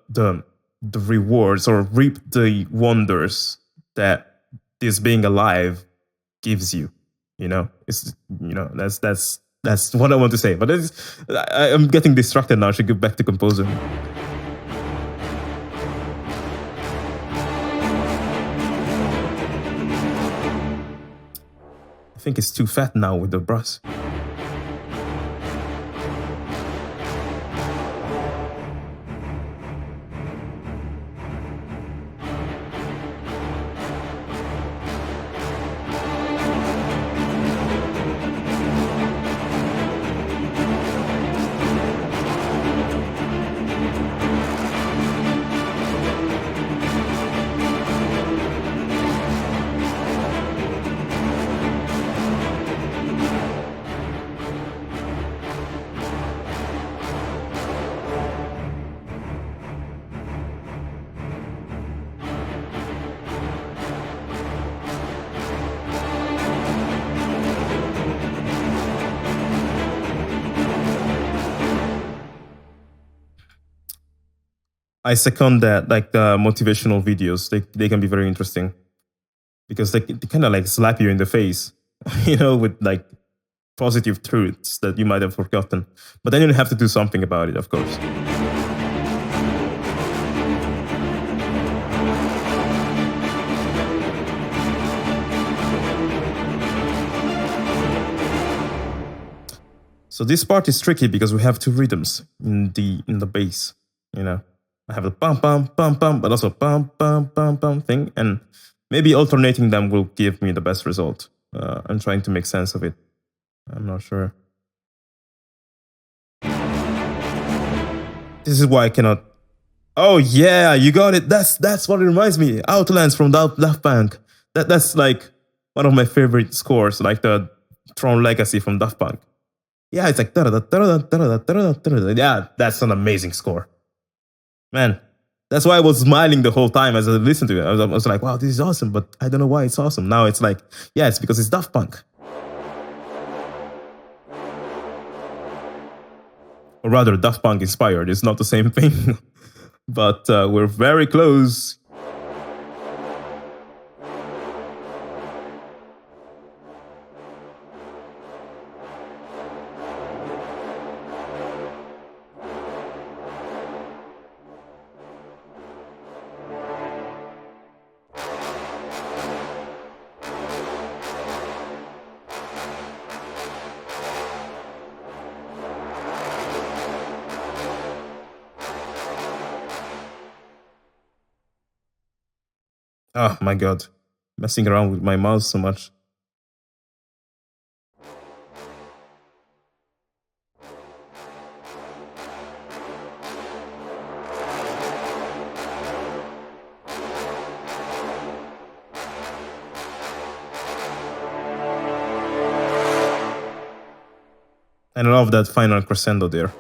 rewards, or reap the wonders that this being alive gives you. It's that's what I want to say. But I'm getting distracted now. I should go back to composing. I think it's too fat now with the brass. I second that. Like the motivational videos, they can be very interesting. because they kind of like slap you in the face, you know, with like positive truths that you might have forgotten. But then you have to do something about it, of course. So this part is tricky because we have two rhythms in the bass, you know. I have the bum bum bum bum, but also bum bum bum bum thing, and maybe alternating them will give me the best result. I'm trying to make sense of it. I'm not sure. This is why I cannot. Oh yeah, you got it. That's what it reminds me. Outlands from Daft Punk. That's like one of my favorite scores, like the Tron Legacy from Daft Punk. Yeah, it's like yeah, that's an amazing score. Man, that's why I was smiling the whole time as I listened to it. I was like, wow, this is awesome, but I don't know why it's awesome. Now it's like, yeah, it's because it's Daft Punk. Or rather, Daft Punk inspired. It's not the same thing. But we're very close. Oh my god, messing around with my mouse so much. And I love that final crescendo there.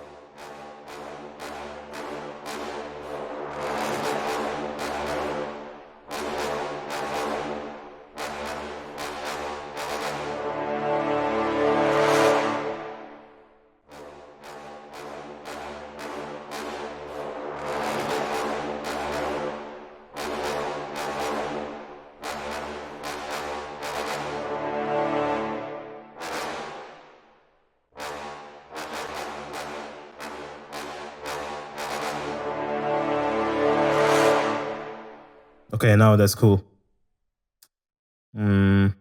Okay, now that's cool. We've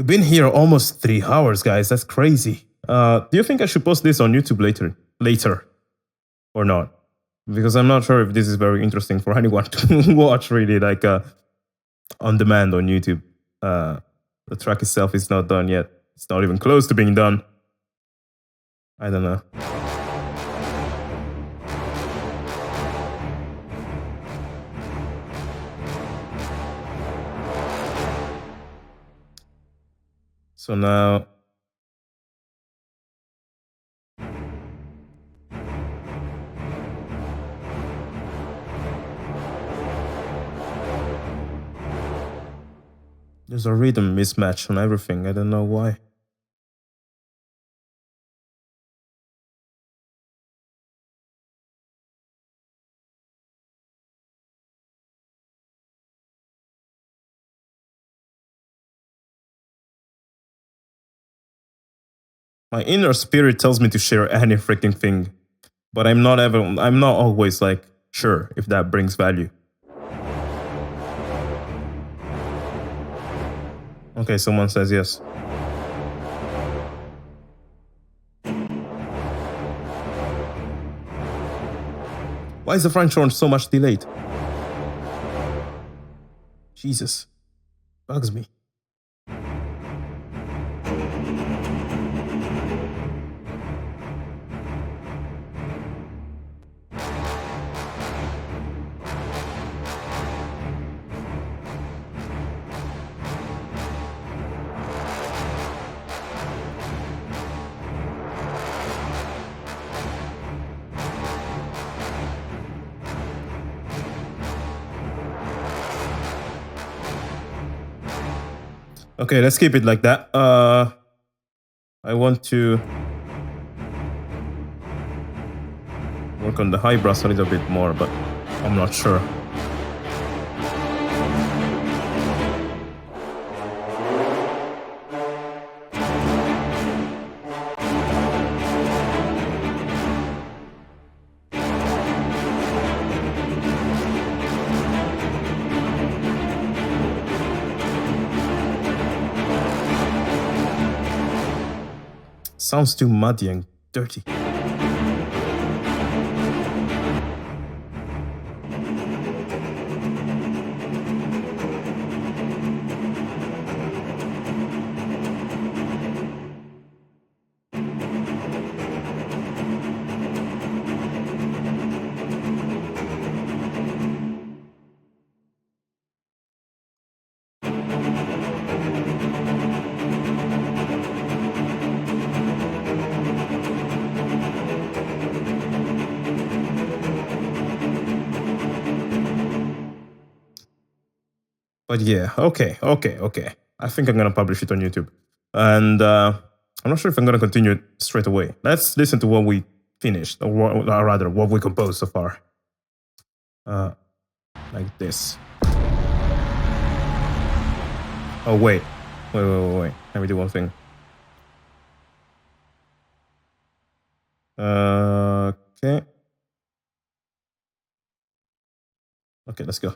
been here almost 3 hours, guys. That's crazy. Do you think I should post this on YouTube later, or not? Because I'm not sure if this is very interesting for anyone to watch, really, like on demand on YouTube. The track itself is not done yet. It's not even close to being done. I don't know. So now... there's a rhythm mismatch on everything. I don't know why. My inner spirit tells me to share any freaking thing, but I'm not always like sure if that brings value. Okay, someone says yes. Why is the French horn so much delayed? Jesus, bugs me. Okay, let's keep it like that. I want to work on the high brass a little bit more, but I'm not sure. Sounds too muddy and dirty. But yeah, okay. I think I'm gonna publish it on YouTube, and I'm not sure if I'm gonna continue it straight away. Let's listen to what we finished, or rather, what we composed so far. Like this. Oh wait. Let me do one thing. Okay. Okay, let's go.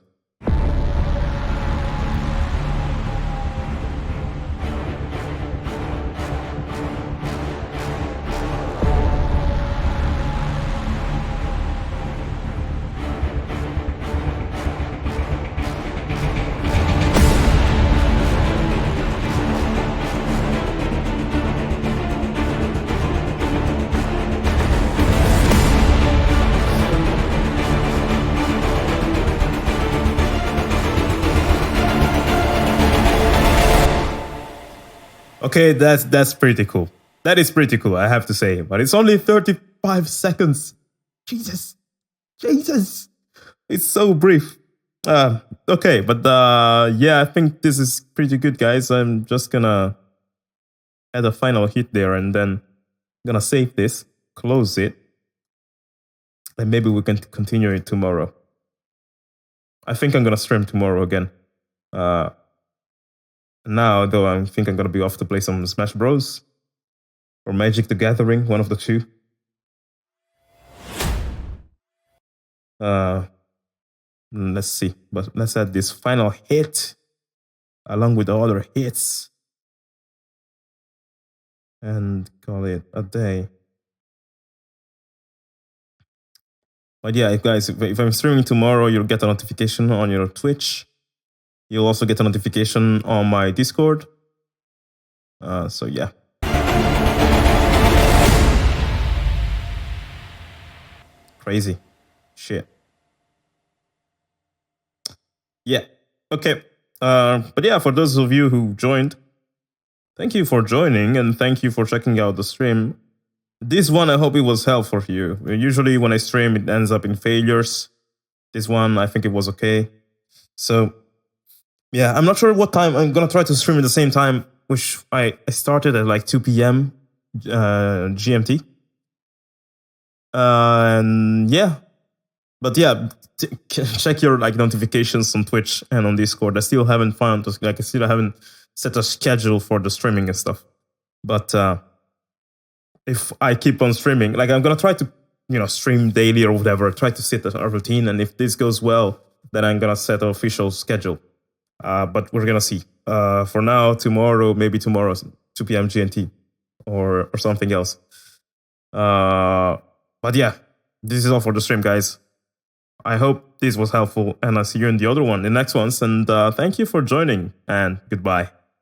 Okay, that's pretty cool. That is pretty cool, I have to say. But it's only 35 seconds. Jesus. It's so brief. Okay, but yeah, I think this is pretty good, guys. I'm just gonna add a final hit there, and then I'm gonna save this, close it, and maybe we can continue it tomorrow. I think I'm gonna stream tomorrow again. Now, though, I think I'm gonna be off to play some Smash Bros. Or Magic the Gathering, one of the two. Let's see, but let's add this final hit along with the other hits and call it a day. But yeah, guys, if I'm streaming tomorrow, you'll get a notification on your Twitch. You'll also get a notification on my Discord. So yeah. Crazy. Shit. Yeah. Okay. But yeah, for those of you who joined, thank you for joining and thank you for checking out the stream. This one, I hope it was helpful for you. Usually when I stream, it ends up in failures. This one, I think it was okay. So yeah, I'm not sure what time. I'm going to try to stream at the same time, which I started at like 2 p.m. GMT. And yeah. But yeah, check your like notifications on Twitch and on Discord. I still haven't found, like I still haven't set a schedule for the streaming and stuff. But if I keep on streaming, like I'm going to try to, stream daily or whatever, try to set a routine. And if this goes well, then I'm going to set an official schedule. But we're gonna see. For now, maybe tomorrow, 2 p.m. GMT, or something else. But yeah, this is all for the stream, guys. I hope this was helpful, and I'll see you in the other one, the next ones. And thank you for joining, and goodbye.